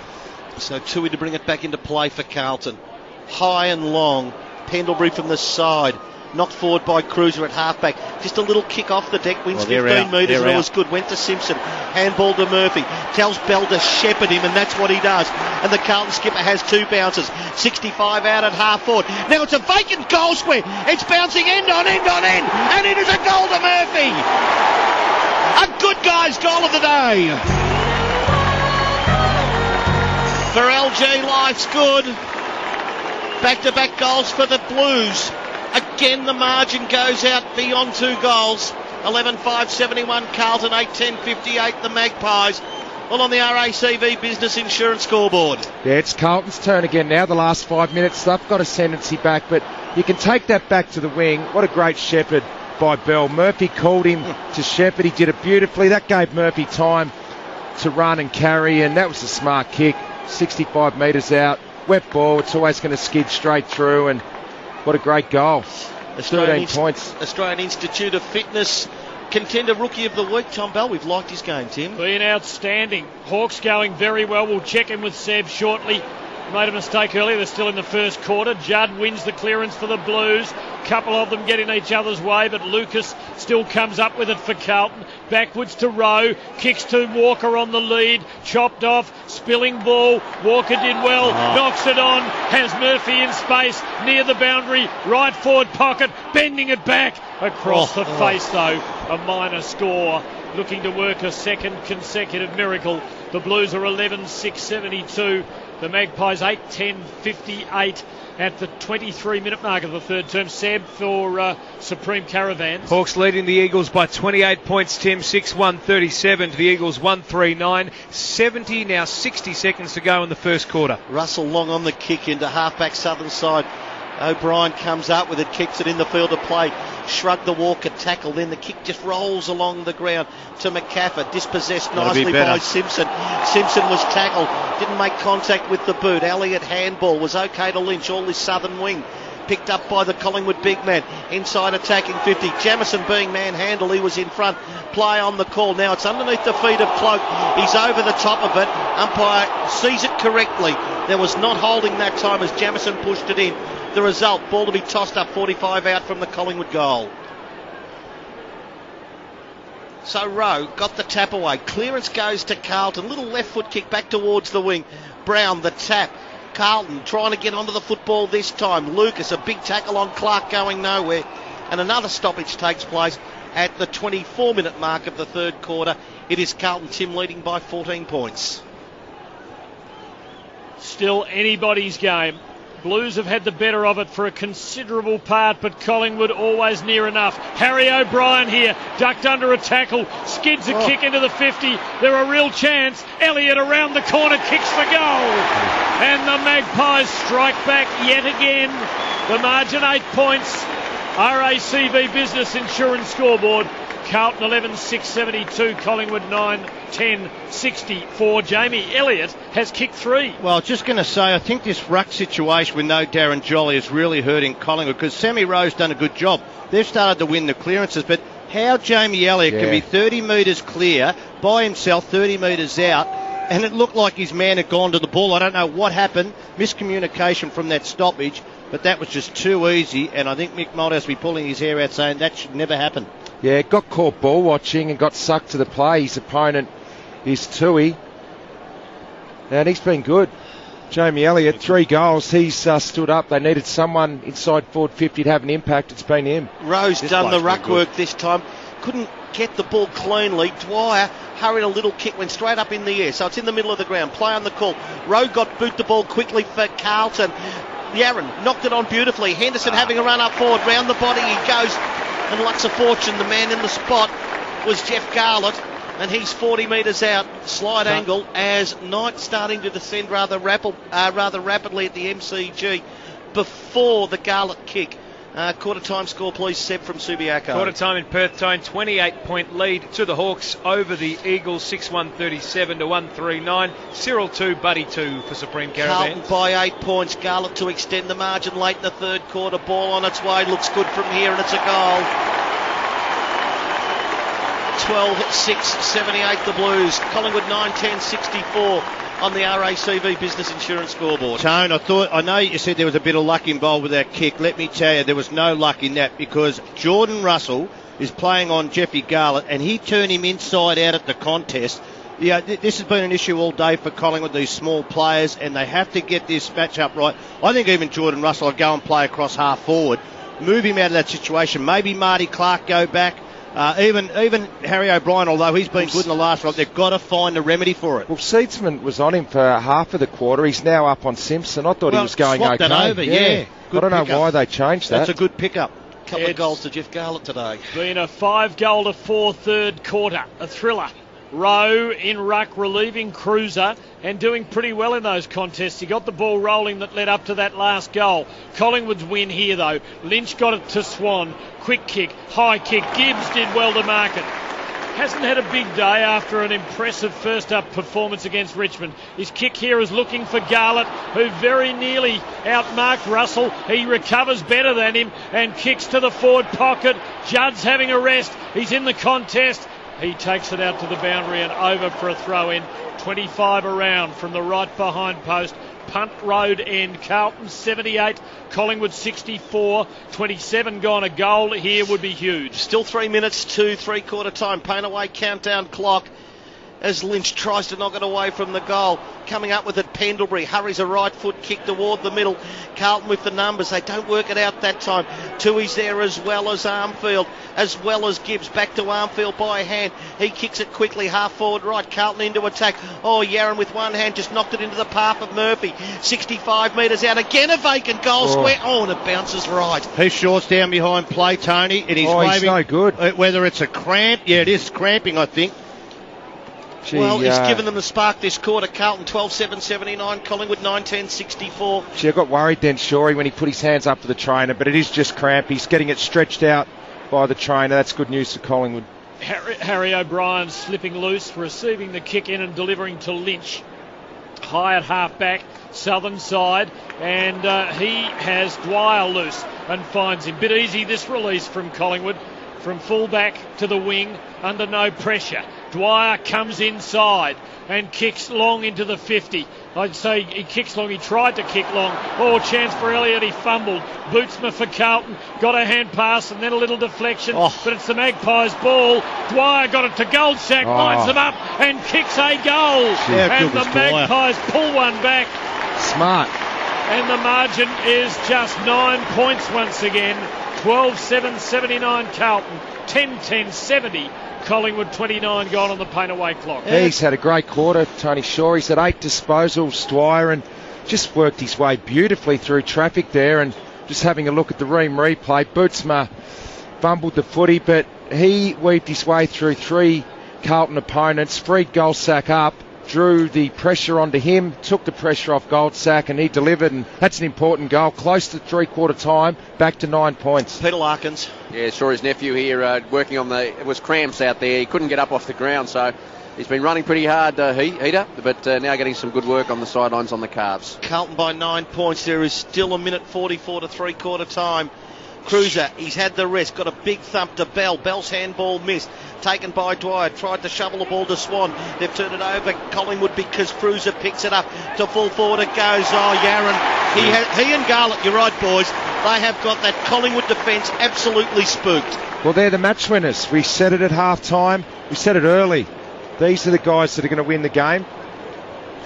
Speaker 5: So Tui to bring it back into play for Carlton. High and long. Pendlebury from the side. Knocked forward by Cruiser at halfback. Just a little kick off the deck. Wins 15 metres and it was good. Went to Simpson. Handball to Murphy. Tells Bell to shepherd him and that's what he does. And the Carlton skipper has two bounces. 65 out at half forward. Now it's a vacant goal square. It's bouncing end on end on end. And it is a goal to Murphy. A good guy's goal of the day. For LG, life's good. Back-to-back goals for the Blues. Again, the margin goes out beyond 2 goals. 11-5-71 Carlton, 8-10-58 the Magpies. All on the RACV Business Insurance scoreboard.
Speaker 4: Yeah, it's Carlton's turn again now, the last 5 minutes. They've got ascendancy back, but you can take that back to the wing. What a great shepherd by Bell. Murphy called him to shepherd. He did it beautifully. That gave Murphy time to run and carry, and that was a smart kick. 65 metres out. Wet ball. It's always going to skid straight through, and what a great goal. 13 points.
Speaker 5: Australian Institute of Fitness contender rookie of the week, Tom Bell. We've liked his game, Tim.
Speaker 6: Been outstanding. Hawks going very well. We'll check in with Seb shortly. Made a mistake earlier. They're still in the first quarter. Judd wins the clearance for the Blues. Couple of them get in each other's way, but Lucas still comes up with it for Carlton. Backwards to Rowe. Kicks to Walker on the lead. Chopped off. Spilling ball. Walker did well. Knocks it on. Has Murphy in space near the boundary. Right forward pocket. Bending it back. Across the face, though. A minor score. Looking to work a second consecutive miracle. The Blues are 11-6-72. The Magpies 8-10-58 at the 23-minute mark of the third term. Seb for Supreme Caravans.
Speaker 3: Hawks leading the Eagles by 28 points, Tim. 6-1-37 to the Eagles 1-3-9. 70, now 60 seconds to go in the first quarter.
Speaker 5: Russell long on the kick into halfback southern side. O'Brien comes up with it, kicks it in the field of play. Shrug the Walker tackle, then the kick just rolls along the ground to McCaffer, dispossessed nicely by Simpson. Simpson was tackled, didn't make contact with the boot. Elliott handball was okay to Lynch, all this southern wing. Picked up by the Collingwood big man, inside attacking 50. Jamison being manhandled, he was in front. Play on the call. Now it's underneath the feet of Cloak. He's over the top of it. Umpire sees it correctly. There was not holding that time as Jamison pushed it in. The result, ball to be tossed up, 45 out from the Collingwood goal. So Rowe got the tap away. Clearance goes to Carlton. Little left foot kick back towards the wing. Brown, the tap. Carlton trying to get onto the football this time. Lucas, a big tackle on Clark going nowhere. And another stoppage takes place at the 24-minute mark of the third quarter. It is Carlton, Tim, leading by 14 points.
Speaker 6: Still anybody's game. Blues have had the better of it for a considerable part, but Collingwood always near enough. Harry O'Brien here, ducked under a tackle, skids a kick into the 50. They're a real chance. Elliott around the corner, kicks the goal. And the Magpies strike back yet again. The margin 8 points. RACV Business Insurance scoreboard. Carlton 11, 672. Collingwood 9, 10, 64. Jamie Elliott has kicked 3.
Speaker 1: Well, just going to say, I think this ruck situation with no Darren Jolly is really hurting Collingwood because Sammy Rowe's done a good job. They've started to win the clearances, but how Jamie Elliott can be 30 metres clear by himself, 30 metres out, and it looked like his man had gone to the ball. I don't know what happened. Miscommunication from that stoppage, but that was just too easy, and I think Mick Malthouse will be pulling his hair out saying that should never happen.
Speaker 4: Yeah, got caught ball watching and got sucked to the play. His opponent is Tui, and he's been good. Jamie Elliott, 3 goals. He's stood up. They needed someone inside forward 50 to have an impact. It's been him.
Speaker 5: Rowe's done the ruck work this time. Couldn't get the ball cleanly. Dwyer hurried a little kick, went straight up in the air. So it's in the middle of the ground. Play on the call. Rowe got boot the ball quickly for Carlton. Yaron knocked it on beautifully. Henderson having a run up forward. Round the body he goes. And Lux of Fortune, the man in the spot, was Jeff Garlett. And he's 40 metres out, slide angle, as Knight starting to descend rather rapidly at the MCG before the Garlett kick. Quarter time score, please, Seb from Subiaco.
Speaker 3: Quarter time in Perth Tone, 28-point lead to the Hawks over the Eagles, 6-137 to 139. Cyril 2, Buddy 2 for Supreme Caravan.
Speaker 5: Carlton by 8 points. Garlett to extend the margin late in the third quarter. Ball on its way, looks good from here, and it's a goal. 12-6, 78 the Blues. Collingwood 9-10, 64 on the RACV Business Insurance scoreboard.
Speaker 1: Tone, I know you said there was a bit of luck involved with that kick. Let me tell you, there was no luck in that because Jordan Russell is playing on Jeffy Garlett and he turned him inside out at the contest. Yeah, this has been an issue all day for Collingwood, these small players, and they have to get this match up right. I think even Jordan Russell will go and play across half forward, move him out of that situation. Maybe Marty Clark go back. Even Harry O'Brien, although he's been good in the last round, they've got to find a remedy for it.
Speaker 4: Well, Seedsman was on him for half of the quarter. He's now up on Simpson. I thought he was going okay.
Speaker 1: That over, yeah.
Speaker 4: I don't know why they changed that.
Speaker 1: That's a good pickup.
Speaker 5: Couple of goals to Jeff Garlett today.
Speaker 6: Been a 5-goal-to-4 third quarter, a thriller. Rowe in ruck, relieving Cruiser and doing pretty well in those contests. He got the ball rolling that led up to that last goal. Collingwood's win here though. Lynch got it to Swan. Quick kick, high kick. Gibbs did well to mark it. Hasn't had a big day after an impressive first up performance against Richmond. His kick here is looking for Garlett, who very nearly outmarked Russell. He recovers better than him and kicks to the forward pocket. Judd's having a rest. He's in the contest. He takes it out to the boundary and over for a throw-in. 25 around from the right behind post. Punt road end. Carlton 78, Collingwood 64. 27 gone. A goal here would be huge.
Speaker 5: Still 3 minutes to three-quarter time. Paint away countdown clock as Lynch tries to knock it away from the goal. Coming up with it, Pendlebury hurries a right foot kick toward the middle. Carlton with the numbers. They don't work it out that time. Tui's there as well as Armfield, as well as Gibbs. Back to Armfield by hand. He kicks it quickly, half forward right. Carlton into attack. Oh, Yaron with one hand just knocked it into the path of Murphy. 65 metres out. Again a vacant goal square. Oh, and it bounces right.
Speaker 1: He's shorts down behind play, Tony, and he's waving.
Speaker 4: He's no good.
Speaker 1: Whether it's a cramp, yeah, it is cramping, I think.
Speaker 5: Well, he's given them the spark this quarter. Carlton 12-7, 79. Collingwood 9-10, 64.
Speaker 4: I got worried then, Shorey, when he put his hands up to the trainer, but it is just cramp. He's getting it stretched out by the trainer. That's good news for Collingwood.
Speaker 6: Harry O'Brien slipping loose, receiving the kick in and delivering to Lynch. High at half back, southern side, and he has Dwyer loose and finds him. Bit easy this release from Collingwood. From full-back to the wing, under no pressure. Dwyer comes inside and kicks long into the 50. I'd say he kicks long. He tried to kick long. Oh, chance for Elliott. He fumbled. Bootsma for Carlton. Got a hand pass and then a little deflection. But it's the Magpies' ball. Dwyer got it to Goldsack. Lines them up and kicks a goal. And the Magpies pull one back.
Speaker 4: Smart.
Speaker 6: And the margin is just 9 points once again. 12-7, 79 Carlton. 10-10, 70. Collingwood 29 gone on the paint away clock.
Speaker 4: He's had a great quarter, Tony Shaw. He's had 8 disposals, Dwyer, and just worked his way beautifully through traffic there. And just having a look at the replay, Bootsma fumbled the footy, but he weaved his way through 3 Carlton opponents, freed Goldsack up, drew the pressure onto him, took the pressure off Goldsack, and he delivered, and that's an important goal. Close to three-quarter time, back to 9 points.
Speaker 5: Peter Larkins.
Speaker 2: Yeah, saw his nephew here working on it was cramps out there. He couldn't get up off the ground, so he's been running pretty hard, Heater, but now getting some good work on the sidelines on the calves.
Speaker 5: Carlton by 9 points. There is still a minute 44 to three-quarter time. Cruiser, he's had the rest, got a big thump to Bell. Bell's handball missed, taken by Dwyer, tried to shovel the ball to Swan. They've turned it over Collingwood because Cruiser picks it up. To full forward it goes. Yaron. He and Garlett, you're right, boys, they have got that Collingwood defence absolutely spooked.
Speaker 4: Well, they're the match winners. We said it at half-time. We said it early. These are the guys that are going to win the game.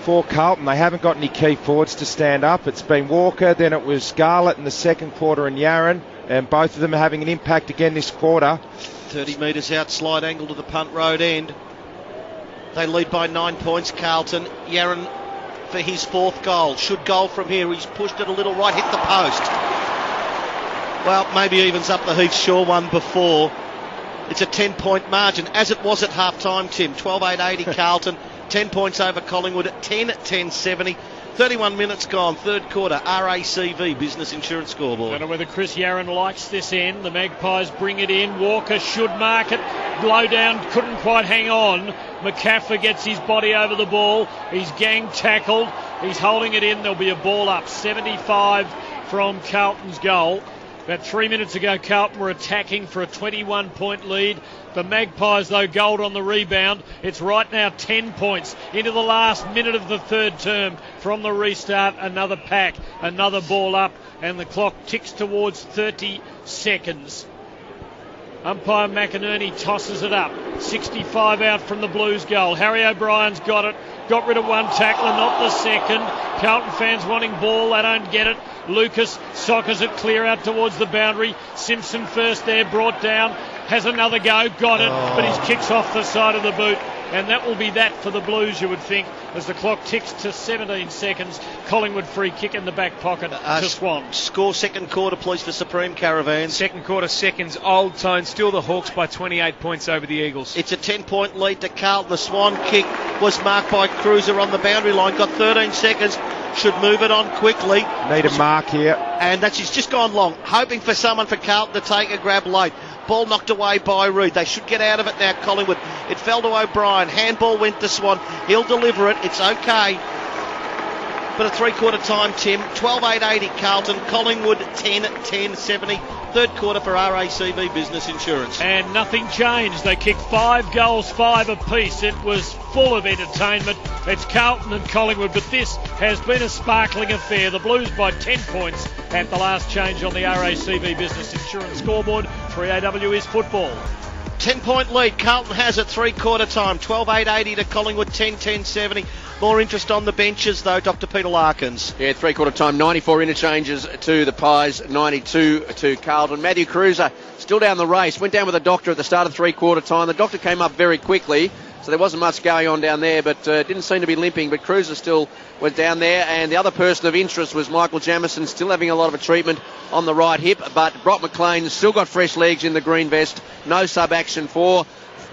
Speaker 4: For Carlton, they haven't got any key forwards to stand up. It's been Walker, then it was Garlett in the second quarter and Yaron, and both of them are having an impact again this quarter.
Speaker 5: 30 metres out, slide angle to the punt road end. They lead by 9 points, Carlton. Yaron for his fourth goal. Should goal from here. He's pushed it a little right, hit the post. Well, maybe evens up the Heath Shaw one before. It's a 10-point margin, as it was at half-time, Tim. 12-8-80 Carlton. 10 points over Collingwood at 10-10-70. 31 minutes gone, third quarter. RACV Business Insurance Scoreboard.
Speaker 6: I don't know whether Chris Yaron likes this end. The Magpies bring it in. Walker should mark it. Low down, couldn't quite hang on. McCaffrey gets his body over the ball. He's gang tackled. He's holding it in. There'll be a ball up. 75 from Carlton's goal. About 3 minutes ago, Carlton were attacking for a 21-point lead. The Magpies, though, gold on the rebound. It's right now 10 points into the last minute of the third term. From the restart, another pack, another ball up, and the clock ticks towards 30 seconds. Umpire McInerney tosses it up. 65 out from the Blues goal. Harry O'Brien's got it. Got rid of one tackler, not the second. Carlton fans wanting ball, they don't get it. Lucas soccers it clear out towards the boundary. Simpson first there, brought down. Has another go, got it, but his kick's off the side of the boot. And that will be that for the Blues, you would think, as the clock ticks to 17 seconds. Collingwood free kick in the back pocket to Swan.
Speaker 5: Score second quarter, please, for Supreme Caravans.
Speaker 3: Second quarter, seconds, Old Tone. Still the Hawks by 28 points over the Eagles.
Speaker 5: It's a 10-point lead to Carlton. The Swan kick was marked by Cruiser on the boundary line. Got 13 seconds. Should move it on quickly.
Speaker 4: Need a mark here.
Speaker 5: And he's just gone long, hoping for someone for Carlton to take a grab late. Ball knocked away by Reid. They should get out of it now, Collingwood. It fell to O'Brien. Handball went to Swan. He'll deliver it. It's okay. But a three-quarter time, Tim. 12-8-80 Carlton. Collingwood 10-10-70. Third quarter for RACV Business Insurance.
Speaker 6: And nothing changed. They kicked 5 goals, 5 apiece. It was full of entertainment. It's Carlton and Collingwood, but this has been a sparkling affair. The Blues by 10 points at the last change on the RACV Business Insurance scoreboard. 3AW is football.
Speaker 5: 10-point lead. Carlton has at three-quarter time. 12-8-80 to Collingwood, 10-10-70. More interest on the benches, though, Dr. Peter Larkins.
Speaker 2: Yeah, three-quarter time, 94 interchanges to the Pies, 92 to Carlton. Matthew Cruiser still down the race. Went down with a doctor at the start of three-quarter time. The doctor came up very quickly, so there wasn't much going on down there, but didn't seem to be limping. But Cruiser still was down there, and the other person of interest was Michael Jamieson, still having a lot of a treatment on the right hip. But Brock McLean still got fresh legs in the green vest. No sub-action for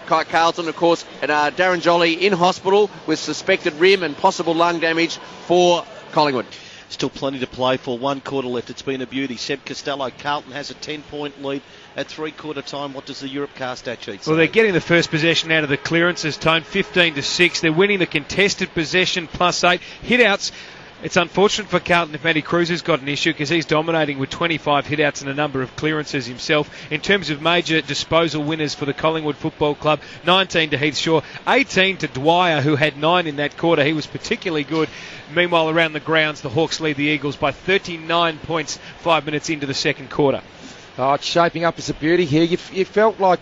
Speaker 2: Carlton, of course, and Darren Jolly in hospital with suspected rim and possible lung damage for Collingwood.
Speaker 5: Still plenty to play for. 1 quarter left. It's been a beauty. Seb Costello. Carlton has a 10-point lead at three-quarter time. What does the Europcar stat sheet say?
Speaker 3: Well, they're getting the first possession out of the clearances, Tone, 15-6. They're winning the contested possession +8. Hit-outs. It's unfortunate for Carlton if Matty Cruiser's got an issue because he's dominating with 25 hit-outs and a number of clearances himself. In terms of major disposal winners for the Collingwood Football Club, 19 to Heath Shaw, 18 to Dwyer, who had 9 in that quarter. He was particularly good. Meanwhile, around the grounds, the Hawks lead the Eagles by 39 points 5 minutes into the second quarter.
Speaker 4: Oh, it's shaping up as a beauty here. You felt like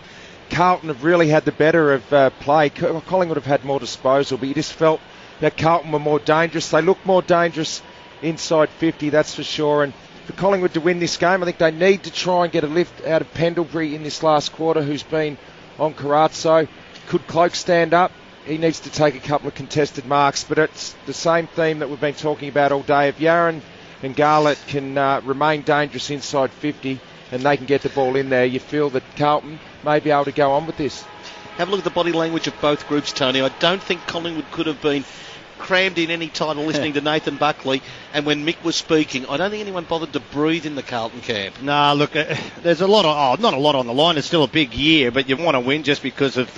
Speaker 4: Carlton have really had the better of play. Collingwood have had more disposal, but you just felt that Carlton were more dangerous. They look more dangerous inside 50, that's for sure. And for Collingwood to win this game, I think they need to try and get a lift out of Pendlebury in this last quarter, who's been on Carazzo. Could Cloak stand up? He needs to take a couple of contested marks, but it's the same theme that we've been talking about all day. If Yaron and Garlett can remain dangerous inside 50 and they can get the ball in there, you feel that Carlton may be able to go on with this.
Speaker 5: have a look at the body language of both groups, Tony. I don't think Collingwood could have been crammed in any time listening to Nathan Buckley, and when Mick was speaking, I don't think anyone bothered to breathe in the Carlton camp.
Speaker 1: Nah, look, there's a lot of, not a lot on the line. It's still a big year, but you want to win just because of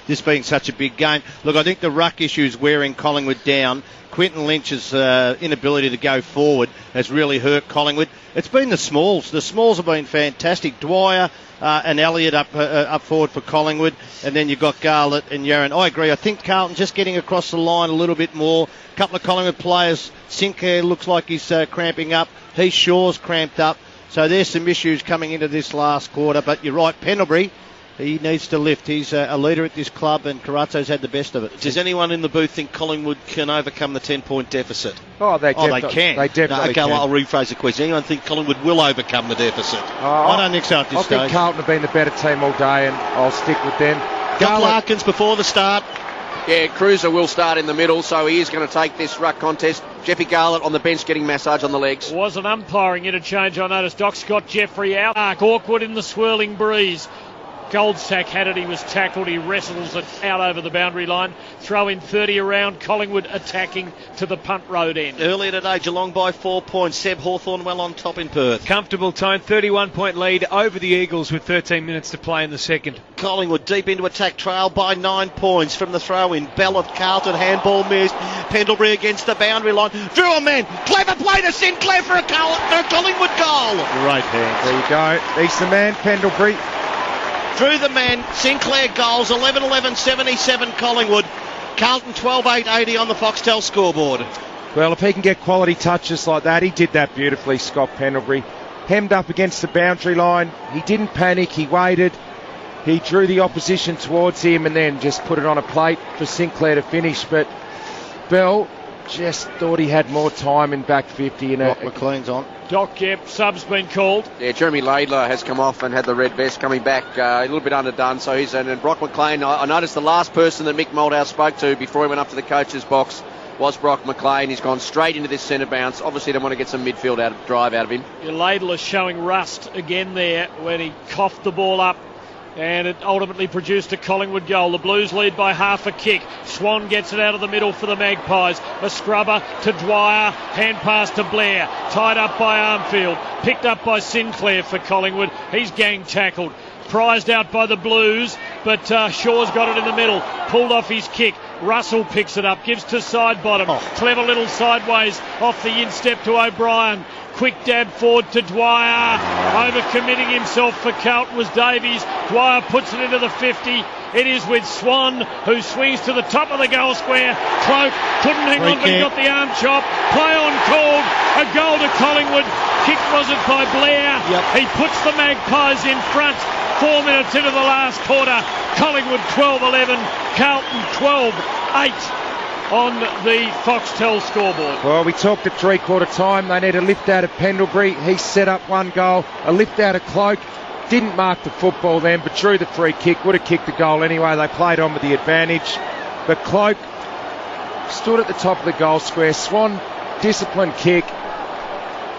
Speaker 1: this being such a big game. Look, I think the ruck issue's wearing Collingwood down. Quinton Lynch's inability to go forward has really hurt Collingwood. It's been the smalls. The smalls have been fantastic. Dwyer and Elliott up forward for Collingwood, and then you've got Garlett and Yaron. I agree. I think Carlton just getting across the line a little bit more. A couple of Collingwood players. Sinclair looks like he's cramping up. Heath Shaw's cramped up. So there's some issues coming into this last quarter. But you're right, Pendlebury, he needs to lift. He's a leader at this club, and Carazzo's had the best of it.
Speaker 5: Does anyone in the booth think Collingwood can overcome the 10-point deficit?
Speaker 1: They can. They definitely
Speaker 5: can.
Speaker 1: Okay,
Speaker 5: I'll rephrase the question. Anyone think Collingwood will overcome the deficit?
Speaker 1: I don't think so at this stage.
Speaker 4: I think Carlton have been the better team all day, and I'll stick with them.
Speaker 5: Got Larkins before the start.
Speaker 2: Yeah, Cruiser will start in the middle, so he is going to take this ruck contest. Jeffy Garlett on the bench getting massage on the legs.
Speaker 6: Was an umpiring interchange, I noticed. Doc Scott Jeffrey out. Awkward in the swirling breeze. Goldsack had it, he was tackled, he wrestles it out over the boundary line. Throw in 30 around, Collingwood attacking to the punt road end.
Speaker 5: Earlier today, Geelong by 4 points. Seb Hawthorn well on top in Perth.
Speaker 3: Comfortable tone, 31-point lead over the Eagles with 13 minutes to play in the second.
Speaker 5: Collingwood deep into attack, trail by 9 points from the throw-in. Bell of Carlton, handball missed. Pendlebury against the boundary line. Drew a man, clever play to Sinclair for a Collingwood goal.
Speaker 1: Great hand.
Speaker 4: There you go. He's the man, Pendlebury.
Speaker 5: Drew the man, Sinclair goals, 11-11-77 Collingwood. Carlton 12-8-80 on the Foxtel scoreboard.
Speaker 4: Well, if he can get quality touches like that, he did that beautifully, Scott Pendlebury. Hemmed up against the boundary line. He didn't panic, he waited. He drew the opposition towards him and then just put it on a plate for Sinclair to finish. But Bell just thought he had more time in back 50.
Speaker 1: Brock McLean's on.
Speaker 6: Doc, yep, sub's been called.
Speaker 2: Yeah, Jeremy Laidler has come off and had the red vest coming back a little bit underdone. So he's and Brock McLean. I noticed the last person that Mick Moldhouse spoke to before he went up to the coach's box was Brock McLean. He's gone straight into this centre bounce. Obviously, they want to get some midfield drive out of him.
Speaker 6: Yeah, Laidler showing rust again there when he coughed the ball up. And it ultimately produced a Collingwood goal. The Blues lead by half a kick. Swan gets it out of the middle for the Magpies. A scrubber to Dwyer. Hand pass to Blair. Tied up by Armfield. Picked up by Sinclair for Collingwood. He's gang tackled. Prized out by the Blues. But Shaw's got it in the middle. Pulled off his kick. Russell picks it up. Gives to side bottom. Clever little sideways off the instep to O'Brien. Quick dab forward to Dwyer. Overcommitting himself for Carlton was Davies. Dwyer puts it into the 50. It is with Swan, who swings to the top of the goal square. Cloak couldn't hang on, but he got the arm chop. Play on called. A goal to Collingwood. Kick was it by Blair. He puts the Magpies in front. 4 minutes into the last quarter. Collingwood 12-11. Carlton 12-8. On the Foxtel scoreboard.
Speaker 4: Well, we talked at three-quarter time. They need a lift out of Pendlebury. He set up one goal. A lift out of Cloak. Didn't mark the football then, but drew the free kick. Would have kicked the goal anyway. They played on with the advantage. But Cloak stood at the top of the goal square. Swan, disciplined kick.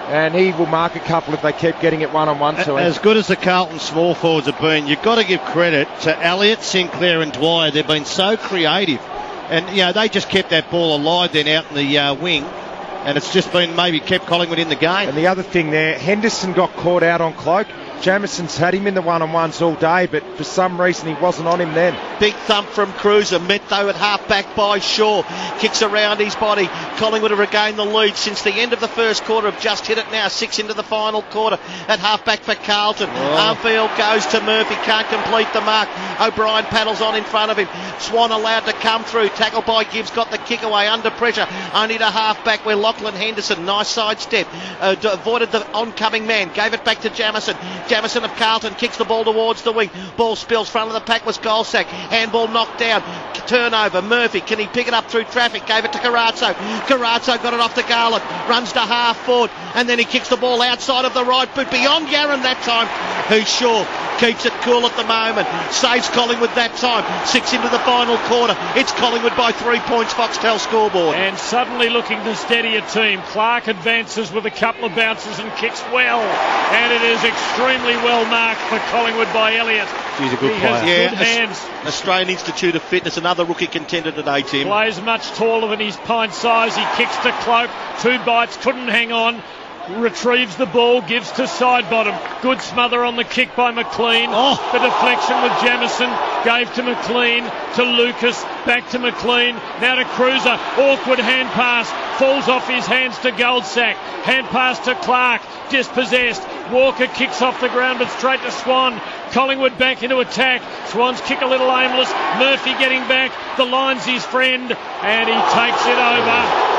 Speaker 4: And he will mark a couple if they keep getting it one-on-one to him.
Speaker 1: As good as the Carlton small forwards have been, you've got to give credit to Elliott, Sinclair and Dwyer. They've been so creative. And, they just kept that ball alive then out in the wing. And it's just been maybe kept Collingwood in the game.
Speaker 4: And the other thing there, Henderson got caught out on Cloak. Jamison's had him in the one-on-ones all day, but for some reason he wasn't on him then.
Speaker 5: Big thump from Cruiser, met though at half-back by Shaw. Kicks around his body. Collingwood have regained the lead since the end of the first quarter. Have just hit it now, 6 into the final quarter. At half-back for Carlton. Armfield goes to Murphy, can't complete the mark. O'Brien paddles on in front of him. Swan allowed to come through. Tackled by Gibbs, got the kick away under pressure. Only to half-back where Lachlan Henderson, nice side step, avoided the oncoming man. Gave it back to Jamison. Jamison of Carlton kicks the ball towards the wing. Ball spills. Front of the pack was Goldsack. Handball knocked down. Turnover. Murphy. Can he pick it up through traffic? Gave it to Carazzo. Carazzo got it off to Garland. Runs to half forward. And then he kicks the ball outside of the right boot. Beyond Yaron that time. Who's sure? Keeps it cool at the moment. Saves Collingwood that time. 6 into the final quarter. It's Collingwood by 3 points. Foxtel scoreboard.
Speaker 6: And suddenly looking to steady a team. Clark advances with a couple of bounces and kicks well. And it is extremely well marked for Collingwood by Elliott.
Speaker 1: He's a good
Speaker 6: He
Speaker 1: player.
Speaker 6: has
Speaker 5: Yeah,
Speaker 6: good hands.
Speaker 5: Australian Institute of Fitness, another rookie contender today, Tim.
Speaker 6: Plays much taller than his pint size. He kicks to Cloak. 2 bites, couldn't hang on. Retrieves the ball, gives to side bottom. Good smother on the kick by McLean. The deflection with Jamison. Gave to McLean, to Lucas, back to McLean. Now to Cruiser. Awkward hand pass. Falls off his hands to Goldsack. Hand pass to Clark. Dispossessed. Walker kicks off the ground but straight to Swan. Collingwood back into attack. Swan's kick a little aimless. Murphy getting back. The line's his friend. And he takes it over.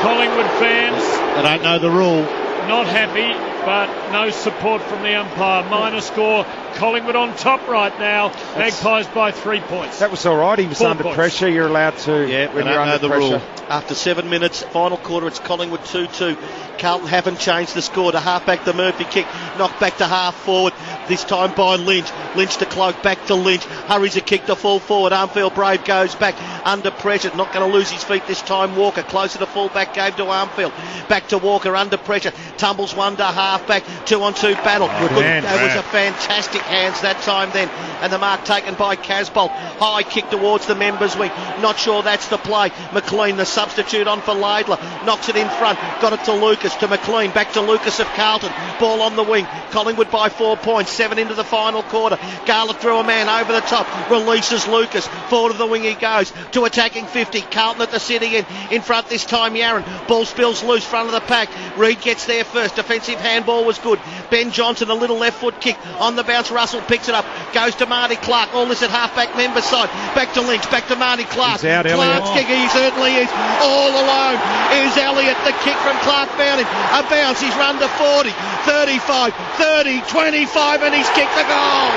Speaker 6: Collingwood fans,
Speaker 1: They don't know the rule.
Speaker 6: not happy, but no support from the umpire. Minor score. Collingwood on top right now. Magpies by 3 points.
Speaker 4: That was all right. He was
Speaker 6: 4
Speaker 4: under
Speaker 6: points.
Speaker 4: pressure. You're allowed to
Speaker 5: Yeah,
Speaker 4: when
Speaker 5: they
Speaker 4: you're
Speaker 5: don't know
Speaker 4: under
Speaker 5: the
Speaker 4: pressure.
Speaker 5: rule. After 7 minutes, final quarter, it's Collingwood 2-2. Carlton haven't changed the score to half-back. The Murphy kick, knocked back to half-forward, this time by Lynch. Lynch to Cloak, back to Lynch. Hurries a kick to full forward. Armfield Brave goes back under pressure. Not going to lose his feet this time. Walker closer to full-back, gave to Armfield. Back to Walker, under pressure. Tumbles one to half-back. 2-on-2 battle.
Speaker 1: Good hand,
Speaker 5: that was
Speaker 1: Brad.
Speaker 5: a fantastic hands that time then. And the mark taken by Casbolt. High kick towards the members' wing. Not sure that's the play. McLean, the substitute on for Laidler. Knocks it in front. Got it to Lucas, to McLean. Back to Lucas of Carlton. Ball on the wing. Collingwood by 4 points. 7 into the final quarter. Garlett threw a man over the top. Releases Lucas. Forward of the wing he goes. To attacking 50. Carlton at the city end. In front this time, Yaron. Ball spills loose. Front of the pack. Reid gets there first. Defensive handball was good. Ben Johnson, a little left foot kick. On the bounce, Russell picks it up. Goes to Marty Clark. All this at half-back member side. Back to Lynch. Back to Marty Clark.
Speaker 1: He's out,
Speaker 5: Clark's
Speaker 1: Elliott.
Speaker 5: kick. He certainly is. All alone is Elliott. The kick from Clark found him. A bounce. He's run to 40, 35, 30, 25, and he's kicked the goal.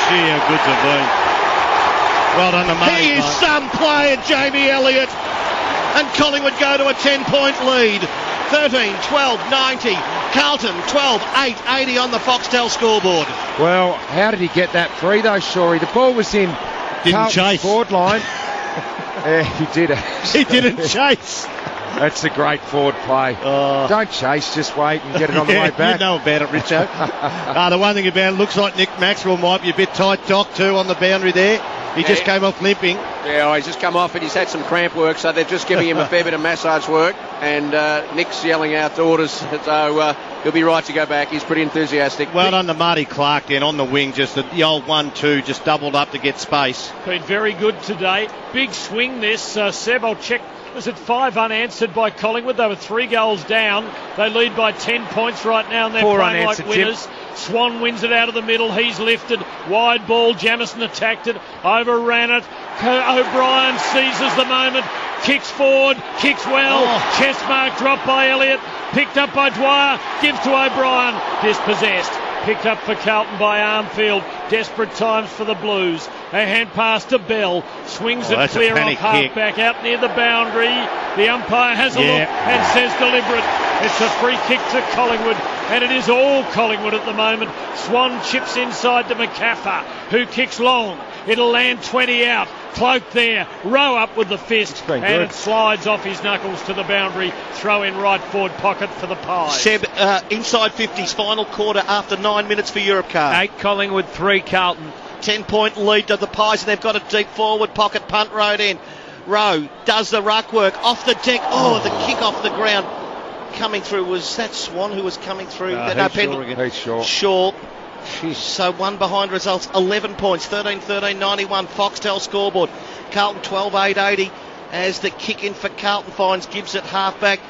Speaker 1: Gee, how good's it been? Well done to Murray.
Speaker 5: He is some player, Jamie Elliott. And Collingwood go to a 10-point lead. 13, 12, 90. Carlton 12, 8, 80 on the Foxtel scoreboard.
Speaker 4: Well, how did he get that free though, Shorey? The ball was in Carlton's
Speaker 1: chase.
Speaker 4: forward line. Yeah, he did.
Speaker 1: He didn't chase.
Speaker 4: That's a great forward play. Don't chase, just wait and get it on the way back.
Speaker 1: You know about it, Richo. The one thing about it, looks like Nick Maxwell might be a bit tight, Doc, too, on the boundary there. He just came off limping.
Speaker 2: Yeah, well, he's just come off and he's had some cramp work, so they're just giving him a fair bit of massage work. And Nick's yelling out orders, so he'll be right to go back. He's pretty enthusiastic.
Speaker 1: Well done to Marty Clark then on the wing, just the old 1-2, just doubled up to get space.
Speaker 6: Been very good today. Big swing this. Seb, I'll check. Was it 5 unanswered by Collingwood? They were 3 goals down. They lead by 10 points right now, and they're
Speaker 3: 4
Speaker 6: playing
Speaker 3: unanswered,
Speaker 6: like winners. Swan wins it out of the middle. He's lifted. Wide ball. Jamison attacked it. Overran it. O'Brien seizes the moment. Kicks forward. Kicks well. Chest mark dropped by Elliott. Picked up by Dwyer. Gives to O'Brien. Dispossessed. Picked up for Carlton by Armfield. Desperate times for the Blues. A hand pass to Bell. Swings it
Speaker 1: that's a
Speaker 6: clear off
Speaker 1: panic kick.
Speaker 6: half-back out near the boundary. The umpire has a look and says deliberate. It's a free kick to Collingwood, and it is all Collingwood at the moment. Swan chips inside to McCaffer, who kicks long. It'll land 20 out. Cloak there. Row up with the fist,
Speaker 4: been
Speaker 6: and
Speaker 4: good.
Speaker 6: it slides off his knuckles to the boundary. Throw in right forward pocket for the Pies.
Speaker 5: Seb, inside 50s, final quarter after 9 minutes for Europcar.
Speaker 3: 8 Collingwood, 3 Carlton.
Speaker 5: 10-point lead to the Pies, and they've got a deep forward pocket punt road in. Rowe does the ruck work off the deck. The kick off the ground. Coming through, was that Swan who was coming through?
Speaker 4: He's short.
Speaker 5: Shaw. So one behind results, 11 points, 13-13, 91. Foxtel scoreboard. Carlton 12-8, 80 as the kick in for Carlton finds Gibbs at halfback.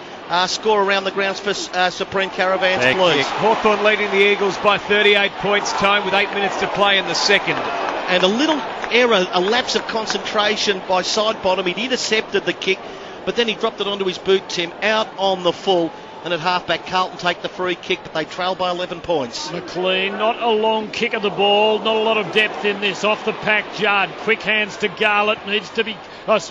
Speaker 5: Score around the grounds for Supreme Caravans Blues.
Speaker 3: Hawthorn leading the Eagles by 38 points, time with 8 minutes to play in the second.
Speaker 5: And a little error, a lapse of concentration by side bottom. He'd intercepted the kick, but then he dropped it onto his boot, Tim, out on the full. And at halfback, Carlton take the free kick, but they trail by 11 points.
Speaker 6: McLean, not a long kick of the ball, not a lot of depth in this. Off the pack, Judd, quick hands to Garlett, needs to be,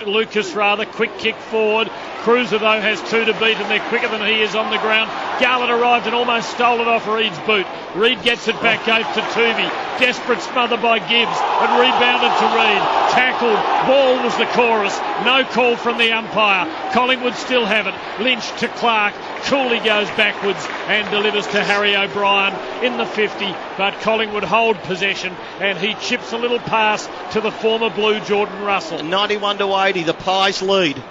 Speaker 6: Lucas rather, quick kick forward. Cruiser though has 2 to beat and they're quicker than he is on the ground. Garlett arrived and almost stole it off Reed's boot. Reed gets it back, gave to Toovey. Desperate smother by Gibbs and rebounded to Reid. Tackled. Ball was the chorus. No call from the umpire. Collingwood still have it. Lynch to Clark. Cooley goes backwards and delivers to Harry O'Brien in the 50, but Collingwood hold possession and he chips a little pass to the former Blue Jordan Russell.
Speaker 5: 91-80, the Pies lead.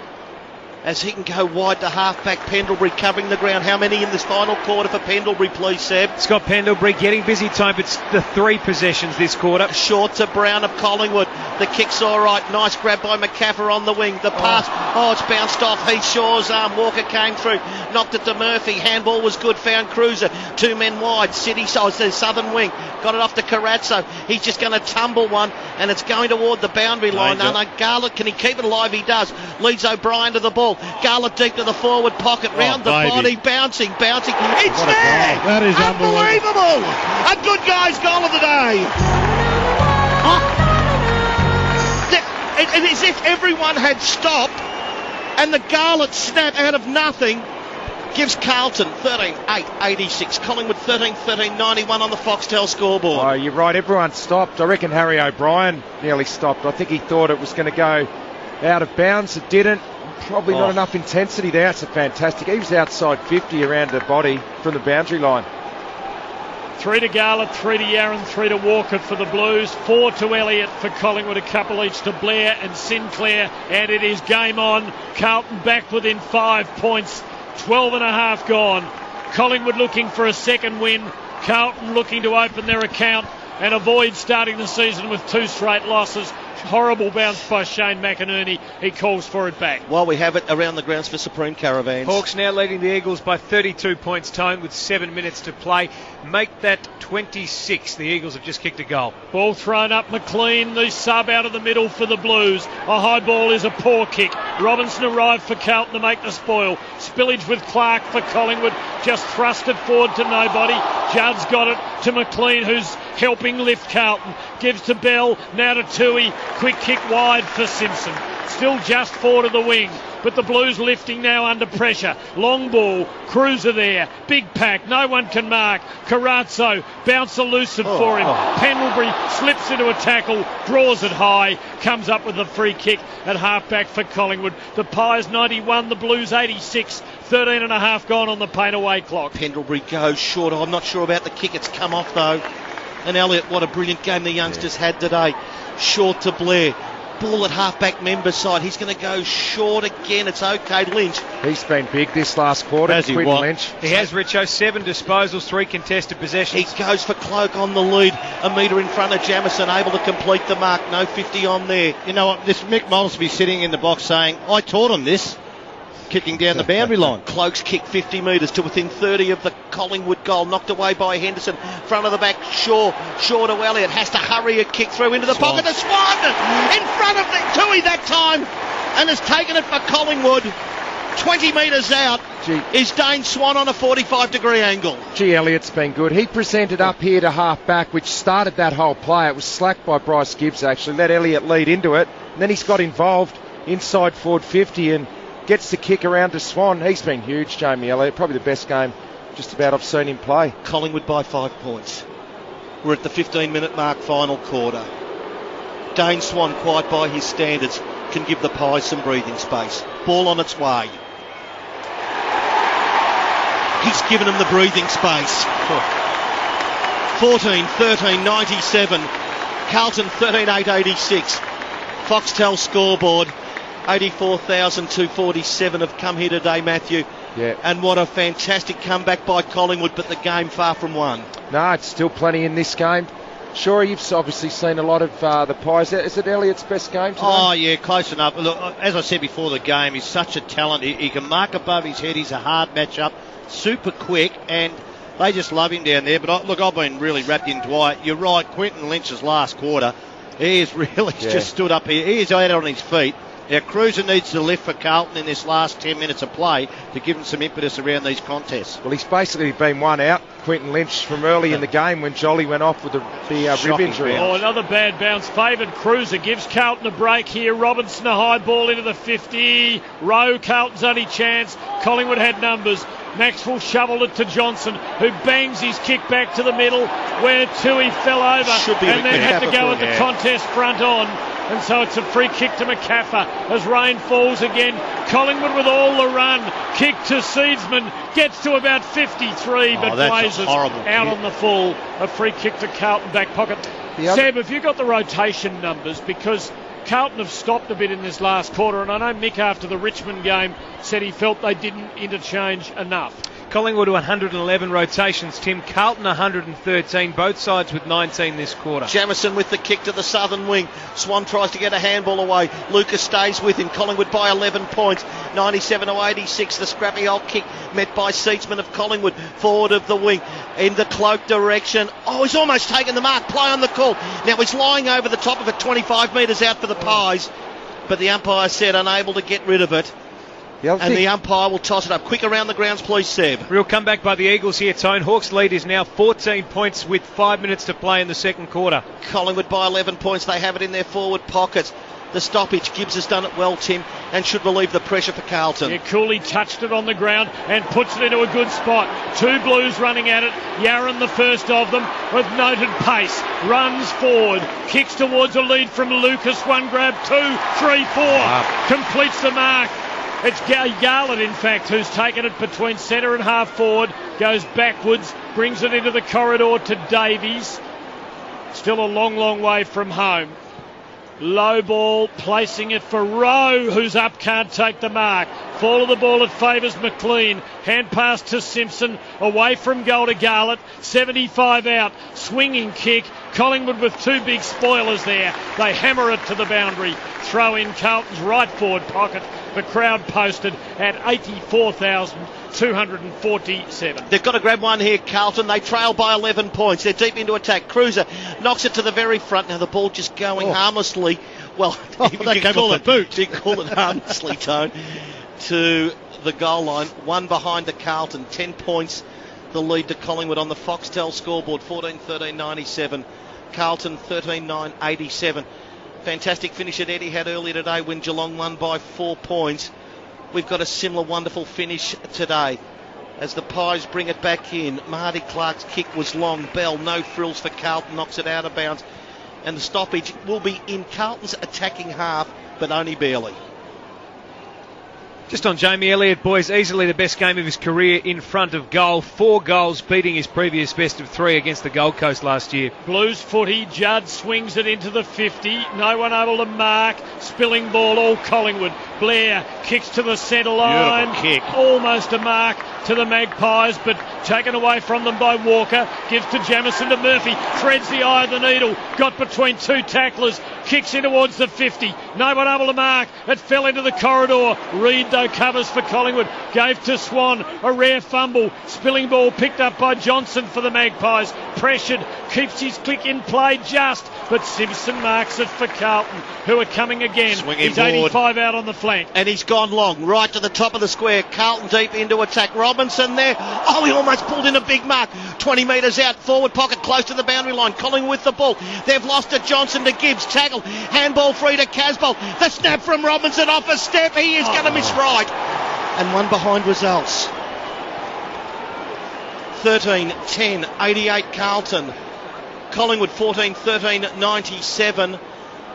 Speaker 5: As he can go wide to halfback Pendlebury covering the ground. How many in this final quarter for Pendlebury, please, Seb?
Speaker 3: Scott Pendlebury getting busy time. It's the 3 possessions this quarter.
Speaker 5: Short to Brown of Collingwood. The kick's all right. Nice grab by McCaffrey on the wing. The pass. Oh, it's bounced off Heath Shaw's arm. Walker came through. Knocked it to Murphy. Handball was good. Found Cruiser. 2 men wide. City side. The southern wing. Got it off to Carazzo. He's just going to tumble one and it's going toward the boundary line. No, Garlett, can he keep it alive? He does. Leads O'Brien to the ball. Garlett deep to the forward pocket, round the body, bouncing. It's there!
Speaker 1: That is
Speaker 5: unbelievable! A good guy's goal of the day. It's as if everyone had stopped, and the Garlett snap out of nothing gives Carlton 13-8-86. Collingwood 13-13-91 on the Foxtel scoreboard.
Speaker 4: Oh, you're right. Everyone stopped. I reckon Harry O'Brien nearly stopped. I think he thought it was going to go out of bounds. It didn't. Probably not enough intensity there. It's a fantastic. He was outside 50 around the body from the boundary line.
Speaker 6: 3 to Garlett, 3 to Yarran, 3 to Walker for the Blues, 4 to Elliott for Collingwood, a couple each to Blair and Sinclair, and it is game on. Carlton back within 5 points, 12 and a half gone. Collingwood looking for a second win. Carlton looking to open their account and avoid starting the season with 2 straight losses. Horrible bounce by Shane McInerney. He calls for it back.
Speaker 5: While we have it around the grounds for Supreme Caravans.
Speaker 3: Hawks now leading the Eagles by 32 points tone with 7 minutes to play. Make that 26. The Eagles have just kicked a goal.
Speaker 6: Ball thrown up. McLean, the sub out of the middle for the Blues. A high ball is a poor kick. Robinson arrived for Carlton to make the spoil. Spillage with Clark for Collingwood. Just thrust it forward to nobody. Judd's got it to McLean, who's helping lift Carlton. Gives to Bell. Now to Tui. Quick kick wide for Simpson. Still just 4 to the wing. But the Blues lifting now under pressure. Long ball. Cruiser there. Big pack. No one can mark. Carazzo. Bounce elusive for him. Pendlebury slips into a tackle. Draws it high. Comes up with a free kick at halfback for Collingwood. The Pies 91. The Blues 86. 13 and a half gone on the paint away clock.
Speaker 5: Pendlebury goes short. I'm not sure about the kick. It's come off though. And Elliott, what a brilliant game the youngsters had today. Short to Blair. Ball at halfback member's side. He's going to go short again. It's okay. Lynch.
Speaker 4: He's been big this last quarter.
Speaker 1: Has he?
Speaker 4: Quinton Lynch.
Speaker 3: He has, Richo. 7 disposals, 3 contested possessions.
Speaker 5: He goes for Cloak on the lead. A metre in front of Jamison, able to complete the mark. No 50 on there.
Speaker 1: You know what? This Mick Moles be sitting in the box saying, I taught him this. Kicking down the boundary line.
Speaker 5: Cloak's kick 50 metres to within 30 of the Collingwood goal. Knocked away by Henderson. Front of the back, Shaw to Elliott. Has to hurry a kick through into the pocket. The Swan in front of the Tui that time and has taken it for Collingwood. 20 metres out is Dane Swan on a 45-degree angle.
Speaker 4: Elliott's been good. He presented up here to half back, which started that whole play. It was slacked by Bryce Gibbs actually. Let Elliott lead into it. And then he's got involved inside forward 50 and gets the kick around to Swan. He's been huge, Jamie Elliott. Probably the best game just about I've seen him play.
Speaker 5: Collingwood by 5 points. We're at the 15-minute mark, final quarter. Dane Swan, quite by his standards, can give the Pies some breathing space. Ball on its way. He's given them the breathing space. 14-13-97. Carlton 13-8-86. Foxtel scoreboard. 84,247 have come here today, Matthew.
Speaker 4: Yeah.
Speaker 5: And what a fantastic comeback by Collingwood, but the game far from won.
Speaker 4: No, it's still plenty in this game. Sure, you've obviously seen a lot of the Pies. Is it Elliott's best game today?
Speaker 1: Oh, yeah, close enough. Look, as I said before the game, he's such a talent. He can mark above his head. He's a hard matchup, super quick, and they just love him down there. But look, I've been really wrapped in Dwight. You're right, Quinton Lynch's last quarter, he has really just stood up here. He is out on his feet. Now, Cruiser needs to lift for Carlton in this last 10 minutes of play to give him some impetus around these contests.
Speaker 4: Well, he's basically been one out, Quinton Lynch, from early in the game when Jolly went off with the rib injury.
Speaker 6: Oh, another bad bounce. Favoured Cruiser gives Carlton a break here. Robinson a high ball into the 50. Rowe, Carlton's only chance. Collingwood had numbers. Maxwell shoveled it to Johnson, who bangs his kick back to the middle, where Tui fell over and then had to go at the contest front on. And so it's a free kick to McCaffer as rain falls again. Collingwood with all the run. Kick to Seedsman. Gets to about 53, but blazes out on the full. A free kick to Carlton back pocket. Seb, have you got the rotation numbers? Because Carlton have stopped a bit in this last quarter, and I know Mick after the Richmond game said he felt they didn't interchange enough.
Speaker 3: Collingwood 111 rotations, Tim. Carlton 113, both sides with 19 this quarter.
Speaker 5: Jamison with the kick to the southern wing. Swan tries to get a handball away. Lucas stays with him. Collingwood by 11 points. 97-86. The scrappy old kick met by Seedsman of Collingwood. Forward of the wing. In the cloak direction. Oh, he's almost taken the mark. Play on the call. Now he's lying over the top of it, 25 metres out for the Pies. But the umpire said unable to get rid of it. And the umpire will toss it up. Quick around the grounds, please, Seb.
Speaker 3: Real comeback by the Eagles here, Tone. Hawks' lead is now 14 points with 5 minutes to play in the second quarter.
Speaker 5: Collingwood by 11 points. They have it in their forward pockets. The stoppage. Gibbs has done it well, Tim, and should relieve the pressure for Carlton.
Speaker 6: Yeah, Cooley touched it on the ground and puts it into a good spot. Two Blues running at it. Yaron, the first of them, with noted pace. Runs forward. Kicks towards a lead from Lucas. One grab, 2, 3, 4. Completes the mark. It's Garlett, in fact, who's taken it between centre and half forward, goes backwards, brings it into the corridor to Davies. Still a long, long way from home. Low ball, placing it for Rowe, who's up, can't take the mark. Fall of the ball, it favours McLean. Hand pass to Simpson, away from goal to Garlett. 75 out, swinging kick. Collingwood with two big spoilers there. They hammer it to the boundary. Throw in Carlton's right forward pocket. The crowd posted at 84,247.
Speaker 5: They've got to grab one here, Carlton. They trail by 11 points. They're deep into attack. Cruiser knocks it to the very front. Now the ball just going harmlessly. Well, you can call it boot. You call it harmlessly, Tone. To the goal line. One behind the Carlton. 10 points. The lead to Collingwood on the Foxtel scoreboard. 14-13-97. Carlton 13-9-87. Fantastic finish that Eddie had earlier today when Geelong won by 4 points. We've got a similar wonderful finish today as the Pies bring it back in. Marty Clark's kick was long. Bell, no frills for Carlton, knocks it out of bounds. And the stoppage will be in Carlton's attacking half, but only barely.
Speaker 3: Just on Jamie Elliott, boys, easily the best game of his career in front of goal. 4 goals, beating his previous best of 3 against the Gold Coast last year.
Speaker 6: Blues footy, Judd swings it into the 50. No one able to mark. Spilling ball, all Collingwood. Blair kicks to the centre line.
Speaker 1: Beautiful kick.
Speaker 6: Almost a mark to the Magpies, but taken away from them by Walker. Gives to Jamison to Murphy. Threads the eye of the needle. Got between two tacklers. Kicks in towards the 50. No one able to mark. It fell into the corridor. Reed, though, covers for Collingwood. Gave to Swan. A rare fumble. Spilling ball picked up by Johnson for the Magpies. Pressured. Keeps his kick in play just. But Simpson marks it for Carlton, who are coming again. He's 85 out on the flank.
Speaker 5: And he's gone long. Right to the top of the square. Carlton deep into attack. Robinson there. Oh, he almost pulled in a big mark. 20 metres out. Forward pocket close to the boundary line. Collingwood with the ball. They've lost it. Johnson to Gibbs. Tackle. Handball free to Casbolt. The snap from Robinson off a step. He is going to miss right. And one behind results. 13-10-88 Carlton. Collingwood 14-13-97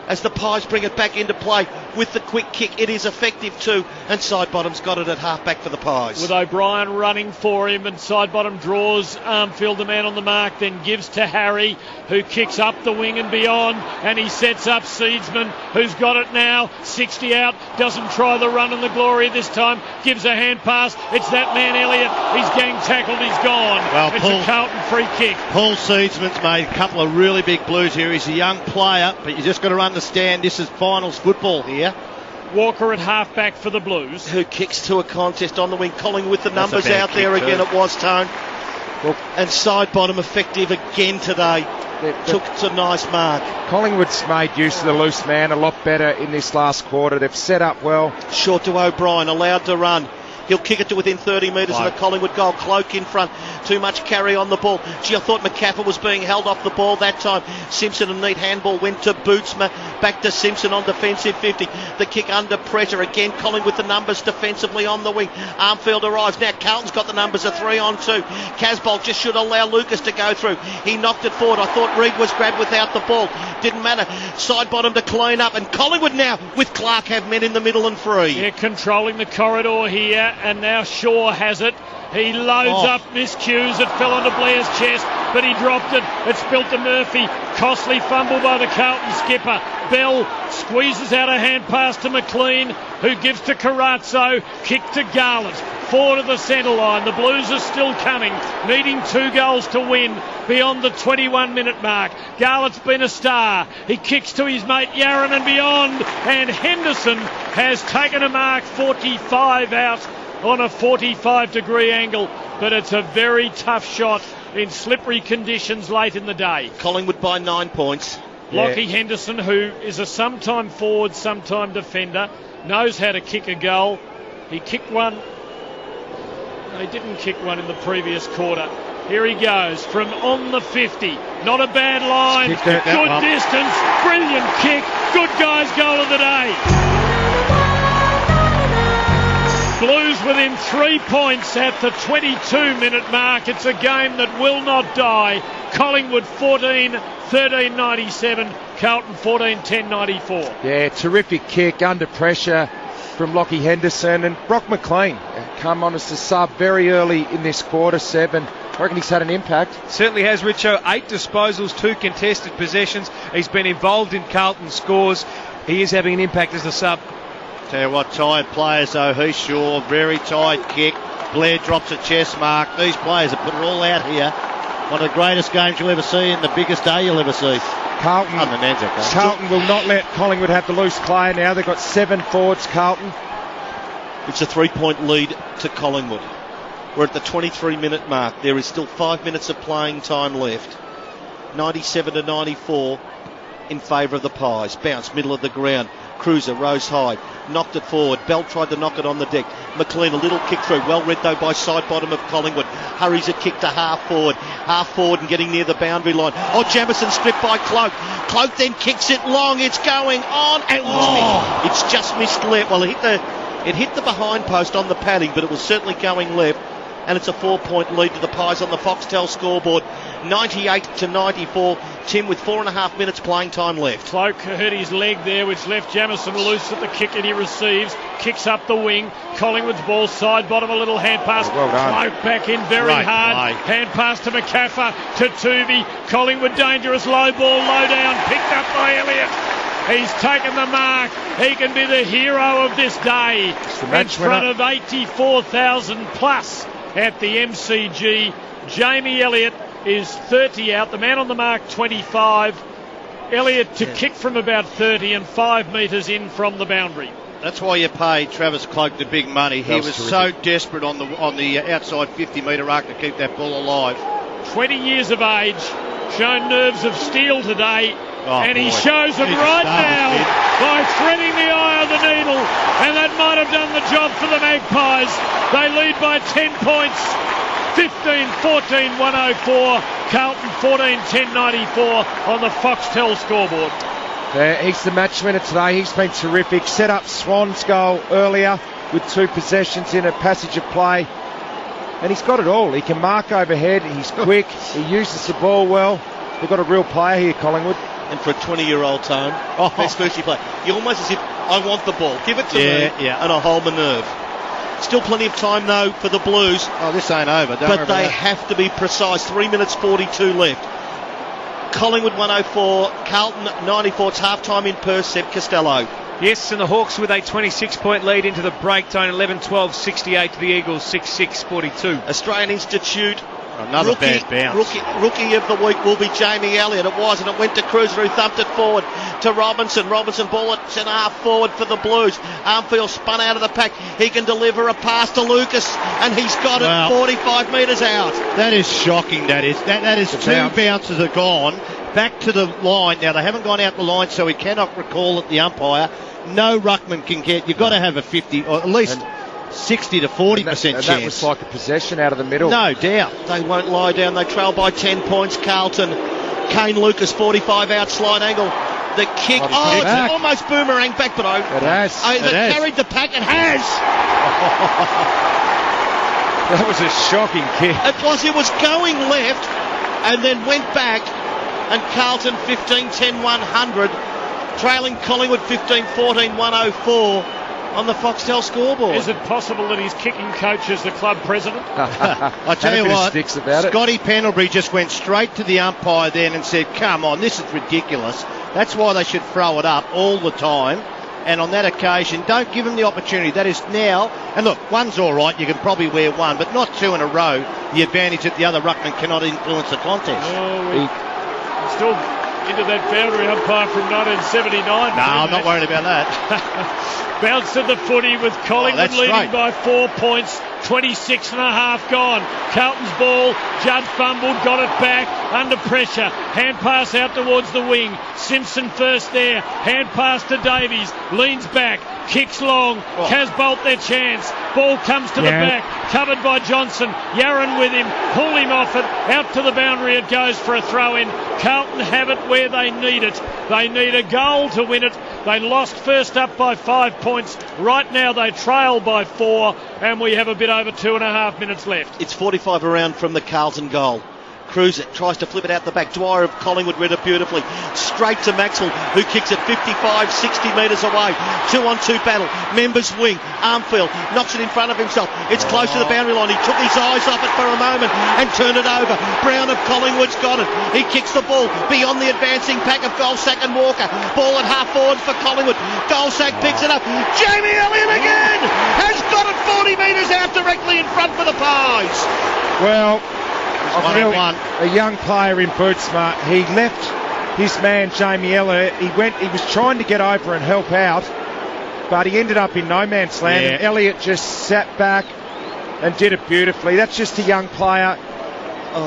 Speaker 5: as the Pies bring it back into play with the quick kick. It is effective too, and Sidebottom's got it at half-back for the Pies.
Speaker 6: With O'Brien running for him, and Sidebottom draws Armfield, the man on the mark, then gives to Harry, who kicks up the wing and beyond, and he sets up Seedsman, who's got it now. 60 out, doesn't try the run and the glory this time, gives a hand pass. It's that man Elliott. He's gang tackled, he's gone.
Speaker 1: Well,
Speaker 6: it's a Carlton free kick.
Speaker 1: Paul Seedsman's made a couple of really big Blues here. He's a young player, but you just got to understand this is finals football here.
Speaker 6: Walker at half-back for the Blues.
Speaker 5: Who kicks to a contest on the wing. Collingwood with the numbers out there again. It was Tone. Well, and Sidebottom effective again today. Took a nice mark.
Speaker 4: Collingwood's made use of the loose man a lot better in this last quarter. They've set up well.
Speaker 5: Short to O'Brien, allowed to run. He'll kick it to within 30 metres of the Collingwood goal. Cloak in front. Too much carry on the ball. Gee, I thought McCaffrey was being held off the ball that time. Simpson, a neat handball, went to Bootsma. Back to Simpson on defensive 50. The kick under pressure. Again, Collingwood the numbers defensively on the wing. Armfield arrives. Now Carlton's got the numbers of 3-on-2. Casbolt just should allow Lucas to go through. He knocked it forward. I thought Reid was grabbed without the ball. Didn't matter. Side bottom to clean up. And Collingwood now with Clark have men in the middle and free.
Speaker 6: Yeah, controlling the corridor here. And now Shaw has it. He loads up, miscues, it fell onto Blair's chest, but he dropped it. It's built to Murphy. Costly fumble by the Carlton skipper. Bell squeezes out a hand pass to McLean, who gives to Carazzo. Kick to Garlett. Forward of the centre line. The Blues are still coming, needing 2 goals to win beyond the 21-minute mark. Garlett's been a star. He kicks to his mate Yarran and beyond, and Henderson has taken a mark 45 out on a 45-degree angle, but it's a very tough shot in slippery conditions late in the day.
Speaker 5: Collingwood by 9 points.
Speaker 6: Lockie Henderson, who is a sometime forward, sometime defender, knows how to kick a goal. He kicked one. No, he didn't kick one in the previous quarter. Here he goes from on the 50. Not a bad line. Good distance. Brilliant kick. Good guy's goal of the day. Blues within 3 points at the 22-minute mark. It's a game that will not die. Collingwood 14-13-97. Carlton 14-10-94.
Speaker 4: Yeah, terrific kick under pressure from Lockie Henderson. And Brock McLean come on as the sub very early in this quarter, 7. I reckon he's had an impact.
Speaker 3: Certainly has, Richo. 8 disposals, 2 contested possessions. He's been involved in Carlton scores. He is having an impact as a sub.
Speaker 1: Tell you what, tired players though. Heath Shaw, very tight kick. Blair drops a chest mark. These players have put it all out here. One of the greatest games you'll ever see and the biggest day you'll ever see.
Speaker 4: Carlton will not let Collingwood have the loose player now. They've got 7 forwards, Carlton.
Speaker 5: It's a 3-point lead to Collingwood. We're at the 23-minute mark. There is still 5 minutes of playing time left. 97-94 in favour of the Pies. Bounce, middle of the ground. Cruiser rose high, knocked it forward. Bell tried to knock it on the deck. McLean, a little kick through. Well read though by side bottom of Collingwood. Hurries a kick to half forward and getting near the boundary line. Oh, Jamison stripped by Cloak. Cloak then kicks it long. It's going on. It's just missed left. Well, it hit the behind post on the padding, but it was certainly going left. And it's a 4-point lead to the Pies on the Foxtel scoreboard. 98-94. Tim with 4.5 minutes playing time left.
Speaker 6: Cloak hurt his leg there, which left Jamison loose at the kick that he receives. Kicks up the wing. Collingwood's ball side bottom, a little hand pass.
Speaker 4: Well done.
Speaker 6: Cloak back in very hard. Hand pass to McCaffrey, to Tuvey. Collingwood dangerous, low ball, low down. Picked up by Elliott. He's taken the mark. He can be the hero of this day. In front of 84,000 plus at the MCG. Jamie Elliott is 30 out. The man on the mark, 25. Elliott to kick from about 30 and 5 metres in from the boundary.
Speaker 1: That's why you pay Travis Cloak the big money. He was so desperate on the outside 50-metre arc to keep that ball alive.
Speaker 6: 20 years of age, shown nerves of steel today. He shows them right now by threading the eye of the needle, and that might have done the job for the Magpies. They lead by 10 points, 15-14-104, Carlton 14-10-94 on the Foxtel scoreboard.
Speaker 4: He's the match winner today. He's been terrific. Set up Swan's goal earlier with 2 possessions in a passage of play, and he's got it all. He can mark overhead, he's quick, he uses the ball well. They've got a real player here, Collingwood.
Speaker 5: And for a 20-year-old Tone, best first year player. You're almost as if I want the ball. Give it to me, and I'll hold my nerve. Still plenty of time, though, for the Blues.
Speaker 1: Oh, this ain't over.
Speaker 5: But they have to be precise. 3 minutes 42 left. Collingwood 104, Carlton 94. It's half-time in Perth, Seb Costello.
Speaker 3: Yes, and the Hawks with a 26-point lead into the break time, 11-12, 68 to the Eagles, 6-6, 42.
Speaker 5: Australian Institute.
Speaker 1: Another bad bounce.
Speaker 5: Rookie of the week will be Jamie Elliott. It was, and it went to Cruiser, who thumped it forward to Robinson. Robinson ball at centre half forward for the Blues. Armfield spun out of the pack. He can deliver a pass to Lucas, and he's got it 45 metres out.
Speaker 1: That is shocking, that is. That is 2 bounces are gone. Back to the line. Now, they haven't gone out the line, so he cannot recall at the umpire. No ruckman can get. You've got to have a 50, or at least 60 to 40% chance.
Speaker 4: And that was like a possession out of the middle.
Speaker 1: No doubt.
Speaker 5: They won't lie down. They trail by 10 points. Carlton. Kane Lucas, 45 out slide angle. The kick. Oh, it's almost boomerang back, but
Speaker 4: it has.
Speaker 5: It carried the pack. It has.
Speaker 4: That was a shocking kick.
Speaker 5: It was going left and then went back. And Carlton 15-10 100. Trailing Collingwood 15-14 104 on the Foxtel scoreboard.
Speaker 6: Is it possible that his kicking coach is the club president?
Speaker 1: I tell you what, Scotty Pendlebury just went straight to the umpire then and said, come on, this is ridiculous. That's why they should throw it up all the time. And on that occasion, don't give them the opportunity. That is now, and look, one's all right, you can probably wear one, but not two in a row. The advantage that the other ruckman cannot influence the contest.
Speaker 6: Still into that boundary umpire from 1979.
Speaker 1: No, I'm not worried about that.
Speaker 6: Bounce to the footy with Collingwood leading by 4 points. 26 and a half gone. Carlton's ball. Judd fumbled, got it back under pressure. Hand pass out towards the wing. Simpson first there. Hand pass to Davies. Leans back. Kicks long. Casbolt their chance. Ball comes to the back. Covered by Johnson. Yarran with him. Pull him off it. Out to the boundary it goes for a throw in. Carlton have it where they need it. They need a goal to win it. They lost first up by 5 points. Right now they trail by 4, and we have a bit over 2.5 minutes left.
Speaker 5: It's 45 around from the Carlton goal. Cruiser tries to flip it out the back. Dwyer of Collingwood read it beautifully. Straight to Maxwell, who kicks it 55, 60 metres away. 2-on-2 battle. Members wing. Armfield knocks it in front of himself. It's close to the boundary line. He took his eyes off it for a moment and turned it over. Brown of Collingwood's got it. He kicks the ball beyond the advancing pack of Goldsack and Walker. Ball at half forward for Collingwood. Goldsack picks it up. Jamie Elliott again has got it 40 metres out directly in front for the Pies.
Speaker 4: Well, I feel a young player in Bootsmart. He left his man Jamie Elliott. He was trying to get over and help out, but he ended up in no man's land. And Elliott just sat back and did it beautifully. That's just a young player.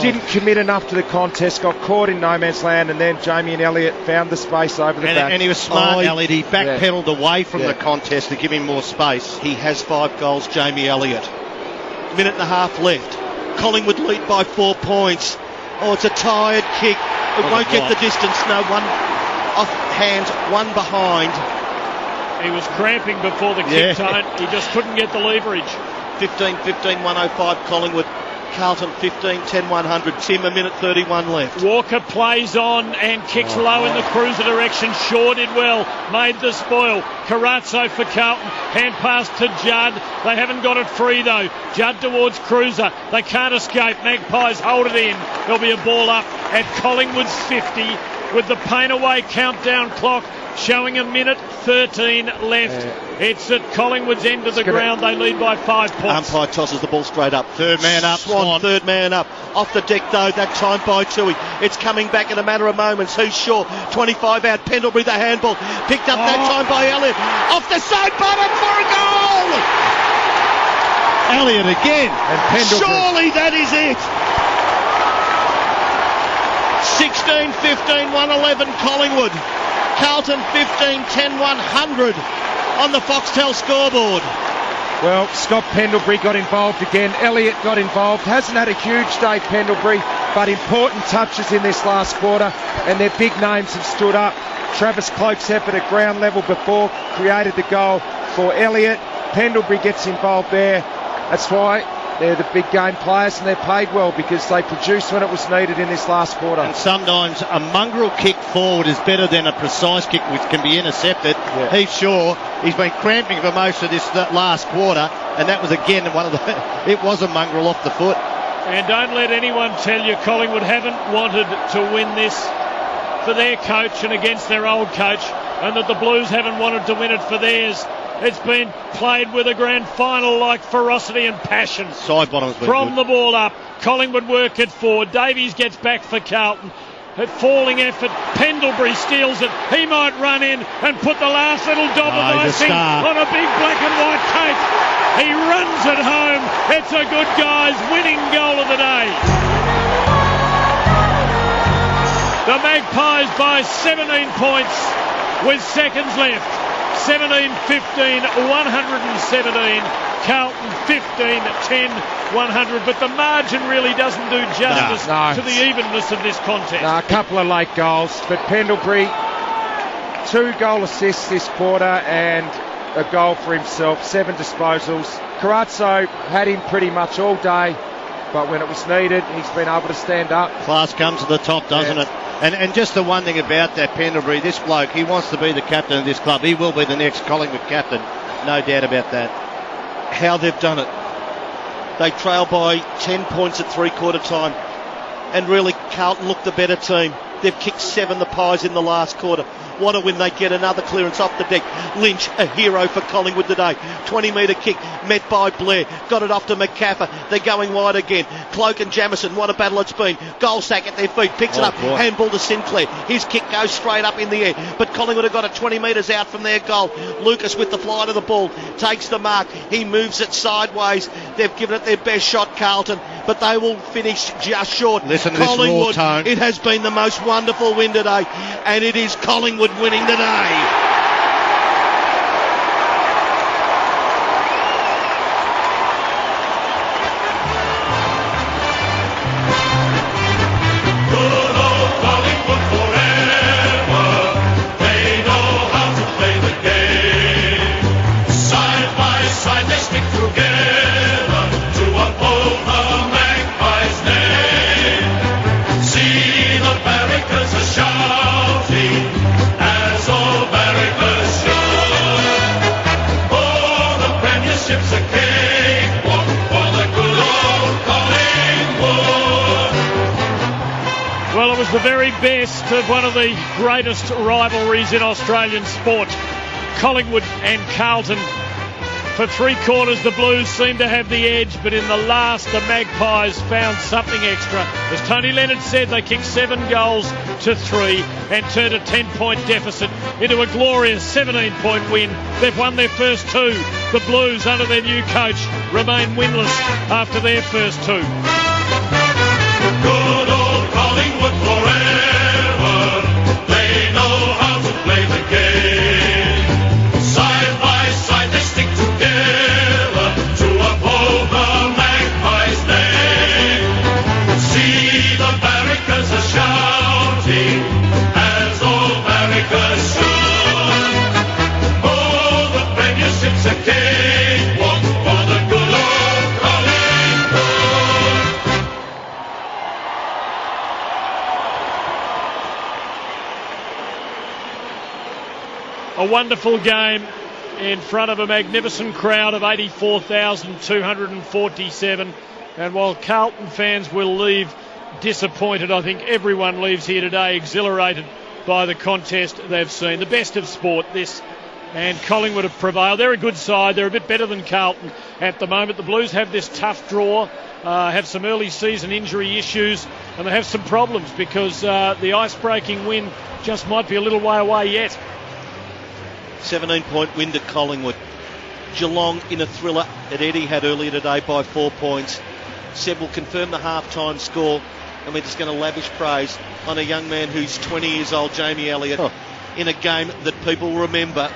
Speaker 4: Didn't commit enough to the contest, got caught in no man's land, and then Jamie and Elliott found the space over the back.
Speaker 1: And he was smart, Elliott. He backpedaled away from the contest to give him more space.
Speaker 5: He has 5 goals, Jamie Elliott. Minute and a half left. Collingwood lead by 4 points. Oh, it's a tired kick. It won't get the distance. No, one off hands, one behind.
Speaker 6: He was cramping before the kick, Tone. He just couldn't get the leverage.
Speaker 5: 15-15, 105 Collingwood. Carlton 15-10, 100. Tim, a minute 31 left.
Speaker 6: Walker plays on and kicks low in the Cruiser direction. Shaw did well. Made the spoil. Carazzo for Carlton. Hand pass to Judd. They haven't got it free though. Judd towards Cruiser. They can't escape. Magpies hold it in. There'll be a ball up at Collingwood's 50 with the paint away countdown clock showing a minute 13 left. It's at Collingwood's end of the ground. They lead by 5 points.
Speaker 5: Umpire tosses the ball straight up.
Speaker 1: Third man up.
Speaker 5: Swan, third man up. Off the deck though, that time by Tui. It's coming back in a matter of moments. Who's sure? 25 out. Pendlebury the handball. Picked up that time by Elliott. Off the side bottom for a goal!
Speaker 1: Elliott again.
Speaker 4: And Pendlebury.
Speaker 5: Surely that is it. 16-15, 111 Collingwood. Carlton 15-10, 100 on the Foxtel scoreboard.
Speaker 4: Well, Scott Pendlebury got involved again. Elliott got involved. Hasn't had a huge day, Pendlebury, but important touches in this last quarter, and their big names have stood up. Travis Cloke's effort at ground level before created the goal for Elliott. Pendlebury gets involved there. That's why they're the big game players, and they're paid well because they produced when it was needed in this last quarter.
Speaker 1: And sometimes a mongrel kick forward is better than a precise kick which can be intercepted. He's sure. He's been cramping for most of this last quarter, and that was again one of the. It was a mongrel off the foot.
Speaker 6: And don't let anyone tell you Collingwood haven't wanted to win this for their coach and against their old coach, and that the Blues haven't wanted to win it for theirs. It's been played with a grand final like ferocity and passion.
Speaker 1: Side bottom's been
Speaker 6: from
Speaker 1: good.
Speaker 6: The ball up. Collingwood work it forward. Davies gets back for Carlton. A falling effort. Pendlebury steals it. He might run in and put the last little dob of icing on a big black and white cake. He runs it home. It's a good guy's winning goal of the day. The Magpies by 17 points with seconds left. 17-15, 117 Carlton 15-10, 100. But the margin really doesn't do justice to the evenness of this contest.
Speaker 4: A couple of late goals, but Pendlebury, 2 goal assists this quarter and a goal for himself, 7 disposals. Carazzo had him pretty much all day, but when it was needed, he's been able to stand up.
Speaker 1: Class comes to the top, doesn't it? And just the one thing about that Pendlebury, this bloke, he wants to be the captain of this club. He will be the next Collingwood captain, no doubt about that.
Speaker 5: How they've done it. They trail by 10 points at three-quarter time. And really, Carlton looked the better team. They've kicked 7 the pies in the last quarter. What a win. They get another clearance off the deck. Lynch, a hero for Collingwood today. 20-metre kick, met by Blair. Got it off to McCaffer. They're going wide again. Cloak and Jamison, what a battle it's been. Goal sack at their feet, picks it up.
Speaker 1: Boy.
Speaker 5: Handball to Sinclair. His kick goes straight up in the air. But Collingwood have got it 20 metres out from their goal. Lucas with the fly to the ball. Takes the mark. He moves it sideways. They've given it their best shot, Carlton. But they will finish just short.
Speaker 1: Listen to this raw tone.
Speaker 5: It has been the most wonderful win today. And it is Collingwood winning today.
Speaker 6: The very best of one of the greatest rivalries in Australian sport. Collingwood and Carlton. For 3 quarters, the Blues seemed to have the edge, but in the last, the Magpies found something extra. As Tony Leonard said, they kicked 7 goals to 3 and turned a 10-point deficit into a glorious 17-point win. They've won their first 2. The Blues, under their new coach, remain winless after their first 2.
Speaker 8: Good old Collingwood forever, they know how to play the game. Side by side they stick together to uphold the Magpies' name. See the barricades are shouting as all barricades should. Oh, the premiership's a cakewalk for the good old Collingwood.
Speaker 6: A wonderful game in front of a magnificent crowd of 84,247. And while Carlton fans will leave disappointed, I think everyone leaves here today exhilarated by the contest they've seen. The best of sport, this. And Collingwood have prevailed. They're a good side. They're a bit better than Carlton at the moment. The Blues have this tough draw, have some early season injury issues, and they have some problems because the ice-breaking win just might be a little way away yet.
Speaker 5: 17-point win to Collingwood. Geelong in a thriller that Eddie had earlier today by 4 points. Seb will confirm the half-time score, and we're just going to lavish praise on a young man who's 20 years old, Jamie Elliott, in a game that people remember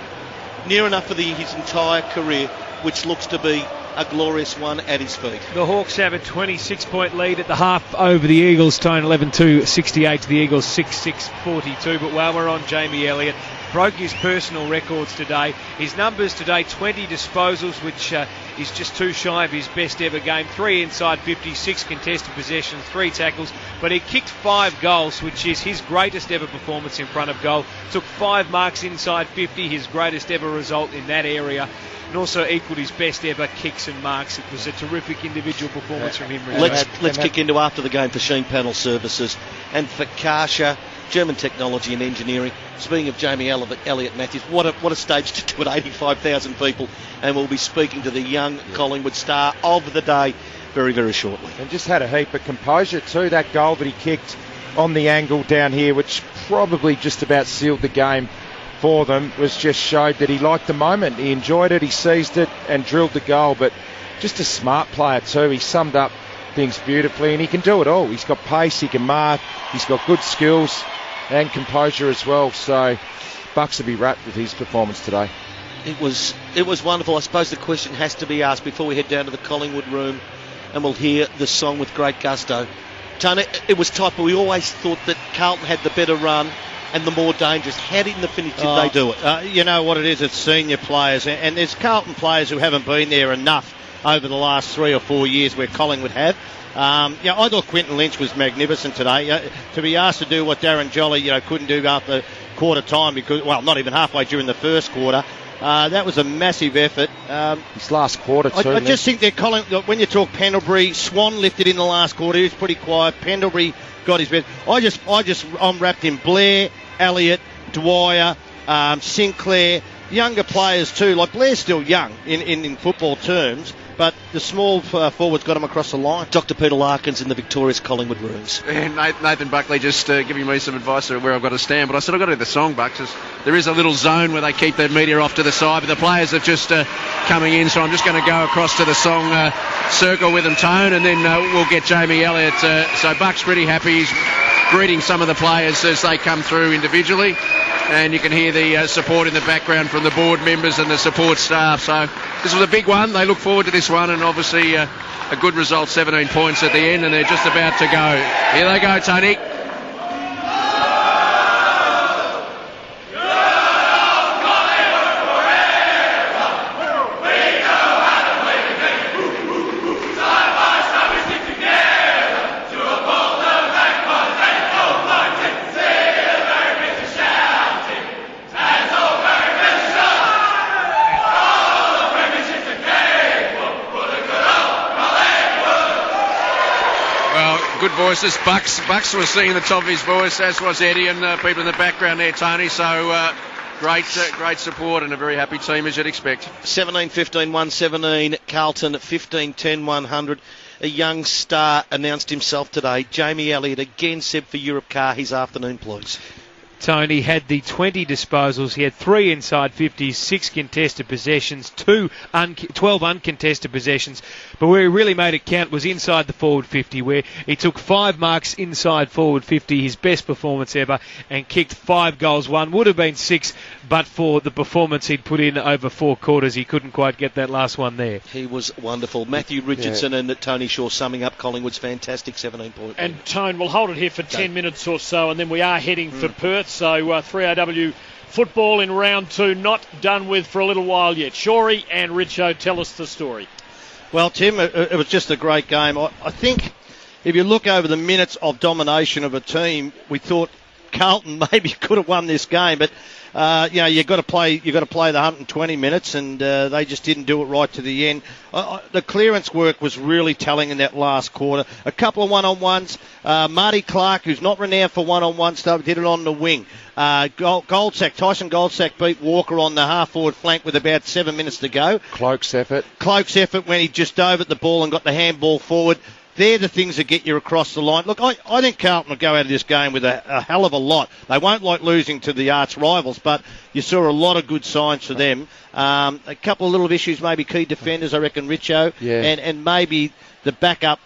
Speaker 5: near enough for his entire career, which looks to be a glorious one at his feet.
Speaker 3: The Hawks have a 26-point lead at the half over the Eagles, Tone 11-2-68 to the Eagles, 6-6-42. But while we're on Jamie Elliott, broke his personal records today. His numbers today, 20 disposals, which is just too shy of his best ever game. 3 inside 50, 6 contested possessions, 3 tackles, but he kicked 5 goals, which is his greatest ever performance in front of goal. Took 5 marks inside 50, his greatest ever result in that area, and also equalled his best ever kicks and marks. It was a terrific individual performance from him.
Speaker 5: Let's kick into after the game for Sheen Panel Services and for Karsha, German Technology and Engineering. Speaking of Jamie Elliott Matthews, what a stage to do at 85,000 people, and we'll be speaking to the young Collingwood star of the day very, very shortly.
Speaker 4: And just had a heap of composure too. That goal that he kicked on the angle down here, which probably just about sealed the game for them, was just showed that he liked the moment. He enjoyed it, he seized it and drilled the goal. But just a smart player too. He summed up things beautifully, and he can do it all. He's got pace, he can mark, he's got good skills and composure as well. So Bucks will be wrapped with his performance today.
Speaker 5: It was wonderful. I suppose the question has to be asked before we head down to the Collingwood room and we'll hear the song with great gusto. Tony, it was tight, but we always thought that Carlton had the better run and the more dangerous. How did in the finish did they do it?
Speaker 1: You know what it is? It's senior players, and there's Carlton players who haven't been there enough over the last 3 or 4 years where Collingwood have. I thought Quinton Lynch was magnificent today. To be asked to do what Darren Jolly, couldn't do after quarter time because, well, not even halfway during the first quarter. That was a massive effort.
Speaker 4: His last quarter too.
Speaker 1: I just think that when you talk Pendlebury, Swan lifted in the last quarter. He was pretty quiet. Pendlebury got his best. I'm wrapped in Blair, Elliott, Dwyer, Sinclair, younger players too. Like Blair's still young in football terms, but the small forwards got him across the line.
Speaker 5: Dr. Peter Larkins in the victorious Collingwood rooms.
Speaker 2: And Nathan Buckley just giving me some advice where I've got to stand, but I said I've got to do the song, Bucks. There is a little zone where they keep the media off to the side, but the players are just coming in, so I'm just going to go across to the song circle with them, Tone, and then we'll get Jamie Elliott. So Buck's pretty happy. He's greeting some of the players as they come through individually, and you can hear the support in the background from the board members and the support staff. So this was a big one. They look forward to this one, and obviously a good result, 17 points at the end, and they're just about to go. Here they go, Tony. Good voices. Bucks was singing the top of his voice, as was Eddie, and people in the background there, Tony. So great support and a very happy team, as you'd expect.
Speaker 5: 17-15, 117. Carlton 15-10, 100. A young star announced himself today. Jamie Elliott again said for Europe Car his afternoon please.
Speaker 3: Tony had the 20 disposals. He had 3 inside 50s, 6 contested possessions, 12 uncontested possessions. But where he really made it count was inside the forward 50, where he took 5 marks inside forward 50, his best performance ever, and kicked 5 goals. One would have been 6, but for the performance he'd put in over 4 quarters, he couldn't quite get that last one there.
Speaker 5: He was wonderful. Matthew Richardson and Tony Shaw summing up Collingwood's fantastic 17-point.
Speaker 6: And Tone, we'll hold it here for 10 minutes or so, and then we are heading for Perth. So 3AW football in round 2, not done with for a little while yet. Shorey and Richo, tell us the story.
Speaker 1: Well, Tim, it was just a great game. I think if you look over the minutes of domination of a team, we thought Carlton maybe could have won this game, but you've got to play the 120 minutes, and they just didn't do it right to the end. The clearance work was really telling in that last quarter. A couple of one-on-ones. Marty Clark, who's not renowned for one-on-one stuff, did it on the wing. Tyson Goldsack beat Walker on the half-forward flank with about 7 minutes to go.
Speaker 4: Cloak's effort when
Speaker 1: he just dove at the ball and got the handball forward. They're the things that get you across the line. Look, I think Carlton will go out of this game with a hell of a lot. They won't like losing to the arch rivals, but you saw a lot of good signs for them. A couple of little issues, maybe key defenders, I reckon, Richo, and maybe the backup.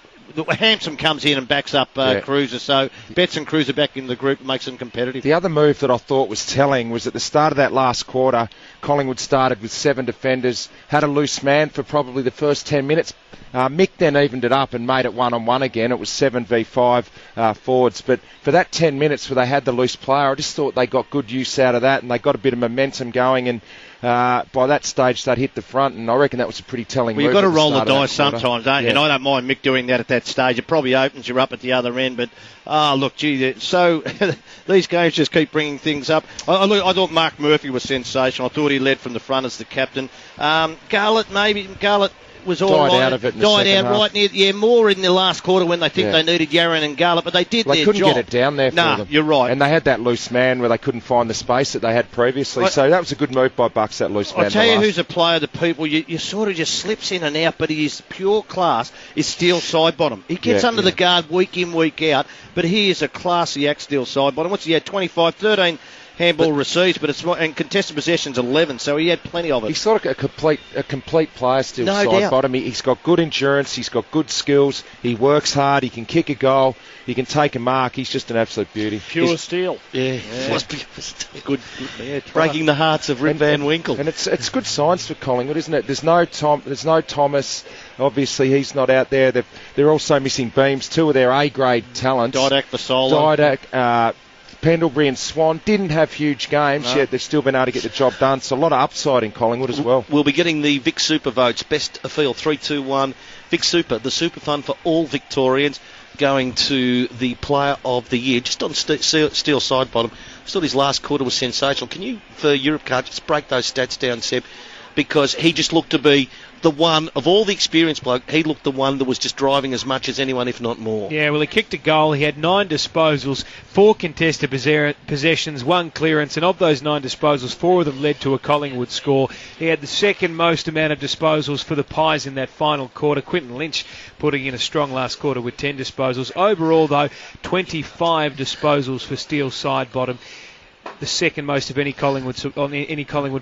Speaker 1: Hampson comes in and backs up Cruiser, so Betts and Cruiser back in the group makes them competitive.
Speaker 4: The other move that I thought was telling was at the start of that last quarter, Collingwood started with 7 defenders, had a loose man for probably the first 10 minutes. Mick then evened it up and made it 1-on-1 again. It was 7v5 forwards, but for that 10 minutes where they had the loose player, I just thought they got good use out of that and they got a bit of momentum going, and by that stage they'd hit the front, and I reckon that was a pretty telling move.
Speaker 1: You've got to roll the dice sometimes, don't you?
Speaker 4: Yeah.
Speaker 1: And I don't mind Mick doing that at that stage. It probably opens you up at the other end, but so these games just keep bringing things up. I thought Mark Murphy was sensational. I thought he led from the front as the captain. Garlett was all
Speaker 4: died
Speaker 1: right.
Speaker 4: out of it in the
Speaker 1: died
Speaker 4: second
Speaker 1: out
Speaker 4: half.
Speaker 1: Right near, more in the last quarter when they think they needed Yaron and Garlett, but they did their job.
Speaker 4: They couldn't get it down there for them.
Speaker 1: You're right.
Speaker 4: And they had that loose man where they couldn't find the space that they had previously. So that was a good move by Bucks, that loose man.
Speaker 1: I'll tell you who's a player that people, you sort of just slips in and out, but his pure class is Steele side bottom. He gets under the guard week in, week out, but he is a classy act Steele side bottom. What's he had? 25, 13
Speaker 5: handball received, but it's and contested possessions 11, so he had plenty of it.
Speaker 4: He's sort of a complete player still,
Speaker 5: No
Speaker 4: side
Speaker 5: doubt.
Speaker 4: bottom. He's got good endurance, he's got good skills, he works hard, he can kick a goal, he can take a mark. He's just an absolute beauty.
Speaker 6: Pure steel.
Speaker 5: Yeah.
Speaker 6: Good.
Speaker 5: Breaking the hearts of Rip Van Winkle.
Speaker 4: And it's good signs for Collingwood, isn't it? There's no Thomas. Obviously, he's not out there. They're also missing Beams, two of their A-grade talents.
Speaker 5: Didak Vasola.
Speaker 4: Didak, Pendlebury and Swan didn't have huge games, yet they've still been able to get the job done. So a lot of upside in Collingwood as well.
Speaker 5: We'll be getting the Vic Super votes. Best field 3-2-1. Vic Super, the super fund for all Victorians, going to the player of the year. Just on Steele side bottom. I thought his last quarter was sensational. Can you, for Europe Card, just break those stats down, Seb? Because he just looked to be the one, of all the experienced bloke, he looked the one that was just driving as much as anyone, if not more.
Speaker 3: Yeah, well, he kicked a goal. He had 9 disposals, 4 contested possessions, 1 clearance, and of those 9 disposals, 4 of them led to a Collingwood score. He had the second most amount of disposals for the Pies in that final quarter. Quinton Lynch putting in a strong last quarter with 10 disposals. Overall, though, 25 disposals for Steele side bottom. The second most of any Collingwood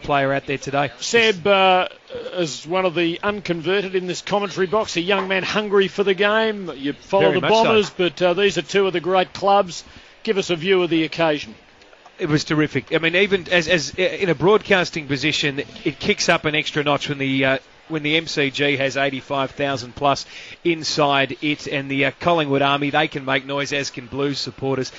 Speaker 3: player out there today.
Speaker 6: Seb, as one of the unconverted in this commentary box, a young man hungry for the game. You follow
Speaker 3: Very
Speaker 6: the
Speaker 3: much
Speaker 6: Bombers,
Speaker 3: so.
Speaker 6: but these are two of the great clubs. Give us a view of the occasion.
Speaker 3: It was terrific. I mean, even as in a broadcasting position, it kicks up an extra notch when the MCG has 85,000 plus inside it, and the Collingwood Army, they can make noise, as can Blues supporters.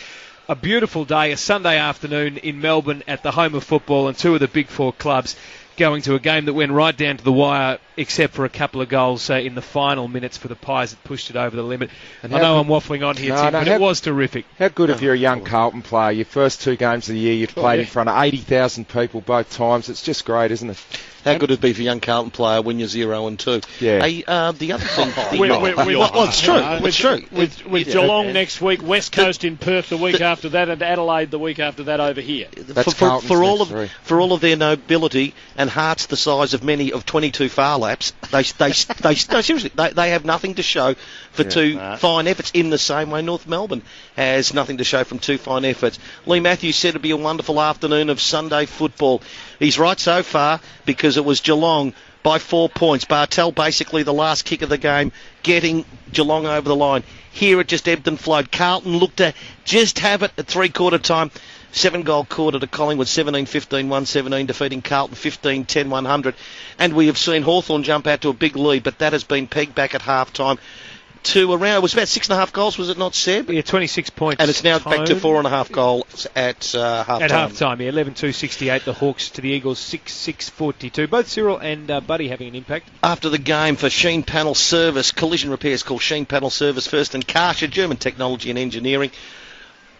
Speaker 3: A beautiful day, a Sunday afternoon in Melbourne at the home of football, and two of the big four clubs going to a game that went right down to the wire, except for a couple of goals in the final minutes for the Pies that pushed it over the limit. And I know I'm waffling on here, Tim, but it was terrific.
Speaker 4: How good if you're a young Carlton player, your first 2 games of the year, you've played in front of 80,000 people both times. It's just great, is't it?
Speaker 5: How good it'd be for a young Carlton player when you're 0-2.
Speaker 4: Yeah.
Speaker 5: Hey, the other thing...
Speaker 6: It's
Speaker 5: true. It's true.
Speaker 6: With Geelong next week, West Coast in Perth the week after that, and Adelaide the week after that over here.
Speaker 4: That's
Speaker 5: For all
Speaker 4: Carlton's
Speaker 5: of their nobility and hearts the size of many of 22 far laps, they have nothing to show for 2 fine efforts, in the same way North Melbourne has nothing to show from 2 fine efforts. Lee Matthews said it'd be a wonderful afternoon of Sunday football. He's right so far, because it was Geelong by 4 points. Bartel basically the last kick of the game, getting Geelong over the line. Here it just ebbed and flowed. Carlton looked to just have it at 3-quarter time. 7-goal quarter to Collingwood, 17-15, 117, defeating Carlton 15-10, 100. And we have seen Hawthorn jump out to a big lead, but that has been pegged back at half-time to around, it was about 6.5 goals, was it not, Seb?
Speaker 3: Yeah, 26 points.
Speaker 5: And it's now back to 4.5 goals at half-time.
Speaker 3: At half-time, yeah, 11-2-68, the Hawks to the Eagles, 6-6-42. Both Cyril and Buddy having an impact.
Speaker 5: After the game for Sheen Panel Service, collision repairs called Sheen Panel Service First, and Karsha, German Technology and Engineering.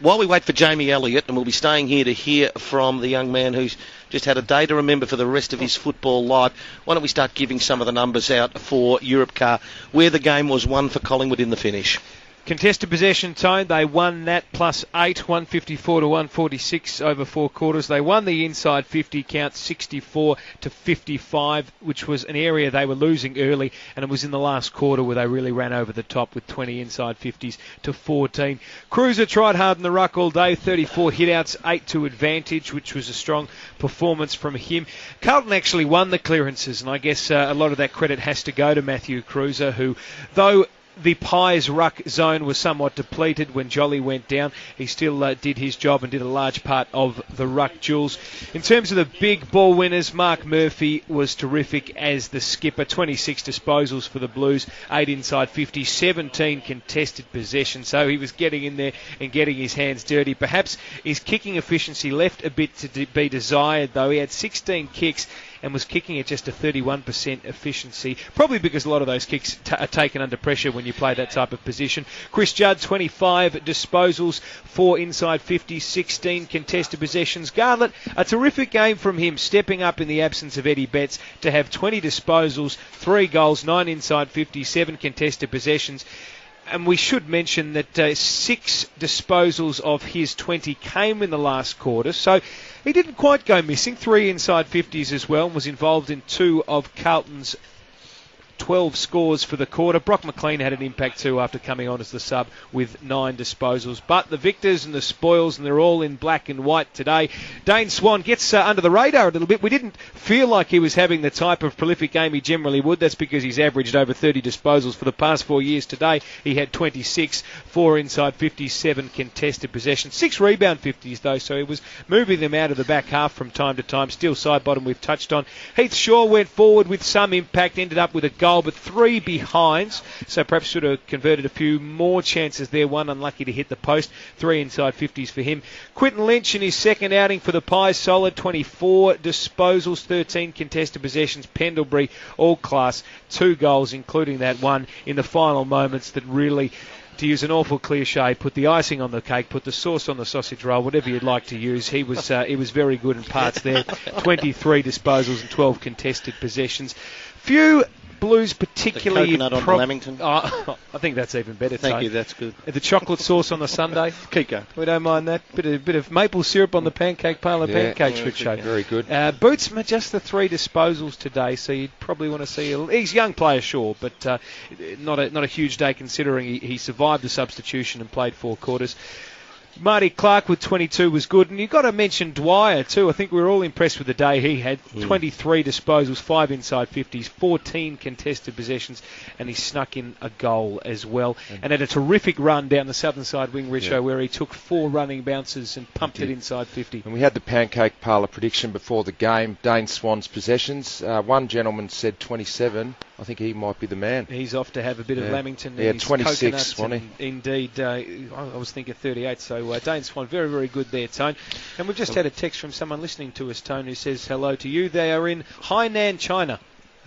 Speaker 5: While we wait for Jamie Elliott, and we'll be staying here to hear from the young man who's just had a day to remember for the rest of his football life, why don't we start giving some of the numbers out for Europe Car, where the game was won for Collingwood in the finish.
Speaker 3: Contested possession, Tone, they won that plus 8, 154 to 146 over 4 quarters. They won the inside 50 count, 64 to 55, which was an area they were losing early, and it was in the last quarter where they really ran over the top with 20 inside 50s to 14. Cruiser tried hard in the ruck all day, 34 hit-outs, 8 to advantage, which was a strong performance from him. Carlton actually won the clearances, and I guess a lot of that credit has to go to Matthew Cruiser, who, though the Pies ruck zone was somewhat depleted when Jolly went down, he still did his job and did a large part of the ruck duels. In terms of the big ball winners, Mark Murphy was terrific as the skipper. 26 disposals for the Blues, 8 inside 50, 17 contested possessions, so he was getting in there and getting his hands dirty. Perhaps his kicking efficiency left a bit to be desired, though. He had 16 kicks and was kicking at just a 31% efficiency, probably because a lot of those kicks are taken under pressure when you play that type of position. Chris Judd, 25 disposals, 4 inside 50, 16 contested possessions. Garlett, a terrific game from him, stepping up in the absence of Eddie Betts to have 20 disposals, 3 goals, 9 inside 50, 7 contested possessions. And we should mention that 6 disposals of his 20 came in the last quarter, so he didn't quite go missing. 3 inside 50s as well, and was involved in 2 of Carlton's 12 scores for the quarter. Brock McLean had an impact too after coming on as the sub with 9 disposals. But the victors and the spoils, and they're all in black and white today. Dane Swan gets under the radar a little bit. We didn't feel like he was having the type of prolific game he generally would. That's because he's averaged over 30 disposals for the past 4 years. Today he had 26, 4 inside 57 contested possessions, 6 rebound 50s though, so he was moving them out of the back half from time to time. Still side bottom we've touched on. Heath Shaw went forward with some impact, ended up with a goal, but 3 behinds, so perhaps should have converted a few more chances there. 1 unlucky to hit the post. 3 inside 50s for him. Quinton Lynch in his second outing for the Pies, solid, 24 disposals, 13 contested possessions. Pendlebury, all class, 2 goals, including that one in the final moments that really, to use an awful cliche, put the icing on the cake, put the sauce on the sausage roll, whatever you'd like to use. He was very good in parts there. 23 disposals and 12 contested possessions. Few Blues particularly...
Speaker 5: The coconut on Lamington.
Speaker 3: I think that's even better.
Speaker 5: Thank you, that's good.
Speaker 3: The chocolate sauce on the sundae.
Speaker 5: Keep going.
Speaker 3: We don't mind that. Bit of maple syrup on the pancake parlour pancakes, Richo.
Speaker 4: Very good.
Speaker 3: Boots, just the 3 disposals today, so you'd probably want to see... He's a young player, sure, but not a huge day considering he survived the substitution and played 4 quarters. Marty Clark with 22 was good, and you've got to mention Dwyer too. I think we were all impressed with the day he had. 23 disposals, 5 inside 50s, 14 contested possessions, and he snuck in a goal as well. And had a terrific run down the southern side wing, Richo, where he took 4 running bounces and pumped it inside 50.
Speaker 4: And we had the pancake parlour prediction before the game. Dane Swan's possessions. One gentleman said 27. I think he might be the man.
Speaker 3: He's off to have a bit of Lamington.
Speaker 4: Yeah, 26, wasn't he?
Speaker 3: Indeed. I was thinking 38, so Dane Swan, very, very good there, Tone. And we've just had a text from someone listening to us, Tone, who says hello to you. They are in Hainan, China.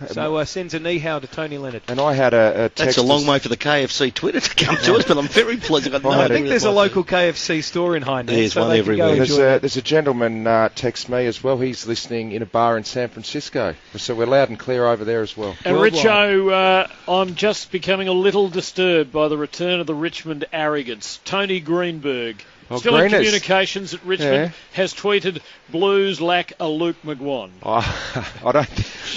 Speaker 3: So sends a ni-hao to Tony Leonard.
Speaker 4: And I had a text...
Speaker 5: That's a long way for the KFC Twitter to come to us, but I'm very pleased.
Speaker 3: I think there's a local KFC store in Hainan.
Speaker 5: There's one everywhere.
Speaker 4: There's a gentleman text me as well. He's listening in a bar in San Francisco. So we're loud and clear over there as well.
Speaker 6: And Richo, I'm just becoming a little disturbed by the return of the Richmond arrogance. Tony Greenberg, still in communications at Richmond, has tweeted, Blues lack a Luke McGuan.
Speaker 4: I don't.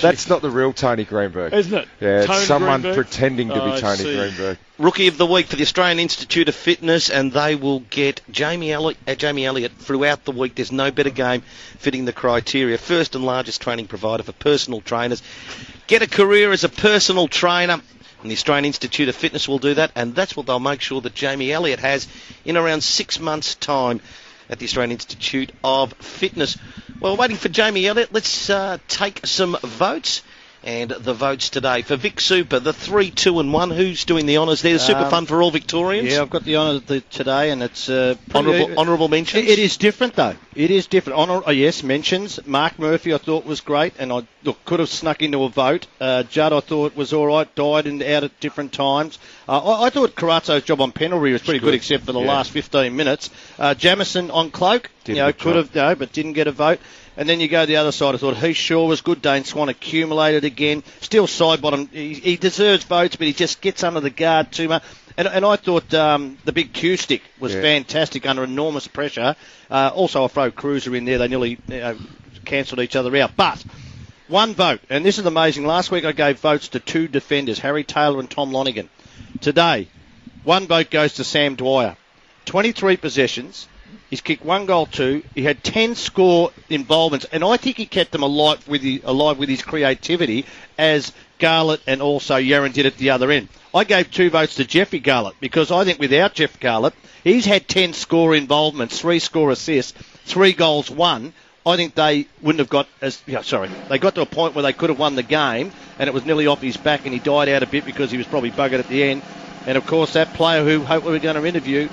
Speaker 4: That's not the real Tony Greenberg,
Speaker 6: isn't it?
Speaker 4: Yeah, it's
Speaker 6: Tony
Speaker 4: someone
Speaker 6: Greenberg?
Speaker 4: pretending to be Tony Greenberg.
Speaker 5: Rookie of the week for the Australian Institute of Fitness, and they will get Jamie Elliott throughout the week. There's no better game fitting the criteria. First and largest training provider for personal trainers. Get a career as a personal trainer. And the Australian Institute of Fitness will do that, and that's what they'll make sure that Jamie Elliott has in around 6 months' time at the Australian Institute of Fitness. Well, waiting for Jamie Elliott, let's take some votes. And the votes today for Vic Super, the 3, 2 and 1. Who's doing the honours there? The Super Fund for all Victorians?
Speaker 1: Yeah, I've got the honour today, and it's...
Speaker 5: honourable mentions?
Speaker 1: It is different, though. It is different. Yes, mentions. Mark Murphy I thought was great, and I could have snuck into a vote. Judd I thought was all right, died out at different times. I thought Carazzo's job on Pendlebury was pretty good, except for the last 15 minutes. Jamison on Cloak, could have, but didn't get a vote. And then you go the other side. I thought Heath Shaw was good. Dane Swan accumulated again. Still side bottom. He deserves votes, but he just gets under the guard too much. And I thought the big Q stick was fantastic under enormous pressure. Also, I throw Cruiser in there. They nearly cancelled each other out. But one vote, and this is amazing. Last week I gave votes to 2 defenders, Harry Taylor and Tom Lonigan. Today, 1 vote goes to Sam Dwyer. 23 possessions. He's kicked 1 goal, 2. He had 10 score involvements, and I think he kept them alive with his creativity, as Garlett and also Yaron did at the other end. I gave 2 votes to Jeffrey Garlett because I think without Jeff Garlett, he's had 10 score involvements, 3 score assists, 3 goals, 1. I think they wouldn't have got they got to a point where they could have won the game, and it was nearly off his back, and he died out a bit because he was probably buggered at the end. And of course, that player who hopefully we're going to interview,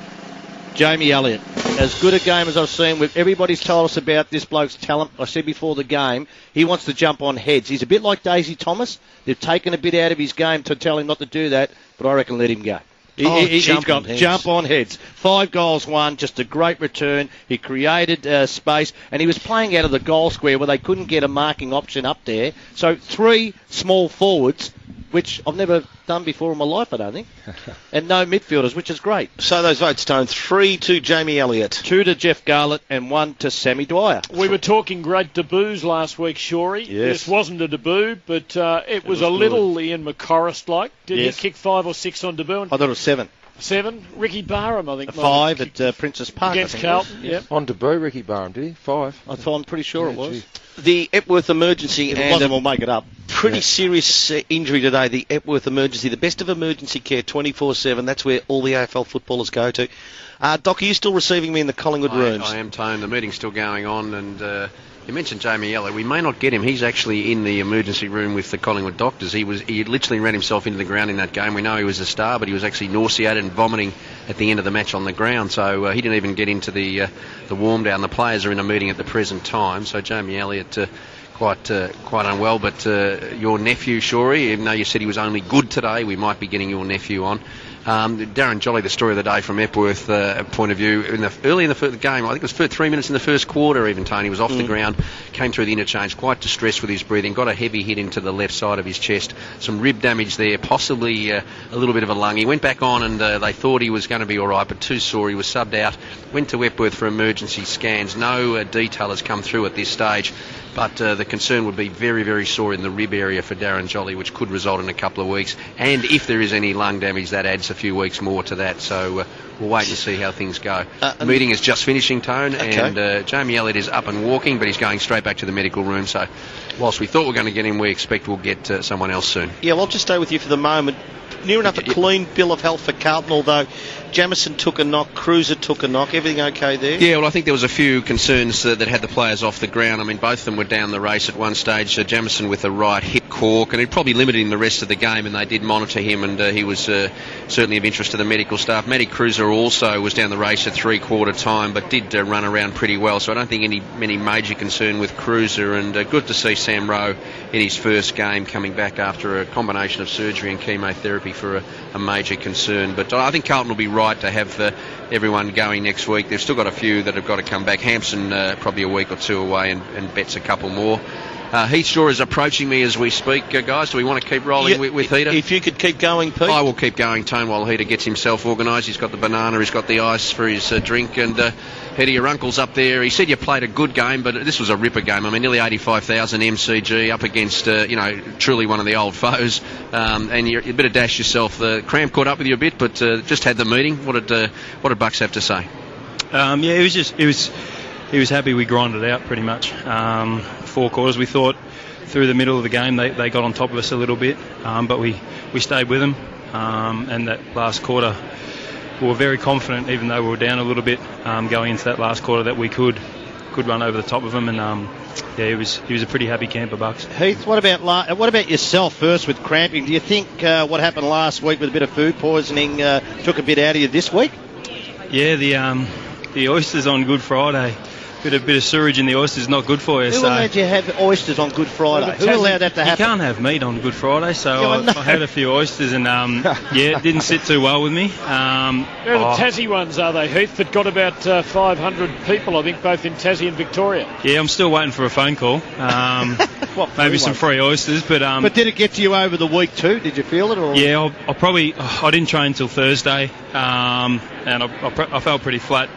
Speaker 1: Jamie Elliott. As good a game as I've seen. Everybody's told us about this bloke's talent. I said before the game, he wants to jump on heads. He's a bit like Daisy Thomas. They've taken a bit out of his game to tell him not to do that, but I reckon let him go. He's got jump on heads. 5 goals, 1, just a great return. He created space, and he was playing out of the goal square where they couldn't get a marking option up there. So 3 small forwards
Speaker 5: which I've never done before in my life, I don't think. And no midfielders, which is great.
Speaker 9: So those votes, Tone, 3 to Jamie Elliott.
Speaker 5: 2 to Jeff Garlett and 1 to Sammy Dwyer.
Speaker 6: We were talking great debuts last week, Shorey.
Speaker 5: Yes.
Speaker 6: This wasn't a debut, but it was a little Ian McCorrist-like. Did he kick 5 or 6 on debut?
Speaker 5: I thought it was 7.
Speaker 6: 7. Ricky Barham, I think.
Speaker 5: 5 at Princess Park.
Speaker 6: Against Carlton, yep.
Speaker 4: On debut, Ricky Barham, did he? 5.
Speaker 5: I'm pretty sure it was.
Speaker 4: Gee.
Speaker 9: The Epworth emergency
Speaker 5: If it
Speaker 9: and
Speaker 5: wasn't, we'll make it up.
Speaker 9: pretty serious injury today, the Epworth emergency, the best of emergency care 24/7. That's where all the AFL footballers go to. Doc, are you still receiving me in the Collingwood rooms?
Speaker 2: I am, Tone. The meeting's still going on, and you mentioned Jamie Elliott. We may not get him. He's actually in the emergency room with the Collingwood doctors. He literally ran himself into the ground in that game. We know he was a star, but he was actually nauseated and vomiting at the end of the match on the ground. So he didn't even get into the warm down. The players are in a meeting at the present time. So Jamie Elliott quite unwell. But your nephew, Shorey, even though you said he was only good today, we might be getting your nephew on. Darren Jolly, the story of the day from Epworth point of view, early in the game, I think it was 3 minutes in the first quarter even, Tony was off the ground, came through the interchange, quite distressed with his breathing, got a heavy hit into the left side of his chest, some rib damage there, possibly a little bit of a lung. He went back on and they thought he was going to be all right, but too sore. He was subbed out, went to Epworth for emergency scans. No detail has come through at this stage. But the concern would be very, very sore in the rib area for Darren Jolly, which could result in a couple of weeks. And if there is any lung damage, that adds a few weeks more to that. So we'll wait and see how things go. The meeting is just finishing, Tone, and Jamie Elliott is up and walking, but he's going straight back to the medical room. So whilst we thought we were going to get him, we expect we'll get someone else soon.
Speaker 9: Yeah, well, I'll just stay with you for the moment. Near enough a clean bill of health for Carlton, although Jamison took a knock, Cruiser took a knock. Everything okay there?
Speaker 2: Yeah, well, I think there was a few concerns that had the players off the ground. I mean, both of them were down the race at one stage. Jamison with a right hip cork, and it probably limited him the rest of the game, and they did monitor him, and he was certainly of interest to the medical staff. Matty Cruiser also was down the race at three-quarter time, but did run around pretty well, so I don't think any major concern with Cruiser, and good to see Sam Rowe in his first game coming back after a combination of surgery and chemotherapy for a major concern. But I think Carlton will be right to have everyone going next week. They've still got a few that have got to come back. Hampson probably a week or two away, and Betts a couple more. Heath Shaw is approaching me as we speak, guys. Do we want to keep rolling with Heater?
Speaker 9: If you could keep going, Pete.
Speaker 2: I will keep going, Tone, while Heater gets himself organised. He's got the banana, he's got the ice for his drink, and Heater, your uncle's up there. He said you played a good game, but this was a ripper game. I mean, nearly 85,000 MCG up against, truly one of the old foes, and you better dash yourself. The cramp caught up with you a bit, but just had the meeting. What did Bucks have to say?
Speaker 10: He was happy we grinded out pretty much. 4 quarters, we thought through the middle of the game they got on top of us a little bit, but we stayed with them. And that last quarter, we were very confident, even though we were down a little bit going into that last quarter, that we could run over the top of them. And he was a pretty happy camper, Bucks.
Speaker 5: Heath, what about yourself first with cramping? Do you think what happened last week with a bit of food poisoning took a bit out of you this week?
Speaker 10: Yeah, the oysters on Good Friday. Bit of sewage in the oysters is not good for you.
Speaker 5: Who allowed you to have oysters on Good Friday? Who allowed that to happen?
Speaker 10: You can't have meat on Good Friday, so I had a few oysters, and it didn't sit too well with me.
Speaker 6: They're the Tassie ones, are they, Heath? That got about 500 people, I think, both in Tassie and Victoria.
Speaker 10: Yeah, I'm still waiting for a phone call. Maybe some free oysters, but
Speaker 5: did it get to you over the week too? Did you feel it? Or?
Speaker 10: Yeah, I didn't train until Thursday, and I felt pretty flat,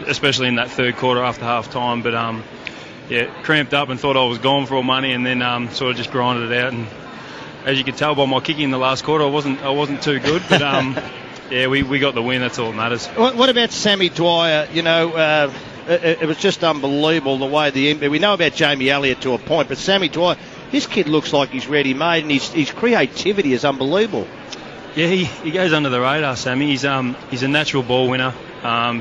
Speaker 10: especially in that third quarter after half time, but cramped up and thought I was gone for all money, and then sort of just grinded it out. And as you could tell by my kicking in the last quarter, I wasn't too good, but we got the win. That's all that matters.
Speaker 5: What about Sammy Dwyer? It was just unbelievable the way we know about Jamie Elliott to a point, but Sammy Dwyer, this kid looks like he's ready-made, and his creativity is unbelievable.
Speaker 10: Yeah, he goes under the radar, Sammy. He's a natural ball winner.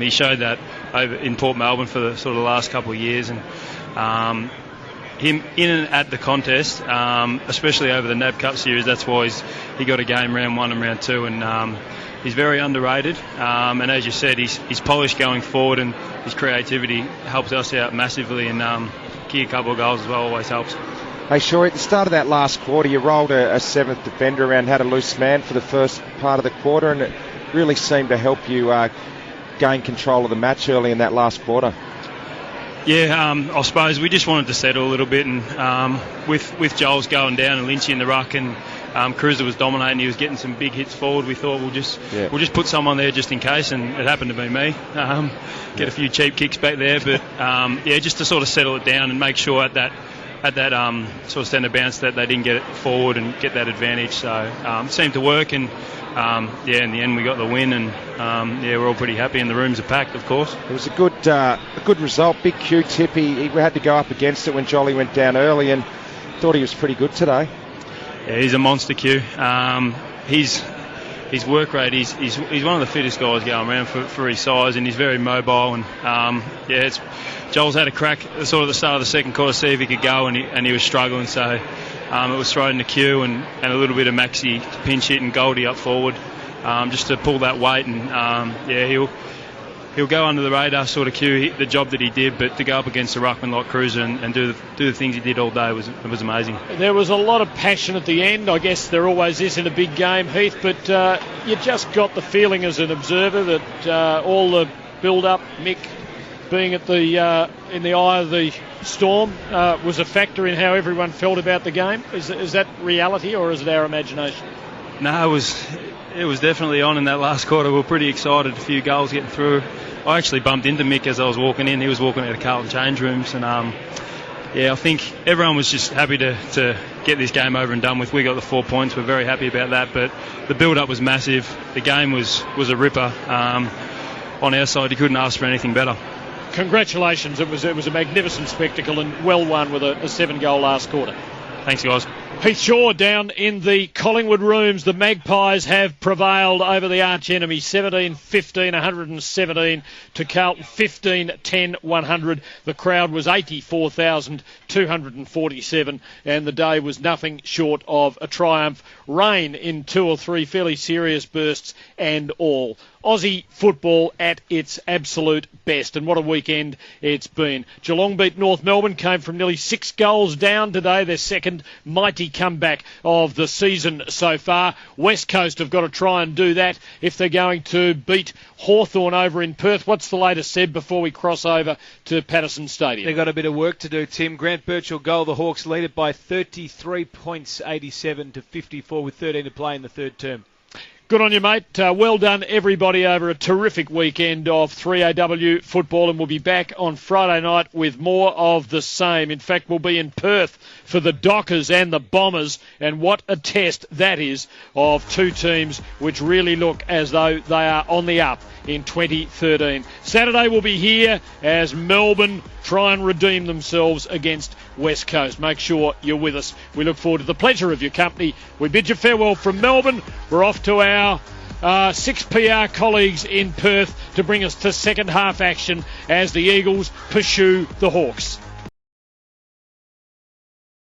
Speaker 10: He showed that over in Port Melbourne for the sort of the last couple of years, and him in and at the contest, especially over the NAB Cup series. That's why he got a game round 1 and round 2, and he's very underrated. And as you said, he's polished going forward, and his creativity helps us out massively. And kick a couple of goals as well always helps.
Speaker 4: Hey, Shaw, at the start of that last quarter, you rolled a seventh defender around, had a loose man for the first part of the quarter, and it really seemed to help you gain control of the match early in that last quarter.
Speaker 10: I suppose we just wanted to settle a little bit, and with Joel's going down and Lynchy in the ruck, and Cruiser was dominating, he was getting some big hits forward. We thought we'll just put someone there just in case, and it happened to be me. Get a few cheap kicks back there, but just to sort of settle it down and make sure at that sort of centre bounce that they didn't get it forward and get that advantage. So it seemed to work, and in the end we got the win, and we're all pretty happy, and the rooms are packed, of course.
Speaker 4: It was a good result. Big Q-tip. He had to go up against it when Jolly went down early, and thought he was pretty good today.
Speaker 10: Yeah, he's a monster, Q. His work rate, he's one of the fittest guys going around for his size, and he's very mobile. And Joel's had a crack at sort of the start of the second quarter, see if he could go, and he was struggling. So it was thrown to Q and a little bit of Maxi to pinch hit and Goldie up forward, just to pull that weight. And he'll go under the radar, sort of Q, the job that he did, but to go up against a ruckman like Cruiser and do the things he did all day was amazing.
Speaker 6: There was a lot of passion at the end. I guess there always is in a big game, Heath, but you just got the feeling as an observer that all the build-up, Mick being at in the eye of the storm, was a factor in how everyone felt about the game. Is that reality, or is it our imagination?
Speaker 10: No, it was definitely on in that last quarter. We were pretty excited, a few goals getting through. I actually bumped into Mick as I was walking in. He was walking out of Carlton change rooms, and I think everyone was just happy to get this game over and done with. We got the 4 points. We're very happy about that, but the build-up was massive. The game was a ripper. On our side, you couldn't ask for anything better.
Speaker 6: Congratulations. It was a magnificent spectacle, and well won with a 7-goal last quarter.
Speaker 10: Thanks, guys.
Speaker 6: Heath Shaw down in the Collingwood rooms. The Magpies have prevailed over the arch enemy, 17-15, 117 to Carlton, 15-10, 100. The crowd was 84,247, and the day was nothing short of a triumph. Rain in 2 or 3 fairly serious bursts and all. Aussie football at its absolute best, and what a weekend it's been. Geelong beat North Melbourne, came from nearly 6 goals down today, their second mighty comeback of the season so far. West Coast have got to try and do that if they're going to beat Hawthorn over in Perth. What's the latest, Seb, before we cross over to Patterson Stadium?
Speaker 3: They've got a bit of work to do, Tim. Grant Birchall goal. The Hawks lead it by 33 points, 87 to 54, with 13 to play in the third term.
Speaker 6: Good on you, mate. Well done, everybody, over a terrific weekend of 3AW football, and we'll be back on Friday night with more of the same. In fact, we'll be in Perth for the Dockers and the Bombers, and what a test that is of two teams which really look as though they are on the up in 2013. Saturday we'll be here as Melbourne try and redeem themselves against West Coast. Make sure you're with us. We look forward to the pleasure of your company. We bid you farewell from Melbourne. We're off to our 6PR colleagues in Perth to bring us to second half action as the Eagles pursue the Hawks.